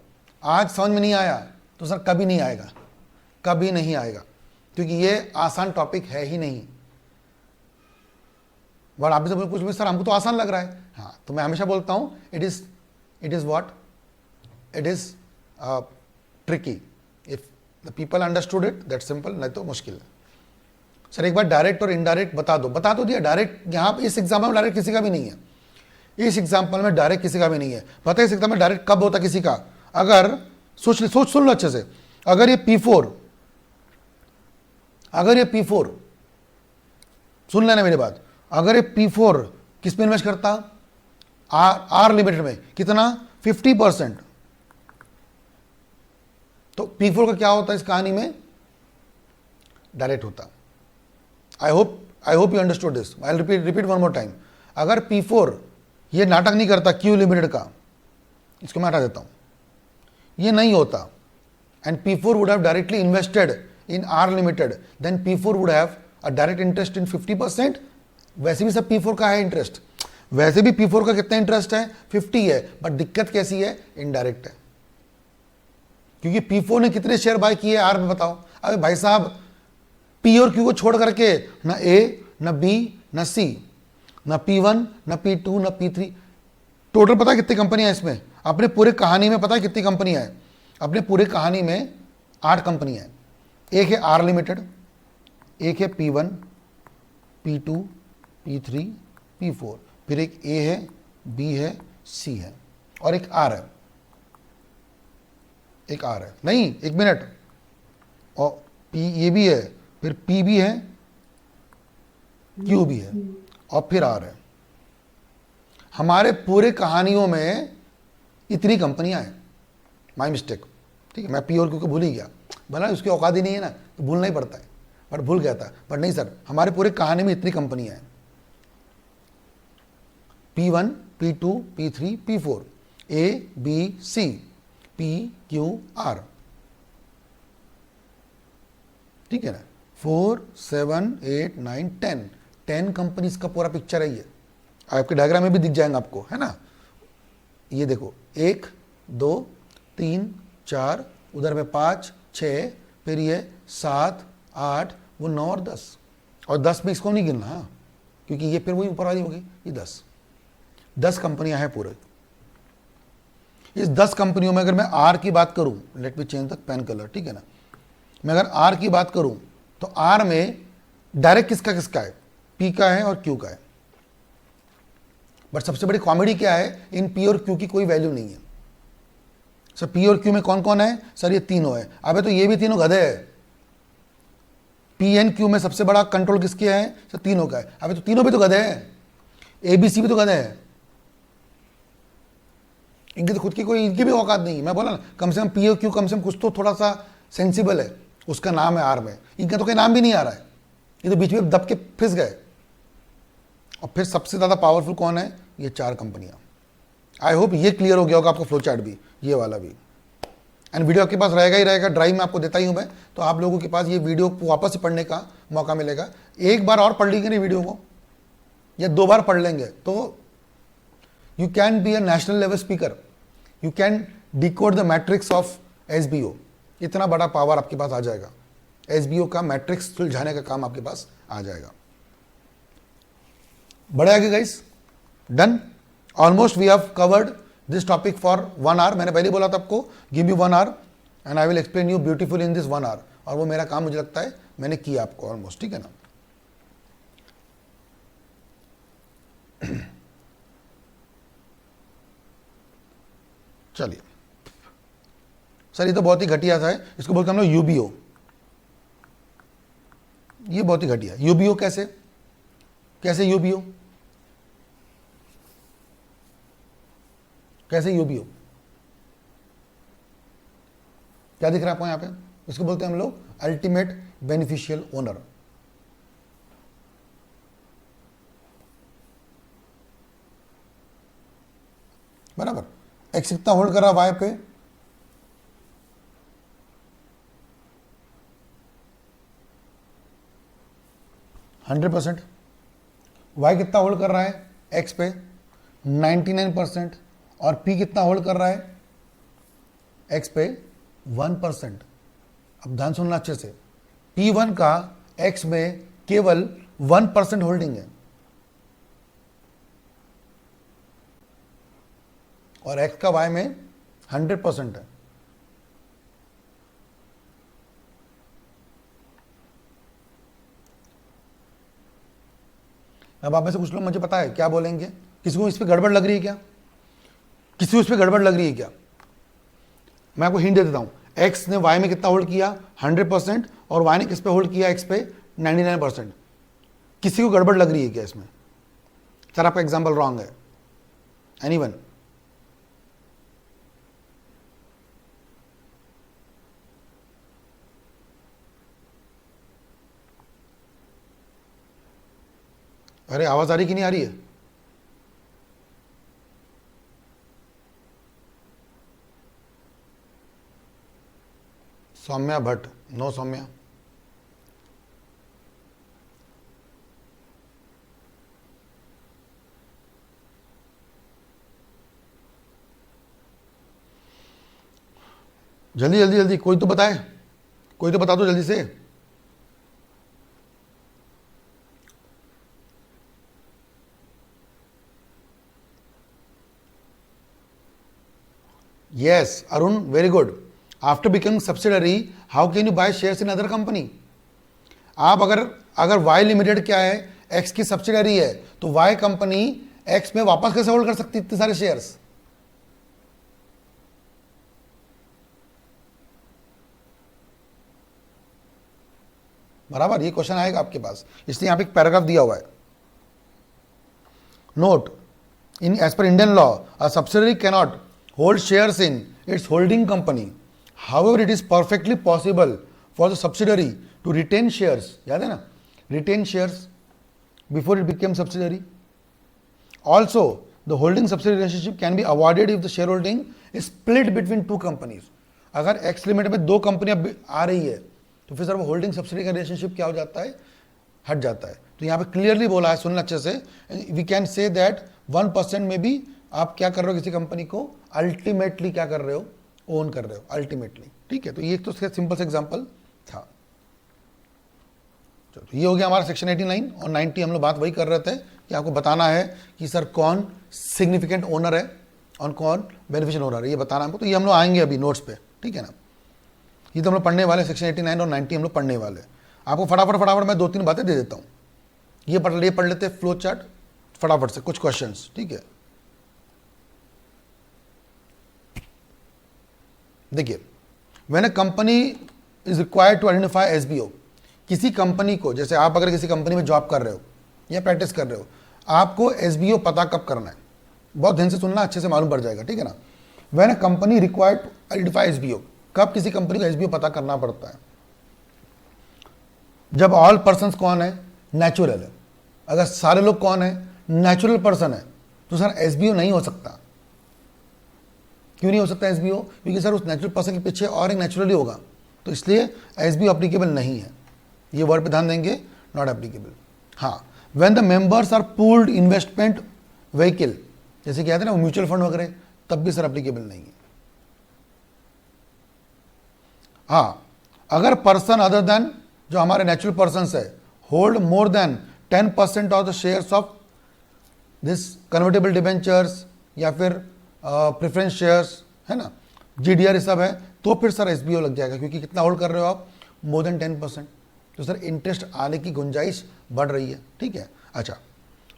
आज समझ में नहीं आया तो सर कभी नहीं आएगा, कभी नहीं आएगा, क्योंकि ये आसान टॉपिक है ही नहीं। बट आप भी कुछ भी सर हमको तो आसान लग रहा है, हाँ, तो मैं हमेशा बोलता हूँ it is what, it is tricky. If the people understood it that simple, नहीं तो मुश्किल है। सर एक बार डायरेक्ट और इनडायरेक्ट बता दो दिया। डायरेक्ट यहाँ इस एग्जाम्पल में डायरेक्ट किसी का भी नहीं है, इस एग्जाम्पल में डायरेक्ट किसी का भी नहीं है। पता है इस एग्जाम्पल में डायरेक्ट कब होता किसी का? अगर सुन लो अच्छे से, अगर ये P4 सुन लेना मेरी बात, अगर ये P4 किस में इन्वेस्ट करता? आर लिमिटेड में। कितना? 50%। तो P4 का क्या होता है इस कहानी में? डायरेक्ट होता। आई hope you understood this. I repeat one more time. अगर P4 ये नाटक नहीं करता क्यू लिमिटेड का, इसको मैं हटा देता हूं, ये नहीं होता, and P4 would have directly invested in R limited, then P4 would have a direct interest in 50%। वैसे भी सब P4 का है इंटरेस्ट, वैसे भी P4 का कितना इंटरेस्ट है? 50 है, बट दिक्कत कैसी है? इनडायरेक्ट है, क्योंकि P4 ने कितने शेयर बाय किए आर में बताओ। अबे भाई साहब, P और Q को छोड़ करके ना A, ना B, ना C, ना P1, ना P2, ना P3, टोटल पता है कितनी कंपनियां हैं इसमें? अपने पूरे कहानी में पता है कितनी कंपनियां हैं? अपने पूरे कहानी में 8 कंपनियां हैं। एक है आर लिमिटेड, एक है P1, P2, P3, P4, फिर एक A है, B है, C है, और एक R है, नहीं, एक मिनट, और P ये भी है, फिर P भी है, Q भी है, और फिर R है। हमारे पूरे कहानियों में इतनी कंपनियां हैं। माय मिस्टेक, ठीक है, मैं P और Q को भूल ही गया, भला उसकी औकात ही नहीं है ना, तो भूलना ही पड़ता है, बट भूल गया था। बट नहीं सर, हमारे पूरे कहानी में इतनी कंपनियां हैं, P1, P2, P3, P4, A, B, C, P, Q, R, ठीक है ना? 4, 7, 8, 9, 10 कंपनीज का पूरा पिक्चर है ये। आपके डायग्राम में भी दिख जाएंगे आपको, है ना? ये देखो, 1, 2, 3, 4, उधर में 5, 6, फिर ये 7, 8, वो 9 और 10, और 10 में इसको नहीं गिनना, हाँ, क्योंकि ये फिर वही ऊपर वाली होगी। ये 10 कंपनियां हैं पूरे। इस 10 कंपनियों में अगर मैं आर की बात करूं, let me change the pen colour, ठीक है ना? मैं अगर आर की बात करूं तो आर में डायरेक्ट किसका है? पी का है और क्यू का है। बट सबसे बड़ी कॉमेडी क्या है, इन पी और क्यू की कोई वैल्यू नहीं है। सर पी और क्यू में कौन कौन है? सर ये तीनों है। अबे तो ये भी तीनों गधे है। पी एन क्यू में सबसे बड़ा कंट्रोल किसके है? सर तीनों का है। अबे तो तीनों भी तो गधे हैं, ए बी सी भी तो गधे हैं। इनकी तो खुद की कोई, इनकी भी औकात नहीं। मैं बोला ना, कम से कम पी और क्यू कम से कम कुछ तो थोड़ा सा सेंसिबल है, उसका नाम है आर में। इनका तो कोई नाम भी नहीं आ रहा है, ये तो बीच में दब के फिस गए। और फिर सबसे ज़्यादा पावरफुल कौन है? ये 4 कंपनियां। आई होप ये क्लियर हो गया होगा आपको, फ्लो चार्ट भी, ये वाला भी। एंड वीडियो आपके पास रहेगा ही रहेगा, ड्राइव में आपको देता ही हूँ मैं, तो आप लोगों के पास ये वीडियो वापस से पढ़ने का मौका मिलेगा। एक बार और पढ़ लीजिए ना वीडियो को, या 2 बार पढ़ लेंगे तो you can be a national level speaker, you can decode the matrix of SBO. इतना बड़ा पावर आपके पास आ जाएगा, एसबीओ का मैट्रिक्स सुलझाने का काम आपके पास आ जाएगा। बढ़े आगे guys, done. Almost we have covered this topic for 1 hour. मैंने पहले बोला था आपको, give me 1 hour and I will explain you beautiful in this 1 hour. और वो मेरा काम मुझे लगता है मैंने किया आपको ऑलमोस्ट, ठीक है ना। चलिए सर, ये तो बहुत ही घटिया सा है, इसको बोलते हैं हम लोग यूबीओ। ये बहुत ही घटिया। यूबीओ कैसे कैसे यूबीओ कैसे यूबीओ क्या दिख रहा है आपको यहां पे? इसको बोलते हैं हम लोग अल्टीमेट बेनिफिशियल ओनर। बराबर। एक्स कितना होल्ड कर रहा है वाई पे? %100। वाई कितना होल्ड कर रहा है एक्स पे? 99%। और पी कितना होल्ड कर रहा है एक्स पे? 1%। अब ध्यान सुनना अच्छे से, P1 का एक्स में केवल 1% होल्डिंग है और एक्स का वाई में 100% है। अब आप में से कुछ लोग मुझे पता है क्या बोलेंगे, किसी को इस पे गड़बड़ लग रही है क्या? किसी को इस पे गड़बड़ लग रही है क्या? मैं आपको हिंट दे देता हूं, एक्स ने वाई में कितना होल्ड किया? 100%। और वाई ने किस पे होल्ड किया? एक्स पे 99%। किसी को गड़बड़ लग रही है क्या इसमें? सर आपका एग्जाम्पल रॉन्ग है। एनीवन? अरे आवाज आ रही कि नहीं आ रही है? सौम्या भट्ट, नो सौम्या। जल्दी जल्दी जल्दी, कोई तो बताए, कोई तो बता दो जल्दी से। Yes, Arun, very good. After becoming subsidiary, how can you buy shares in other company? आप अगर Y लिमिटेड क्या है? X की सब्सिडरी है, तो Y कंपनी X में वापस कैसे होल्ड कर सकती इतने सारे शेयर्स? बराबर, ये क्वेश्चन आएगा आपके पास, इसलिए यहां पे एक पैराग्राफ दिया हुआ है। Note, in as per Indian law, a subsidiary cannot hold shares in its holding company. However, it is perfectly possible for the subsidiary to retain shares. याद है ना? Retain shares before it became subsidiary. Also, the holding subsidiary relationship can be avoided if the shareholding is split between two companies. अगर X limit में दो कंपनियां आ रही है तो फिर सर वो होल्डिंग सब्सिडी का रिलेशनशिप क्या हो जाता है? हट जाता है। तो यहाँ पे क्लियरली बोला है, सुनना अच्छे से, वी कैन से दैट 1% में भी आप क्या कर रहे हो, किसी कंपनी को अल्टीमेटली क्या कर रहे हो? ओन कर रहे हो अल्टीमेटली। ठीक है, तो ये तो सिंपल सा एग्जांपल था। तो ये हो गया हमारा सेक्शन 89 और 90। हम लोग बात वही कर रहे थे कि आपको बताना है कि सर कौन सिग्निफिकेंट ओनर है और कौन बेनिफिशियल ओनर है, ये बताना हमको। तो ये हम लोग आएंगे अभी नोट्स पे, ठीक है ना। ये तो हम लोग पढ़ने वाले, सेक्शन 89 और 90 हम लोग पढ़ने वाले। आपको फटाफट मैं 2-3 बातें दे देता हूँ। ये पढ़ लेते हैं फ्लो चार्ट फटाफट से, कुछ क्वेश्चंस, ठीक है। देखिए, when a company is required to identify SBO, किसी कंपनी को, जैसे आप अगर किसी कंपनी में जॉब कर रहे हो या प्रैक्टिस कर रहे हो, आपको एसबीओ पता कब करना है? बहुत ध्यान से सुनना, अच्छे से मालूम पड़ जाएगा, ठीक है ना। When a company required to identify SBO, कब किसी कंपनी को एसबीओ पता करना पड़ता है? जब ऑल पर्सन्स कौन है? नेचुरल है। अगर सारे लोग कौन है? नेचुरल पर्सन है, तो सर एसबीओ नहीं हो सकता। क्यों नहीं हो सकता एसबीओ? क्योंकि सर उस नेचुरल पर्सन के पीछे और एक नेचुरली होगा, तो इसलिए एसबीओ एप्लीकेबल नहीं है। ये वर्ड पे ध्यान देंगे, नॉट एप्लीकेबल। हाँ, when the members are pooled investment vehicle, जैसे कहते हैं ना म्यूचुअल फंड वगैरह, तब भी सर एप्लीकेबल नहीं है। हाँ, अगर पर्सन अदर देन जो हमारे नेचुरल पर्सन है hold more than 10% of the shares of this convertible debentures या फिर प्रेफरेंस शेयर्स, है ना, जीडीआर, ये सब है, तो फिर सर एसबीओ लग जाएगा। क्योंकि कितना होल्ड कर रहे हो आप? मोर देन 10%। तो सर इंटरेस्ट आने की गुंजाइश बढ़ रही है, ठीक है। अच्छा,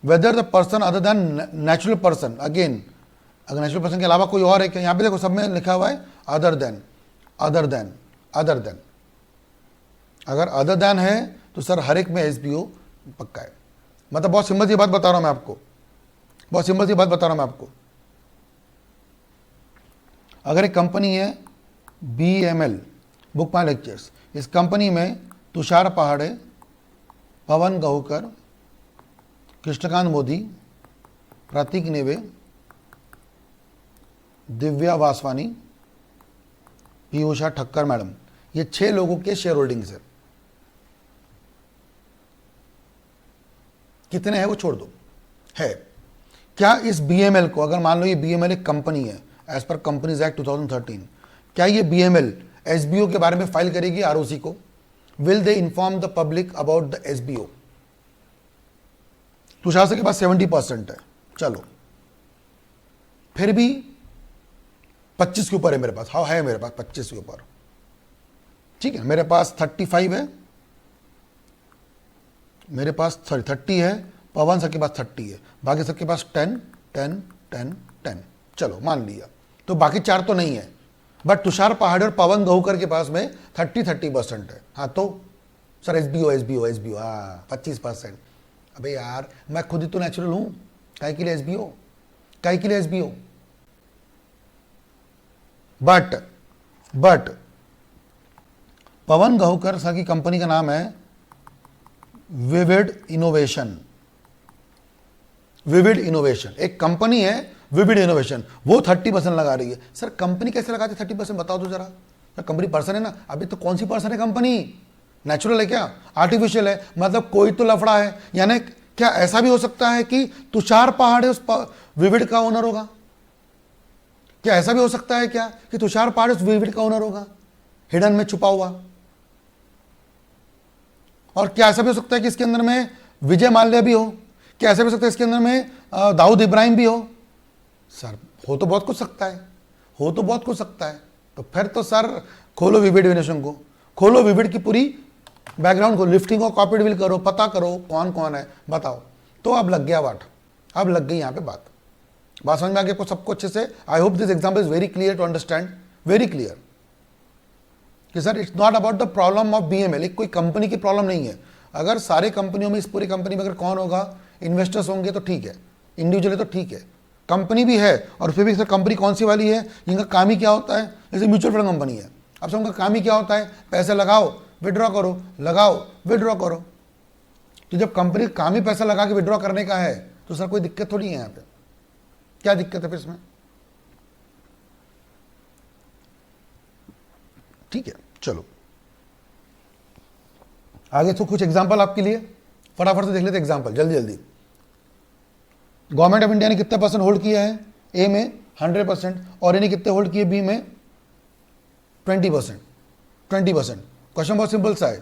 whether the person other than natural person, again अगर नेचुरल पर्सन के अलावा कोई और है क्या, यहाँ पे देखो सब में लिखा हुआ है other than, other than, other than. अगर अदर देन है तो सर हर एक में एसबीओ पक्का है। मतलब बहुत सिंपल सी बात बता रहा हूं मैं आपको, बहुत सिंपल सी बात बता रहा हूं मैं आपको। अगर एक कंपनी है BML, बुक माई लेक्चर्स, इस कंपनी में तुषार पहाड़े, पवन गहुकर, कृष्णकांत मोदी, प्रतीक नेवे, दिव्या वासवानी, पीयूषा ठक्कर मैडम, ये 6 लोगों के शेयर होल्डिंग्स है। कितने हैं वो छोड़ दो, है। क्या इस BML को, अगर मान लो ये BML एक कंपनी है एज पर कंपनीज एक्ट 2013, क्या ये BML SBO के बारे में फाइल करेगी ROC को? Will they inform the public about the SBO? Tushar से के पास 70% है, चलो फिर भी 25 के ऊपर है मेरे पास। हाँ है मेरे पास 25 के ऊपर, ठीक है। मेरे पास 35 है, मेरे पास 30 है, पवन सर के पास 30 है, बाकी सबके पास 10 10 10 10, चलो मान लिया। तो बाकी 4 तो नहीं है, बट तुषार पहाड़े और पवन गहुकर के पास में 30% है। हाँ तो सर SBO हाँ 25%। अबे यार मैं खुद ही तो नेचुरल हूं, काहे के लिए SBO, काहे के लिए SBO? बट पवन गहुकर सर की कंपनी का नाम है विविड इनोवेशन। विविड इनोवेशन एक कंपनी है, विविड इनोवेशन, वो 30% लगा रही है। सर कंपनी कैसे लगाती है 30%, बताओ तो जरा। सर कंपनी पर्सन है ना, अभी तो कौन सी पर्सन है कंपनी? नेचुरल है क्या, आर्टिफिशियल है? मतलब कोई तो लफड़ा है। यानी क्या ऐसा भी हो सकता है कि तुषार पहाड़े उस विविड का ओनर होगा? क्या ऐसा भी हो सकता है क्या कि तुषार पहाड़े उस विविड का ओनर होगा, हिडन में छुपा हुआ? और क्या ऐसा भी हो सकता है कि इसके अंदर में विजय माल्या भी हो? क्या ऐसा भी हो सकता है इसके अंदर में दाऊद इब्राहिम भी हो? सर हो तो बहुत कुछ सकता है, हो तो बहुत कुछ सकता है। तो फिर तो सर खोलो विविड इनोवेशन को, खोलो विविड की पूरी बैकग्राउंड को, लिफ्टिंग और कॉपी बिल करो, पता करो कौन कौन है, बताओ। तो अब लग गया वाट, अब लग गई यहाँ पे बात समझ में आ गई आपको सबको अच्छे से? I hope this example is very clear to understand, very clear कि sir it's not about the problem of BML। एक कोई कंपनी की प्रॉब्लम नहीं है। अगर सारे कंपनियों में, इस पूरी कंपनी में अगर कौन होगा, इन्वेस्टर्स होंगे तो ठीक है, इंडिविजुअली तो ठीक है, कंपनी भी है और फिर भी सर कंपनी कौन सी वाली है, जिनका काम ही क्या होता है, जैसे म्यूचुअल फंड कंपनी है, अब सब उनका काम ही क्या होता है, पैसे लगाओ विड्रॉ करो, लगाओ विड्रॉ करो। तो जब कंपनी काम ही पैसा लगा के विड्रॉ करने का है तो सर कोई दिक्कत थोड़ी है यहाँ पे, क्या दिक्कत है फिर इसमें? ठीक है, चलो आगे तो कुछ एग्जांपल आपके लिए फटाफट से देख लेते एग्जांपल, जल्दी जल्दी। गवर्नमेंट ऑफ इंडिया ने कितना % होल्ड किया है ए में? 100%। और इन्हें कितने होल्ड किए बी में? 20%। क्वेश्चन बहुत सिंपल सा है,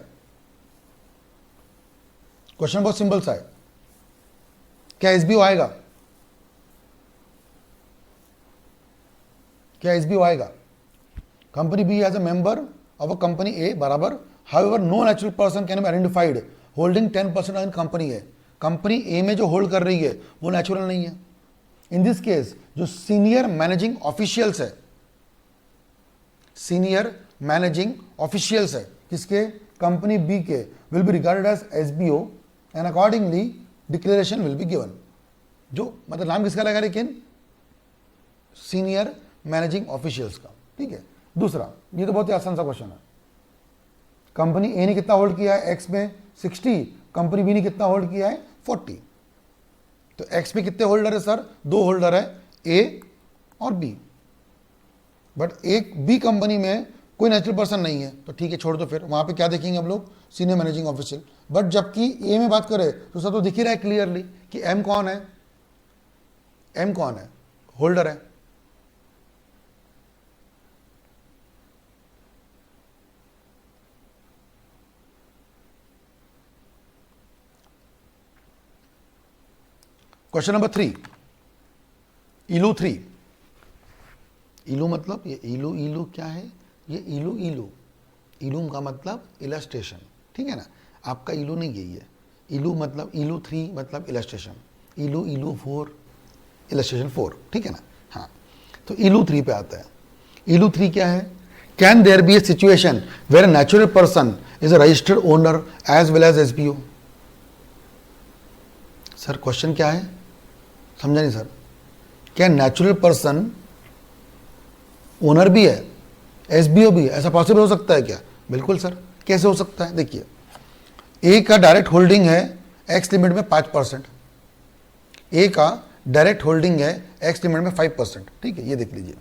क्वेश्चन बहुत सिंपल सा है। क्या SBO आएगा? क्या SBO आएगा? Company B as a member of a company A बराबर, however no natural person can be identified holding 10% in company A. कंपनी ए में जो होल्ड कर रही है वो नेचुरल नहीं है। इन दिस केस जो सीनियर मैनेजिंग ऑफिशियल्स है, सीनियर मैनेजिंग ऑफिशियल्स है किसके? कंपनी बी के, will be regarded as SBO and accordingly declaration will be given. जो मतलब नाम किसका लगा, लेकिन सीनियर मैनेजिंग ऑफिशियल्स का, ठीक है। दूसरा, ये तो बहुत ही आसान सा क्वेश्चन है। कंपनी ए ने कितना होल्ड किया है? एक्स में 60, कंपनी बी ने कितना होल्ड किया है? 40। तो एक्स में कितने होल्डर है सर? 2 होल्डर है, ए और बी। बट एक बी कंपनी में कोई नेचुरल पर्सन नहीं है, तो ठीक है छोड़ दो। फिर वहां पे क्या देखेंगे हम लोग? Senior managing official. बट जबकि ए में बात करें तो सर तो दिख ही रहा है क्लियरली कि एम कौन है, एम कौन है? होल्डर है। क्वेश्चन नंबर 3, इलू 3। इलू मतलब ये इलू, इलू क्या है? ये इलू, इलू इलूम का मतलब इलस्ट्रेशन, ठीक है ना, आपका इलू नहीं यही है, इलू मतलब इलू 3 मतलब इलस्ट्रेशन, इलू 4 इलस्ट्रेशन 4, ठीक है ना। हाँ, तो इलू 3 पे आता है। इलू 3 क्या है? Can there be a situation where a natural person is a registered owner as well as SBO? Sir question क्या है, समझा नहीं सर। क्या नेचुरल पर्सन ओनर भी है, एसबीओ भी है, ऐसा पॉसिबल हो सकता है क्या? बिल्कुल सर। कैसे हो सकता है? देखिए, ए का डायरेक्ट होल्डिंग है एक्स लिमिट में 5%, ए का डायरेक्ट होल्डिंग है एक्स लिमिट में 5%, ठीक है, ये देख लीजिए।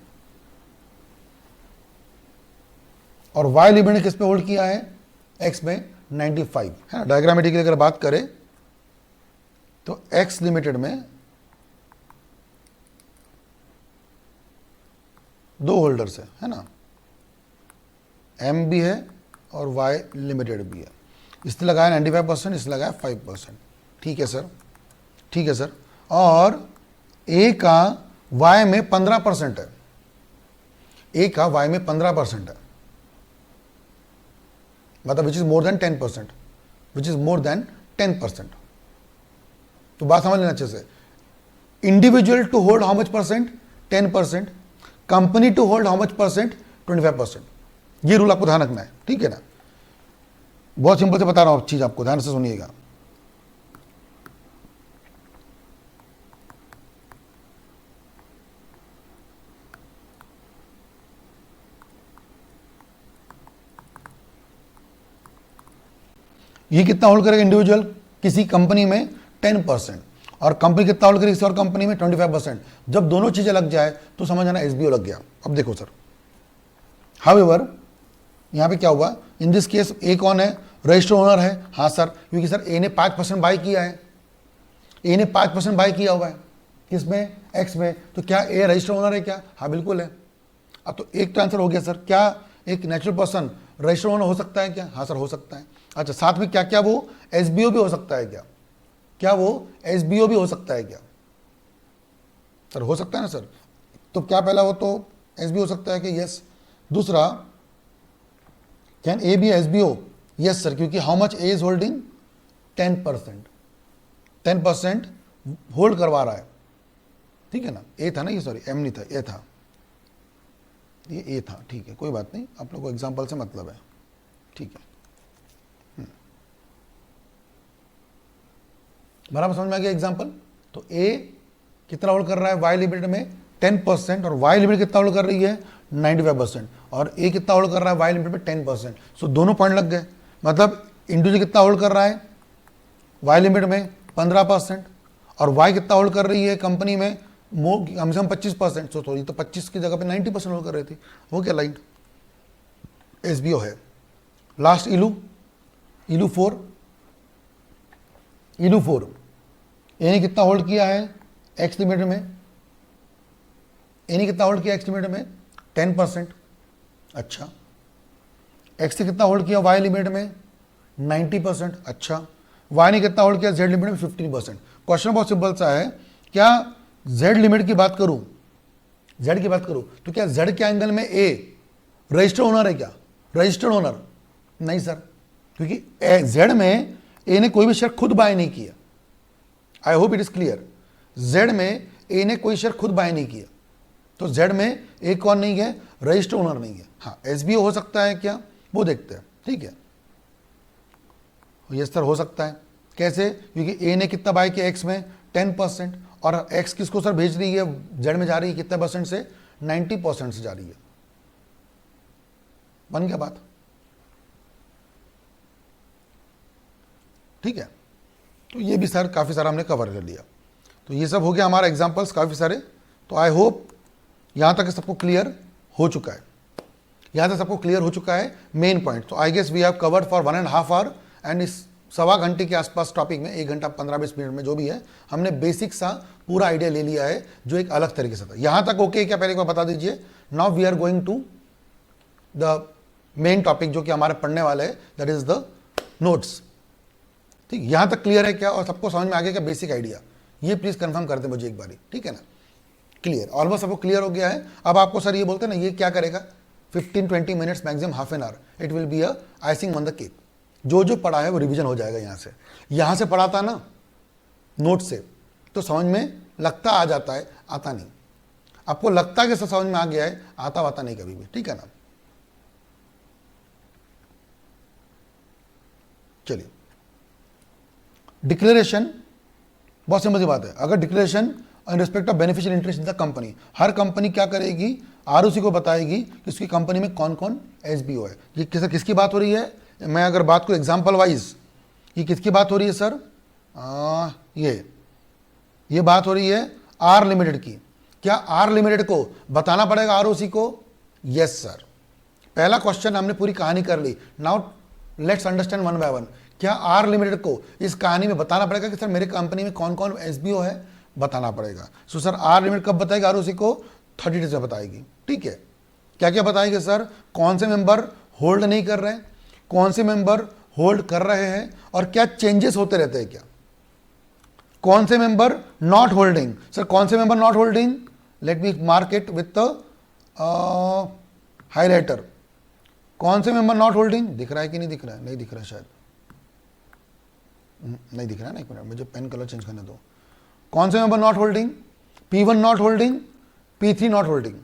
और वाई लिमिट ने किस पे होल्ड किया है? एक्स में 95, है ना। डायग्रामेटिकली अगर बात करें तो एक्स लिमिटेड में 2 होल्डर्स है ना, एम भी है और वाई लिमिटेड भी है। इसने लगाया 95%, इसने लगाया 5%, ठीक है सर, ठीक है सर। और ए का वाई में 15% है, ए का वाई में 15% है, मतलब which is more than 10%, which is more than 10%। तो बात समझ लेना अच्छे से। Individual to hold how much percent? 10%। Company to hold how much percent? 25%। ये रूल आपको ध्यान रखना है, ठीक है ना। बहुत सिंपल से बता रहा हूं चीज, आपको ध्यान से सुनिएगा। ये कितना होल्ड करेगा इंडिविजुअल? किसी कंपनी में 10%, और कंपनी कितना होल्ड करेगी किसी और कंपनी में? 25%। जब दोनों चीजें लग जाए तो समझ आना एसबीओ लग गया। अब देखो सर, हाउएवर यहां पे क्या हुआ? इन दिस केस ए कौन है? रजिस्टर्ड ओनर है। हाँ सर, क्योंकि सर ए ने 5% बाय किया है, ए ने 5% बाय किया हुआ है किसमें? एक्स में। तो क्या ए रजिस्टर्ड ओनर है क्या? हाँ बिल्कुल है। अब तो एक तो आंसर हो गया सर। क्या एक नेचुरल पर्सन रजिस्टर्ड ओनर हो सकता है क्या? हाँ सर हो सकता है। अच्छा, साथ में क्या क्या वो एसबीओ भी हो सकता है क्या? क्या वो एसबीओ भी हो सकता है क्या? सर हो सकता है ना सर। तो क्या पहला हो तो एसबीओ हो सकता है कि? यस। दूसरा, can A be SBO? Yes sir, क्योंकि how much A is holding? 10%, 10% hold करवा रहा है, ठीक है ना। ए था ना ये, सॉरी एम नहीं था, ए था, ये ए था, ठीक है, कोई बात नहीं, आप लोग को एग्जाम्पल से मतलब है, ठीक है। बराबर समझ में आ गया एग्जाम्पल? तो ए कितना होल्ड कर रहा है वाई लिमिट में? 10%, और वाई लिमिट कितना होल्ड कर रही है? 95%, और ए कितना होल्ड कर रहा है वाई लिमिट में? 10%। सो दोनों पॉइंट लग गए। मतलब इंडिविजुअल कितना होल्ड कर रहा है वाई लिमिट में? 15%, और वाई कितना होल्ड कर रही है कंपनी में? कम से कम 25%। सो ये तो 25 की जगह पे 90% होल्ड कर रही थी। वो क्या लाइन? एसबीओ है। लास्ट इलू 4, इलू 4 ए ने कितना होल्ड किया है एक्स लिमिट में? ए ने कितना होल्ड किया एक्स लिमिट में? 10%। अच्छा, एक्स ने कितना होल्ड किया वाई लिमिट में? 90%। अच्छा, वाई ने कितना होल्ड किया जेड लिमिट में? 15%। क्वेश्चन बहुत सिंपल सा है। क्या जेड लिमिट की बात करूं, जेड की बात करूं, तो क्या जेड के एंगल में ए रजिस्टर्ड ओनर है क्या? रजिस्टर्ड ओनर नहीं सर, क्योंकि जेड में ए ने कोई भी शेयर खुद बाय नहीं किया। I hope it is clear. Z में ए ने कोई शेयर खुद बाय नहीं किया, तो जेड में ए कौन नहीं है? रजिस्टर्ड ओनर नहीं है। हाँ, एसबीओ हो सकता है क्या? वो देखते हैं, ठीक है। यस सर हो सकता है। कैसे? क्योंकि ए ने कितना बाय किया एक्स में? 10%, और एक्स किसको सर भेज रही है? जेड में जा रही है कितने परसेंट से? 90% से जा रही है। बन गया बात, ठीक है। तो ये भी सर काफ़ी सारा हमने कवर कर लिया। तो ये सब हो गया हमारा एग्जांपल्स काफ़ी सारे। तो आई होप यहाँ तक सबको क्लियर हो चुका है, यहाँ तक सबको क्लियर हो चुका है मेन पॉइंट। तो I guess we have covered for 1.5 hour, and इस 1.25 घंटे के आसपास टॉपिक में 1 घंटा 15-20 मिनट में जो भी है हमने बेसिक सा पूरा आइडिया ले लिया है, जो एक अलग तरीके से था। यहाँ तक ओके क्या? पहले एक बार बता दीजिए। Now we are going to the main topic जो कि हमारे पढ़ने वाले है, दैट इज द नोट्स। ठीक, यहां तक क्लियर है क्या? और सबको समझ में आ गया क्या बेसिक आइडिया? ये प्लीज कंफर्म कर दे मुझे एक बारी, ठीक है ना। क्लियर, ऑलमोस्ट सबको क्लियर हो गया है। अब आपको सर ये बोलते हैं ना ये क्या करेगा, 15-20 minutes maximum half an hour, it will be a icing on the cake. जो जो पढ़ा है वो रिवीजन हो जाएगा। यहाँ से पढ़ा था ना नोट से, तो समझ में लगता आ जाता है, आता नहीं। आपको लगता है कि सब समझ में आ गया है, आता वाता नहीं कभी भी, ठीक है ना। चलिए, डिक्लेरेशन बहुत सिंपल सी बात है। अगर declaration in respect of beneficial interest in the company, her company क्या करेगी, आरओसी को बताएगी कि उसकी कंपनी में कौन कौन एसबीओ है। ये किसकी बात हो रही है? मैं अगर बात करूं एग्जांपल वाइज, ये किसकी बात हो रही है सर? ये बात हो रही है आर लिमिटेड की। क्या आर लिमिटेड को बताना पड़ेगा आरओसी को? Yes sir. पहला क्वेश्चन हमने पूरी कहानी कर ली। Now let's understand one by one. क्या आर लिमिटेड को इस कहानी में बताना पड़ेगा कि सर मेरे कंपनी में कौन कौन एसबीओ है? बताना पड़ेगा। सो सर आर लिमिटेड कब बताएगी आरओसी को? 30 डेज में बताएगी, ठीक है। क्या क्या बताएगी सर? कौन से मेंबर होल्ड नहीं कर रहे हैं, कौन से मेंबर होल्ड कर रहे हैं, और क्या चेंजेस होते रहते हैं क्या। कौन से मेंबर नॉट होल्डिंग, सर कौन से member not holding? Let me mark it with highlighter. कौन से मेंबर नॉट होल्डिंग? दिख रहा है कि नहीं दिख रहा है? नहीं दिख रहा है शायद, नहीं दिख रहा है ना, एक मिनट मुझे पेन कलर चेंज करने दो। कौन से member not holding? P1 not holding, P3 not holding.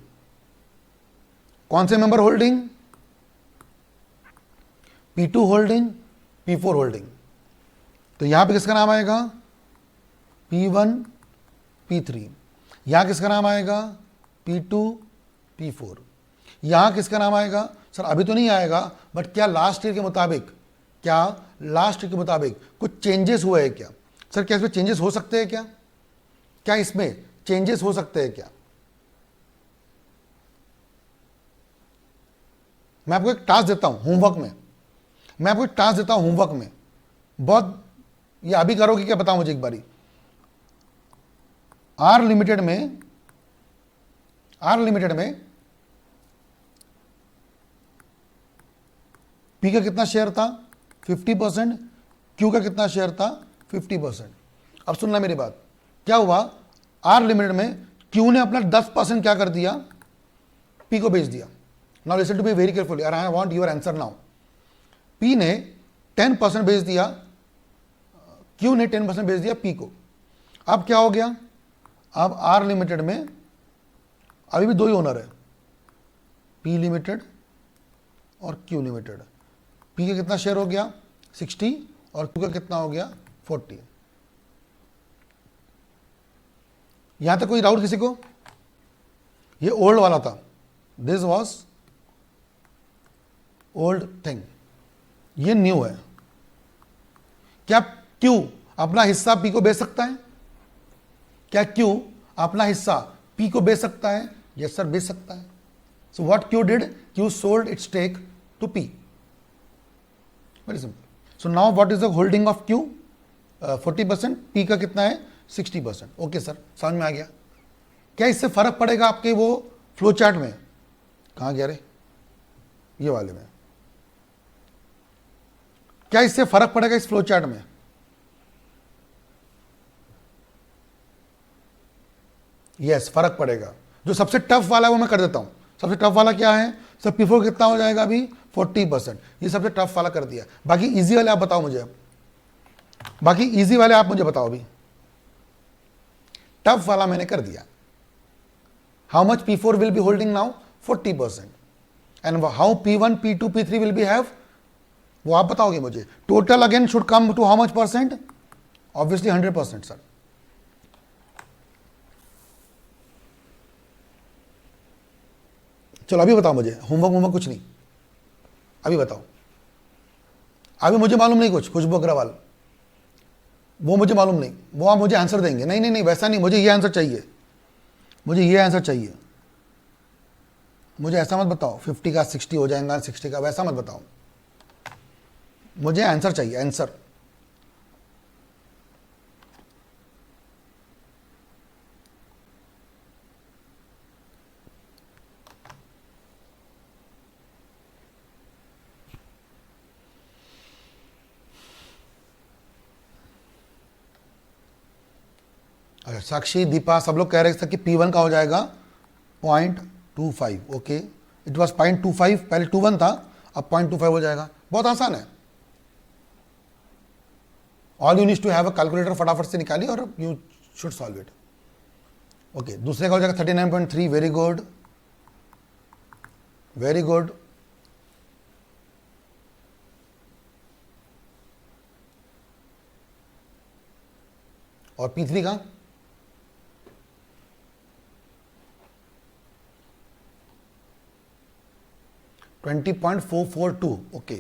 कौन से member holding? P2 holding, P4 holding. तो यहां पे किसका नाम आएगा? P1 P3। यहां किसका नाम आएगा? P2 P4। यहां किसका नाम आएगा? सर अभी तो नहीं आएगा, बट क्या लास्ट ईयर के मुताबिक, क्या लास्ट ईयर के मुताबिक कुछ चेंजेस हुए हैं क्या? सर क्या इसमें चेंजेस हो सकते हैं क्या? क्या इसमें चेंजेस हो सकते हैं क्या? मैं आपको एक टास्क देता हूं होमवर्क में, मैं आपको एक टास्क देता हूं होमवर्क में, बहुत ये अभी करोगे क्या बताओ मुझे एक बारी। आर लिमिटेड में पी का कितना शेयर था? 50%। क्यू का कितना शेयर था? 50%। अब सुनना मेरी बात, क्या हुआ आर लिमिटेड में? क्यू ने अपना 10% क्या कर दिया? पी को बेच दिया। Now listen to me very carefully और I want your answer now. P ने 10% बेच दिया, क्यू ने 10% बेच दिया पी को। अब क्या हो गया? अब आर लिमिटेड में अभी भी दो ही ओनर है, पी लिमिटेड और क्यू लिमिटेड। पी का कितना शेयर हो गया? 60 और क्यू का कितना हो गया? 40। यहां तक कोई डाउट किसी को? ये ओल्ड वाला था, दिस वॉज ओल्ड थिंग, ये न्यू है। क्या क्यू अपना हिस्सा पी को बेच सकता है? क्या क्यू अपना हिस्सा पी को बेच सकता है? यस सर, बेच सकता है। So what Q did? Q sold its stake to P. Very simple. So now what is the holding of Q? 40%। P का कितना है? 60%। ओके सर, समझ में आ गया। क्या इससे फर्क पड़ेगा आपके वो फ्लो चार्ट में? कहाँ गया रे? ये वाले में। क्या इससे फर्क पड़ेगा इस फ्लो चार्ट में? यस, फर्क पड़ेगा। जो सबसे टफ वाला है वो मैं कर देता हूं। सबसे टफ वाला क्या है? सर P4 कितना हो जाएगा अभी? 40%। ये सबसे टफ वाला कर दिया। बाकी इजी वाले आप बताओ मुझे। बाकी इजी वाले आप मुझे बताओ अभी। टफ वाला मैंने कर दिया। How much P4 will be holding now? 40%। And how P1, P2, P3 will be have? वो आप बताओगे मुझे। Total again should come to how much percent? Obviously 100% sir. चलो अभी बताओ मुझे, होमवर्क कुछ नहीं, अभी बताओ। अभी मुझे मालूम नहीं कुछ, खुशबू अग्रवाल वो मुझे मालूम नहीं, वो आप मुझे आंसर देंगे। नहीं नहीं नहीं, वैसा नहीं, मुझे ये आंसर चाहिए, मुझे ये आंसर चाहिए। मुझे ऐसा मत बताओ 50 का 60 हो जाएगा, 60 का, वैसा मत बताओ। मुझे आंसर चाहिए, आंसर। अच्छा, साक्षी, दीपा, सब लोग कह रहे थे कि P1 का हो जाएगा 0.25। ओके, इट वॉज 0.25, पहले 21 था, अब 0.25 हो जाएगा। बहुत आसान है। All you need to have a calculator, फटाफट से निकालिए और you should solve it. Okay, दूसरे का हो जाएगा 39.3, वेरी गुड, वेरी गुड। और P3 का 20.442, ओके।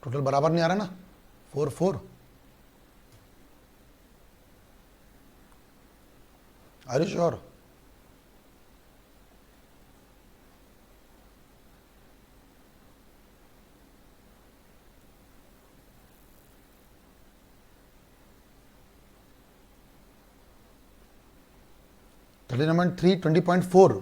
टोटल बराबर नहीं आ रहा ना, 4 आर यू श्योर? नंबर 3, 20.4,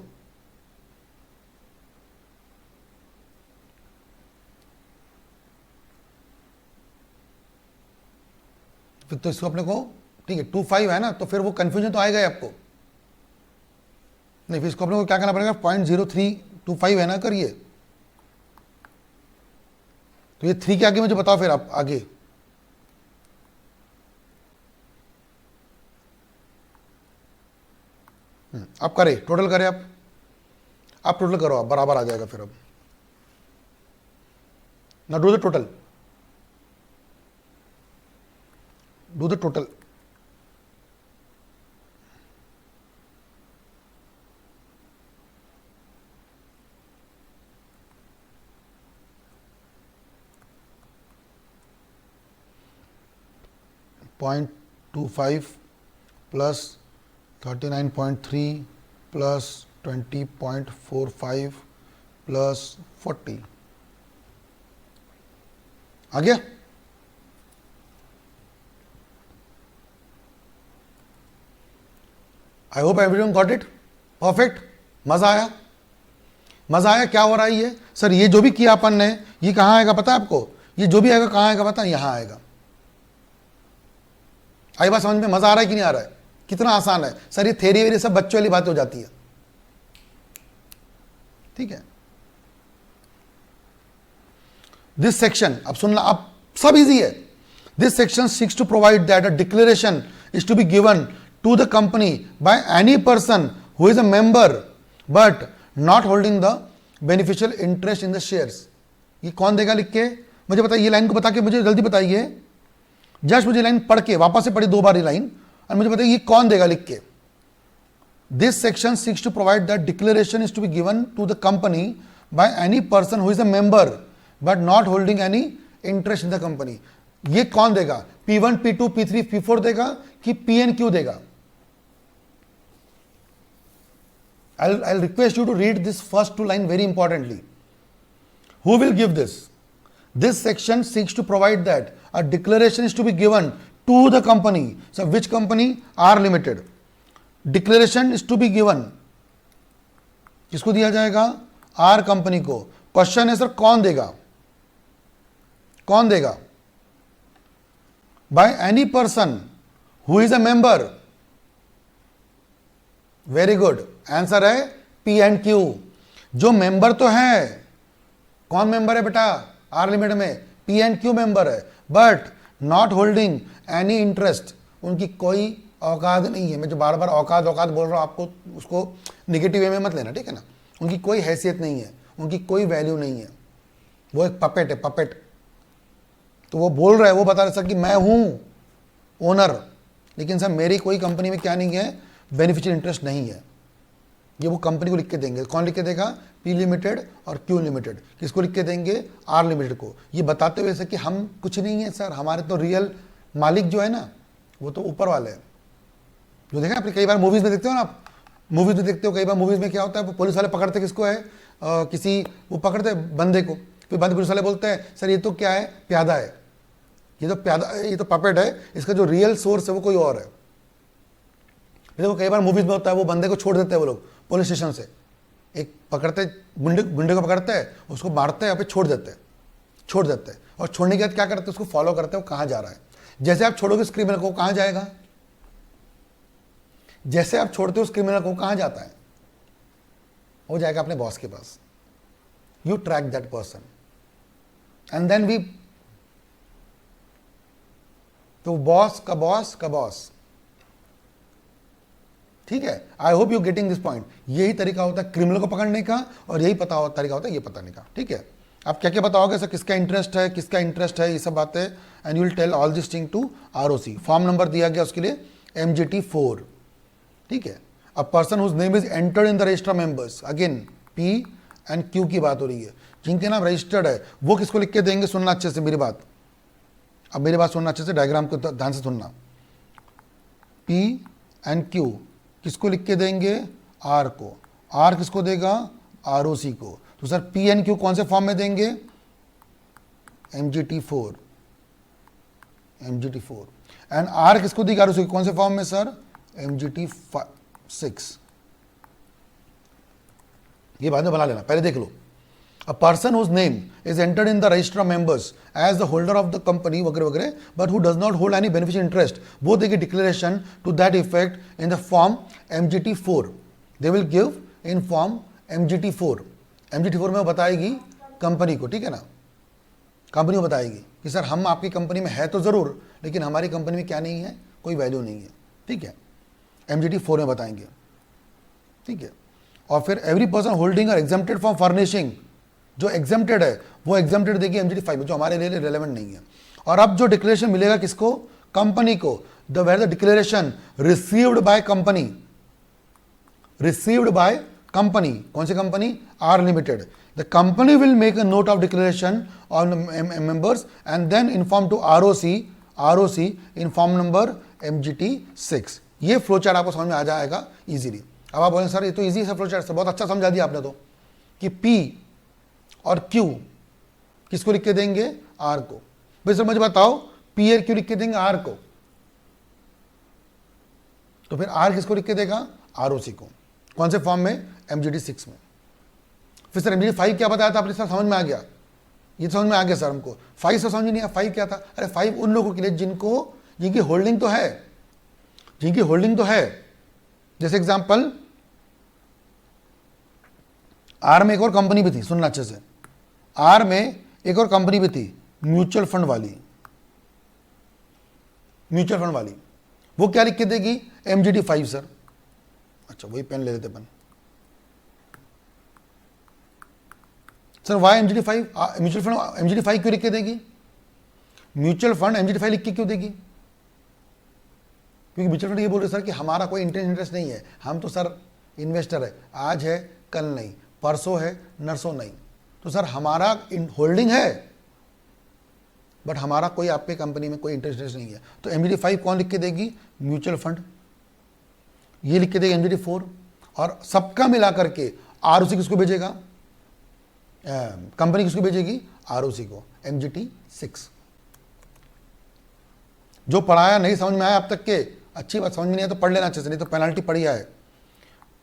फिर तो इसको अपने को ठीक है 25 है ना, तो फिर वो कंफ्यूजन तो आएगा ही आपको। नहीं, फिर इसको अपने को क्या करना पड़ेगा, 0.0325 है ना, करिए। तो ये 3 के आगे मुझे बताओ फिर आप आगे। आप करें, टोटल करें आप टोटल करो, आप बराबर आ जाएगा फिर। अब ना do the total, do the total. .25 plus 39.3 plus 20.45 plus 40 आ गया। आई hope everyone got it, perfect. मजा आया, मजा आया। क्या हो रहा है ये सर, ये जो भी किया अपन ने, ये कहाँ आएगा पता है आपको? ये जो भी आएगा कहाँ आएगा पता है? यहाँ आएगा। आई बात समझ में? मजा आ रहा है कि नहीं आ रहा है? कितना आसान है सर, ये थेरी वेरी सब बच्चों वाली बात हो जाती है, ठीक है। दिस सेक्शन, अब सुनना, अब सब इजी है। This section seeks to provide that a declaration is to be given to the company by any person who is a member but not holding the beneficial interest in the shares. ये कौन देगा लिख के? मुझे बताइए, ये line को बता के मुझे जल्दी बताइए। जस्ट मुझे लाइन पढ़ के, वापस से पढ़ी 2 बार ये लाइन, और मुझे बताइए ये कौन देगा लिख के। This section seeks to provide that declaration is to be given to the company by any person who is a member but not holding any interest in the company. ये कौन देगा? P1, P2, P3, P4 देगा कि PNQ देगा? I'll request you to read this first 2 line very importantly. Who will give this? This section seeks to provide that a declaration is to be given to the company. So which company? R Limited. Declaration is to be given. किसको दिया जाएगा? R company को। Question है sir कौन देगा? कौन देगा? By any person who is a member. Very good, answer है P&Q। जो मेंबर तो है, कौन मेंबर है बेटा? आर लिमिटेड में P&Q मेंबर है, but not holding any interest. उनकी कोई औकात नहीं है। मैं जो बार बार औकात बोल रहा हूं, आपको उसको निगेटिव वे में मत लेना, ठीक है ना। उनकी कोई हैसियत नहीं है, उनकी कोई वैल्यू नहीं है, वो एक पपेट है, पपेट। तो वो बोल रहा है, वो बता रहा सर कि मैं हूं ओनर, लेकिन सर मेरी कोई कंपनी में क्या नहीं है, बेनिफिशियल इंटरेस्ट नहीं है। ये वो कंपनी को लिख के देंगे। कौन लिख के देगा? P लिमिटेड और Q लिमिटेड। किसको लिख के देंगे? R लिमिटेड को। ये बताते हुए सर कि हम कुछ नहीं है सर, हमारे तो रियल मालिक जो है ना, वो तो ऊपर वाले हैं। जो देखा आपने कई बार मूवीज में देखते हो ना, आप मूवीज में देखते हो, कई बार मूवीज में क्या होता है, पुलिस वाले पकड़ते किसको है, किसी वो पकड़ते बंदे को, फिर बंदे पुलिस वाले बोलते हैं सर ये तो क्या है, प्यादा है, ये तो प्यादा, ये तो पपेट है, इसका जो रियल सोर्स है वो कोई और है। देखो कई बार मूवीज में होता है, वो बंदे को छोड़ देते हैं वो लोग पुलिस स्टेशन से, एक पकड़ते गुंडे को पकड़ते हैं, उसको मारते हैं, यहाँ पे छोड़ देते हैं और छोड़ने के बाद क्या करते हैं, उसको फॉलो करते हैं वो कहाँ जा रहा है। जैसे आप छोड़ोगे इस क्रिमिनल को, कहाँ जाएगा? जैसे आप छोड़ते हो उस क्रिमिनल को, कहां जाता है? हो जाएगा अपने बॉस के पास. You track that person and then we, तो बॉस का बॉस का बॉस. ठीक है, I hope you getting this point. यही तरीका होता है क्रिमिनल को पकड़ने का, और यही तरीका होता है ये बताने का. ठीक है, आप क्या क्या बताओगे सर, किसका इंटरेस्ट है, किसका इंटरेस्ट है, ये सब बातें, and you will tell all this thing to ROC. Form number दिया गया उसके लिए MGT4. ठीक है, a person whose name is entered in the register members. Again P and Q की बात हो रही है. जिनके नाम रजिस्टर्ड है वो किसको लिख के देंगे? सुनना अच्छे से मेरी बात. अब मेरी बात सुनना अच्छे से, डायग्राम को ध्यान से सुनना. P एंड Q किसको लिख के देंगे? R को. R किसको देगा? ROC को. तो सर P एंड Q कौन से फॉर्म में देंगे? MGT4. एंड R किसको देगा? ROC कौन से फॉर्म में सर? MGT6. ये बाद में बना लेना, पहले देख लो. A person whose name is entered in the register of members as the holder of the company वगैरह वगैरह, but who does not hold any beneficial interest, वो देंगे declaration to that effect in the form MGT4. They will give in form MGT4. MGT4 में वो बताएगी company को. ठीक है ना, कंपनी को बताएगी कि सर हम आपकी कंपनी में है तो जरूर, लेकिन हमारी कंपनी में क्या नहीं है? कोई वैल्यू नहीं है. ठीक है, MGT4 में बताएंगे. ठीक है, और फिर every person holding are exempted from furnishing, जो एग्जेम्प्टेड है वो एग्जेम्प्टेड देगी MGT5 में, जो हमारे लिए रेलेवेंट नहीं है. और अब जो डिक्लेरेशन मिलेगा किसको? कंपनी को. The where the declaration received by company, received by company. कौन सी company? R limited. The company will make a note of declaration on members and then inform to ROC in form number MGT6. ये flow chart आपको समझ में आ जाएगा easily. अब आप बोलें सर ये तो इजी है फ्लो चार्ट, से बहुत अच्छा समझा दिया आपने तो, कि P और Q किसको लिख के देंगे? R को. भाई सर मुझे बताओ P और Q लिख के देंगे R को, तो फिर R किसको लिख के देगा? ROC को. कौन से फॉर्म में? MGT6 में. फिर सर MGT5 क्या बताया था आपने? सर समझ में आ गया, ये समझ में आ गया सर हमको. 5 से समझ में नहीं आया. 5 क्या था? अरे 5 उन लोगों के लिए जिनकी होल्डिंग तो है, जिनकी होल्डिंग तो है. जैसे एग्जांपल R में एक और कंपनी भी थी, सुनना अच्छे से. R में एक और कंपनी भी थी, म्यूचुअल फंड वाली. म्यूचुअल फंड वाली वो क्या लिख के देगी? MGT5 sir. अच्छा वही पेन ले लेते अपन. Sir why MGT5? Mutual fund MGT5 क्यों लिख के देगी? म्यूचुअल फंड MGT5 लिख के क्यों देगी? क्योंकि म्यूचुअल फंड ये बोल रहे सर कि हमारा कोई इंटरेस्ट नहीं है, हम तो सर इन्वेस्टर है, आज है कल नहीं, परसों है नरसों नहीं. तो सर हमारा होल्डिंग है, बट हमारा कोई आपके कंपनी में कोई इंटरेस्ट नहीं है. तो MGT5 कौन लिख के देगी? Mutual fund. ये लिख के देगी MGT4. और सबका मिला करके ROC किसको भेजेगा? कंपनी किसको भेजेगी? ROC को. MGT6. जो पढ़ाया नहीं समझ में आया अब तक के, अच्छी बात, समझ में नहीं आया तो पढ़ लेना अच्छे से, नहीं तो पेनल्टी बढ़िया है.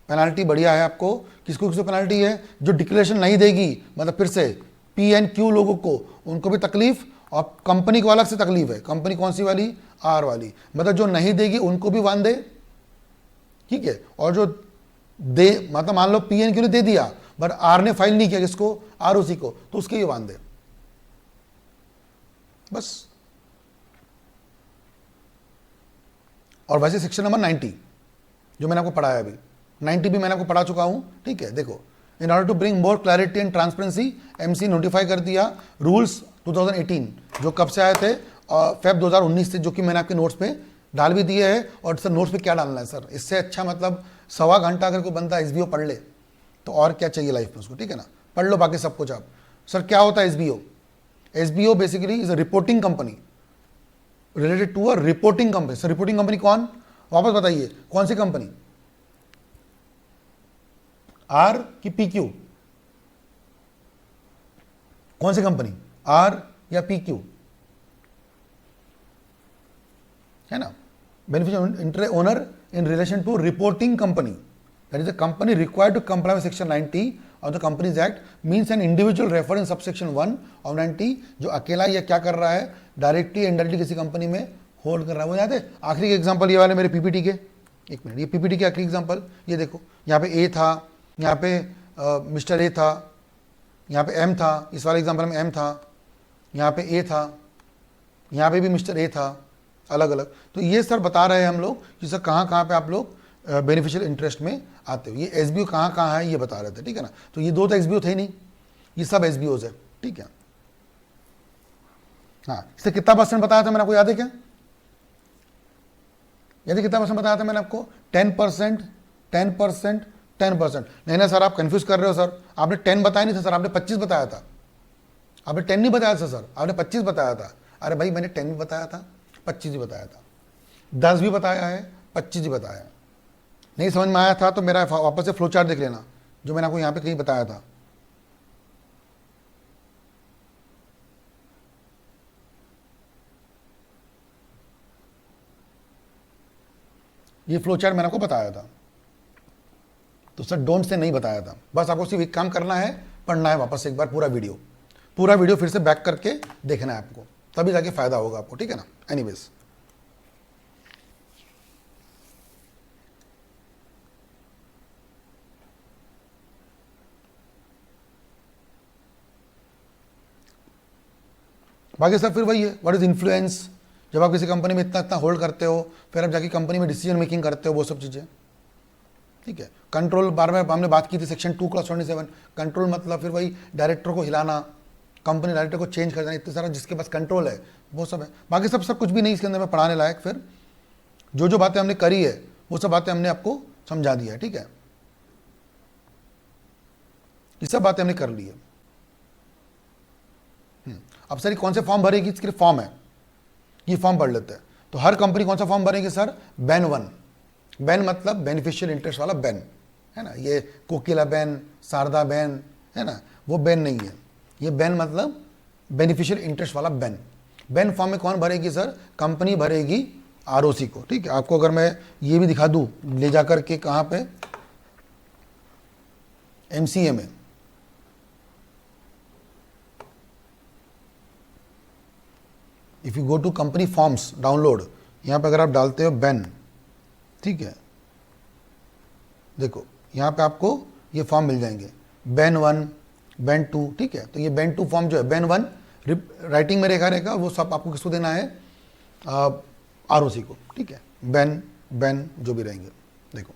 पेनल्टी बढ़िया है आपको. किसको किसको पेनल्टी है? जो डिक्लेरेशन नहीं देगी, मतलब फिर से P एंड Q लोगों को, उनको भी तकलीफ, और कंपनी को अलग से तकलीफ है. कंपनी कौन सी वाली? R वाली. मतलब जो नहीं देगी उनको भी वांदे. ठीक है, और जो दे, मतलब मान लो P एंड Q ने दे दिया बट R ने फाइल नहीं किया, किसको? ROC को, तो उसके भी वांदे. बस. और वैसे सेक्शन नंबर 90 जो मैंने आपको पढ़ाया अभी, 90 भी मैंने आपको पढ़ा चुका हूं. ठीक है, देखो, in order to bring more clarity and transparency MC notify कर दिया रूल्स 2018, जो कब से आए थे? फेब 2019 से, जो कि मैंने आपके नोट्स पे डाल भी दिए है. और सर नोट्स पे क्या डालना है सर? इससे अच्छा मतलब सवा घंटा अगर कोई बंदा SBO पढ़ ले तो और क्या चाहिए लाइफ में उसको. ठीक है ना, पढ़ लो बाकी सब कुछ आप. सर क्या होता है SBO? SBO basically is a reporting company, related to a reporting company. Sir reporting company कौन? वापस बताइए, कौन सी कंपनी? R की PQ? कौन सी कंपनी? R या PQ? है ना. Beneficial interest owner in relation to reporting company, that is a company required to comply with section 90 of the companies act. Means an individual refer in subsection 1 of 90, जो अकेला या क्या कर रहा है? डायरेक्टली इनडायरेक्टली किसी कंपनी में hold कर रहा है. वो याद है आखिरी के एग्जांपल ये वाले मेरे PPT के, एक मिनट, ये पीपीटी का आखिरी एग्जांपल, ये देखो यहाँ पे ए था, यहाँ पे मिस्टर ए था, यहाँ पे एम था, इस वाले एग्जांपल में एम था, यहाँ पे ए था, यहाँ पे भी मिस्टर ए था, अलग अलग। तो ये सर बता रहे हैं हम लोग कि सर कहाँ कहाँ पे आप लोग बेनिफिशियल इंटरेस्ट में आते हो। ये एसबीओ कहाँ कहाँ है ये बता रहे थे, ठीक है ना। तो ये 2 तो एसबीओ थे नहीं, ये सब एसबीओज है, ठीक है। हाँ, इससे कितना परसेंट बताया था मैंने आपको, याद है क्या? यदि कितना परसेंट बताया था मैंने आपको? 10%, 10%, 10%। नहीं ना सर, आप कंफ्यूज कर रहे हो सर, आपने 10 बताया नहीं था सर, आपने 25 बताया था। आपने 10 नहीं बताया था सर, आपने 25 बताया था। अरे भाई मैंने 10 भी बताया था, 25 भी बताया था, 10 भी बताया है, 25 भी बताया है। नहीं समझ में आया था तो मेरा वापस से फ्लो चार्ट देख लेना, जो मैंने आपको यहाँ पे कहीं बताया था। ये फ्लो चार्ट मैंने आपको बताया था, तो सर डोंट से नहीं बताया था। बस आपको सिर्फ एक काम करना है, पढ़ना है वापस से एक बार पूरा वीडियो फिर से बैक करके देखना है आपको, तभी जाके फायदा होगा आपको, ठीक है ना। एनीवेज, बाकी सर फिर वही है, व्हाट इज इन्फ्लुएंस। जब आप किसी कंपनी में इतना इतना होल्ड करते हो, फिर आप जाके कंपनी में डिसीजन मेकिंग करते हो, वो सब चीज़ें, ठीक है। कंट्रोल, बार बार हमने बात की थी सेक्शन 2/27, कंट्रोल मतलब फिर वही डायरेक्टर को हिलाना, कंपनी डायरेक्टर को चेंज कर देना, इतना सारा जिसके पास कंट्रोल है वो सब है। बाकी सब कुछ भी नहीं इसके अंदर में पढ़ाने लायक। फिर जो बातें हमने करी है वो सब बातें हमने आपको समझा दिया है, ठीक है। ये सब बातें हमने कर ली है। अब सर कौन से फॉर्म भरेगी, इसके लिए फॉर्म है, ये फॉर्म पढ़ लेते हैं। तो हर कंपनी कौन सा फॉर्म भरेगी सर? बैन 1। बैन मतलब बेनिफिशियल इंटरेस्ट वाला बैन, है ना। ये कोकिला बैन, शारदा बैन, है ना, वो बैन नहीं है। ये बैन मतलब बेनिफिशियल इंटरेस्ट वाला बैन। बैन फॉर्म में कौन भरेगी सर? कंपनी भरेगी आरओसी को, ठीक है। आपको अगर मैं ये भी दिखा दूं ले जाकर के, कहाँ पे, एमसीए में, if you go to company forms download, यहाँ पे अगर आप डालते हो बैन, ठीक है, देखो यहाँ पे आपको ये फॉर्म मिल जाएंगे, बैन 1, बैन 2, ठीक है। तो ये बैन 2 फॉर्म जो है, बैन 1 राइटिंग में रेखा रहेगा, वो सब आपको किसको देना है? आरओसी को, ठीक है। बैन जो भी रहेंगे, देखो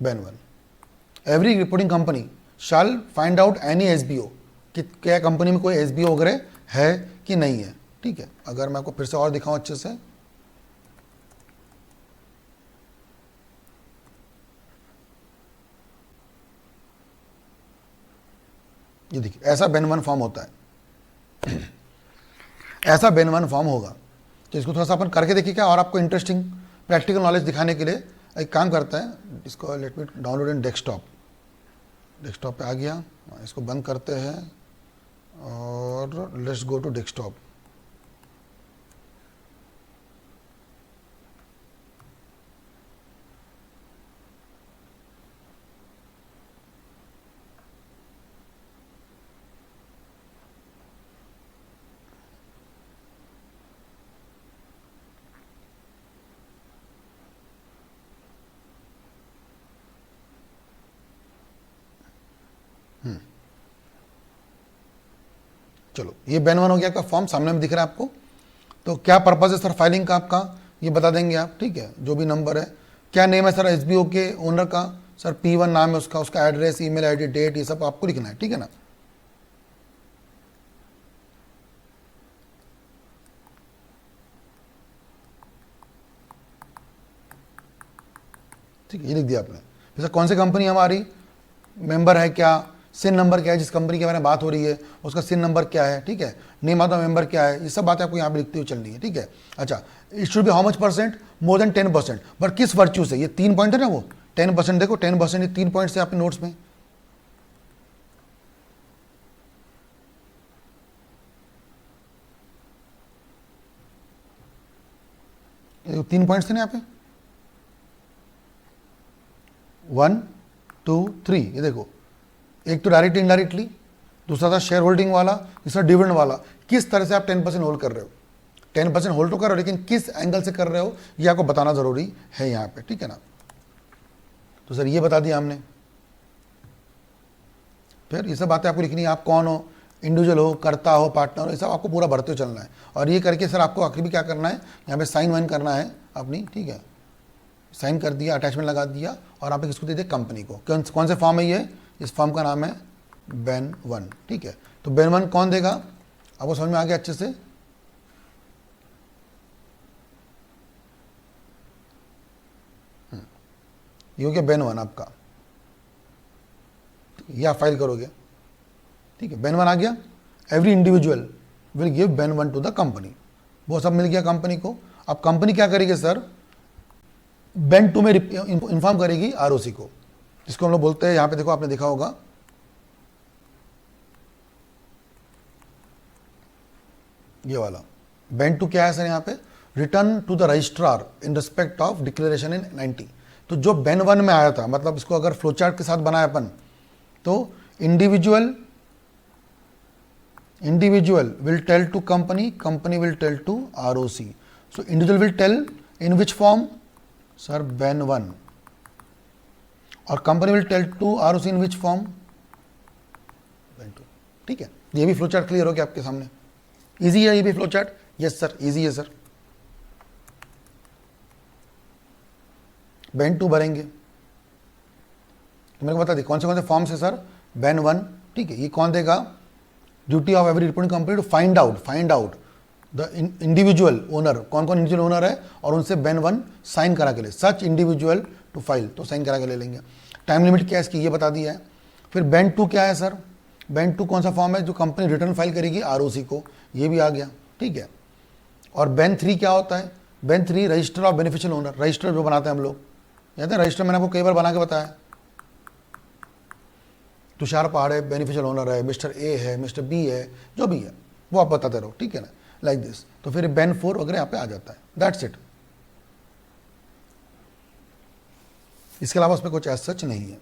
बैन 1, एवरी रिपोर्टिंग कंपनी शाल फाइंड आउट एनी एसबीओ, कि क्या कंपनी में कोई एसबीओ वगैरह है कि नहीं है, ठीक है। अगर मैं आपको फिर से और दिखाऊं अच्छे से, ये देखिए ऐसा बैन 1 फॉर्म होता है, ऐसा बैन 1 फॉर्म होगा। तो इसको थोड़ा सा अपन करके देखिए क्या, और आपको इंटरेस्टिंग प्रैक्टिकल नॉलेज दिखाने के लिए एक काम करता है, इसको let me download in desktop पे आ गया, इसको बंद करते हैं और लेट्स गो टू डेस्कटॉप। चलो ये बैन 1 हो गया, आपका फॉर्म सामने में दिख रहा है आपको। तो क्या पर्पज है सर फाइलिंग का आपका, ये बता देंगे आप, ठीक है। जो भी नंबर है, क्या नेम है सर एसबीओ के ओनर का, सर P1 नाम है उसका एड्रेस, ईमेल आईडी, डेट, ये सब आपको लिखना है, ठीक है ना। ठीक है, ये लिख दिया आपने। फिर सर कौन सी कंपनी हमारी मेंबर है, क्या सिन नंबर क्या है, जिस कंपनी के बारे में बात हो रही है उसका सिन नंबर क्या है, ठीक है। नेम ऑफ द मेंबर क्या है, ये सब बातें आपको यहाँ पे लिखते हुए चलनी है, ठीक है। अच्छा, it should be how much percent, more than 10%, but किस वर्च्यू से, ये 3 पॉइंट है ना, वो 10%, देखो 10%, ये 3 पॉइंट से आपके नोट्स में, ये 3 पॉइंट्स थे ना यहाँ पे, 1, 2, 3, ये देखो, एक तो डायरेक्ट इनडायरेक्टली, दूसरा था शेयर होल्डिंग वाला, तीसरा डिविडेंड वाला। किस तरह से आप 10% होल्ड कर रहे हो, 10% होल्ड तो कर रहे हो, लेकिन किस एंगल से कर रहे हो ये आपको बताना जरूरी है यहाँ पे, ठीक है ना। तो सर ये बता दिया हमने। फिर ये सब बातें आपको लिखनी है, आप कौन हो, इंडिविजुअल हो, करता हो, पार्टनर हो, ये सब आपको पूरा भरते हुए चलना है। और ये करके सर आपको आखिर भी क्या करना है, यहाँ पे साइन वाइन करना है अपनी, ठीक है। साइन कर दिया, अटैचमेंट लगा दिया, और आप किसको दे दिया, कंपनी को। कौन से फॉर्म है ये, इस फॉर्म का नाम है बेन 1, ठीक है। तो बेन 1 कौन देगा, आपको समझ में आ गया अच्छे से। ये हो गया बेन 1 आपका, ये आप फाइल करोगे, ठीक है। बेन 1 आ गया। Every individual will give BEN 1 to the company, वो सब मिल गया कंपनी को। अब कंपनी क्या करेगी सर, बेन 2 में इन्फॉर्म करेगी आरओसी को, जिसको हम लोग बोलते हैं, यहां पे देखो आपने देखा होगा, ये वाला बेन 2 क्या है सर, यहाँ पे return to the registrar in respect of declaration in 90। तो जो बेन 1 में आया था, मतलब इसको अगर फ्लोचार्ट के साथ बनाए अपन, तो individual will tell to company, company will tell to ROC. So individual will tell in which form sir, BEN 1, और company will tell to ROC in which form, BEN 2, ठीक है। ये भी फ्लोचार्ट क्लियर हो गया आपके सामने। इजी है ये भी फ्लोचार्ट, यस सर, इजी है सर। बेन 2 भरेंगे, तो मेरे को बता दी कौन से फॉर्म्स है सर, बेन 1, ठीक है। ये कौन देगा, duty of every reporting company to find out the individual owner, कौन कौन इंडिविजुअल ओनर है, और उनसे बेन 1 साइन करा के ले, सच इंडिविजुअल टू फाइल, तो साइन करा के ले लेंगे। टाइम लिमिट क्या है इसकी, ये बता दिया है। फिर बेन 2 क्या है सर, बेन 2 कौन सा फॉर्म है, जो कंपनी रिटर्न फाइल करेगी आरओसी को, ये भी आ गया, ठीक है। और बेन 3 क्या होता है, Ben 3 register of beneficial owner, register जो बनाते हैं हम लोग, याद है रजिस्टर, मैंने आपको कई बार बना के बताया। तुषार पहाड़ है, बेनिफिशियल ओनर है, मिस्टर ए है, मिस्टर बी है, जो भी है वो आप बताते रहो, ठीक है ना, लाइक दिस। तो फिर बेन 4 वगैरह यहाँ पे आ जाता है, दैट्स इट। इसके अलावा उसमें कुछ ऐसा सच नहीं है।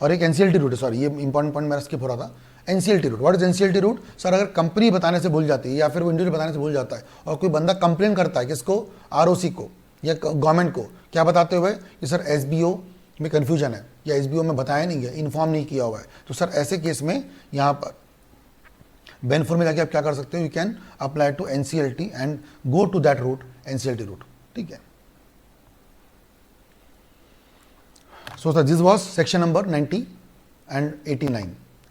और एक एनसीएलटी रूट है, सॉरी ये इंपॉर्टेंट पॉइंट मेरा स्किप हो रहा था। NCLT route, what is NCLT route sir, अगर कंपनी बताने से भूल जाती है या फिर वो इंडिविजुअल बताने से भूल जाता है, और कोई बंदा कंप्लेन करता है किसको, आरओसी को या गवर्नमेंट को, क्या बताते हुए कि सर एसबीओ में कन्फ्यूजन है, या एसबीओ में बताया नहीं है, इन्फॉर्म नहीं किया हुआ है, तो सर ऐसे केस में यहाँ पर बेन 4 में जाके आप क्या कर सकते हो, you can apply to NCLT and go to that route, NCLT route, ठीक है। So sir this was section number 90 and 89,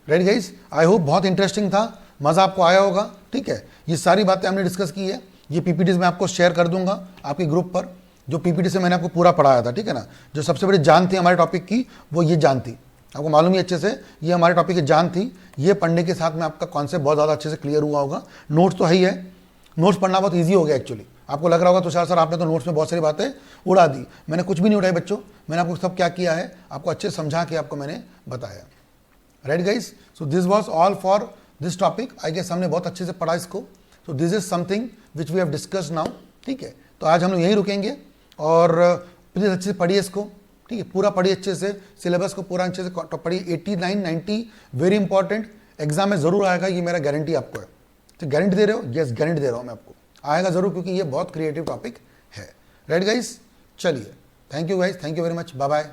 right guys. I hope बहुत इंटरेस्टिंग था, मज़ा आपको आया होगा, ठीक है। ये सारी बातें हमने डिस्कस की है, ये पीपीटीज मैं आपको शेयर कर दूंगा आपके ग्रुप पर, जो पीपीटी से मैंने आपको पूरा पढ़ाया था, ठीक है ना। जो सबसे बड़ी जान थी हमारे टॉपिक की, वो ये जान थी, आपको मालूम ही अच्छे से, ये हमारे टॉपिक की जान थी। ये पढ़ने के साथ में आपका कॉन्सेप्ट बहुत ज़्यादा अच्छे से क्लियर हुआ होगा। नोट्स तो है ही है, नोट्स पढ़ना बहुत ईजी हो गया एक्चुअली। आपको लग रहा होगा तुषार सर आपने तो नोट्स में बहुत सारी बातें उड़ा दी, मैंने कुछ भी नहीं उड़ाई बच्चों, मैंने आपको सब क्या किया है, आपको अच्छे समझा के आपको मैंने बताया, right guys. So this was all for this topic, I guess हमने बहुत अच्छे से पढ़ा इसको। So this is something which we have discuss now, ठीक है। तो आज हम लोग यहीं रुकेंगे, और प्लीज़ अच्छे से पढ़िए इसको, ठीक है, पूरा पढ़िए अच्छे से, सिलेबस को पूरा अच्छे से पढ़िए। 89, 90 वेरी इंपॉर्टेंट, एग्जाम में ज़रूर आएगा, ये मेरा गारंटी आपको है। तो गारंटी दे रहे हो, यस गारंटी दे रहा हूँ मैं आपको, आएगा ज़रूर, क्योंकि ये बहुत क्रिएटिव टॉपिक है, राइट गाइस। चलिए, thank you guys, thank you very much, bye bye.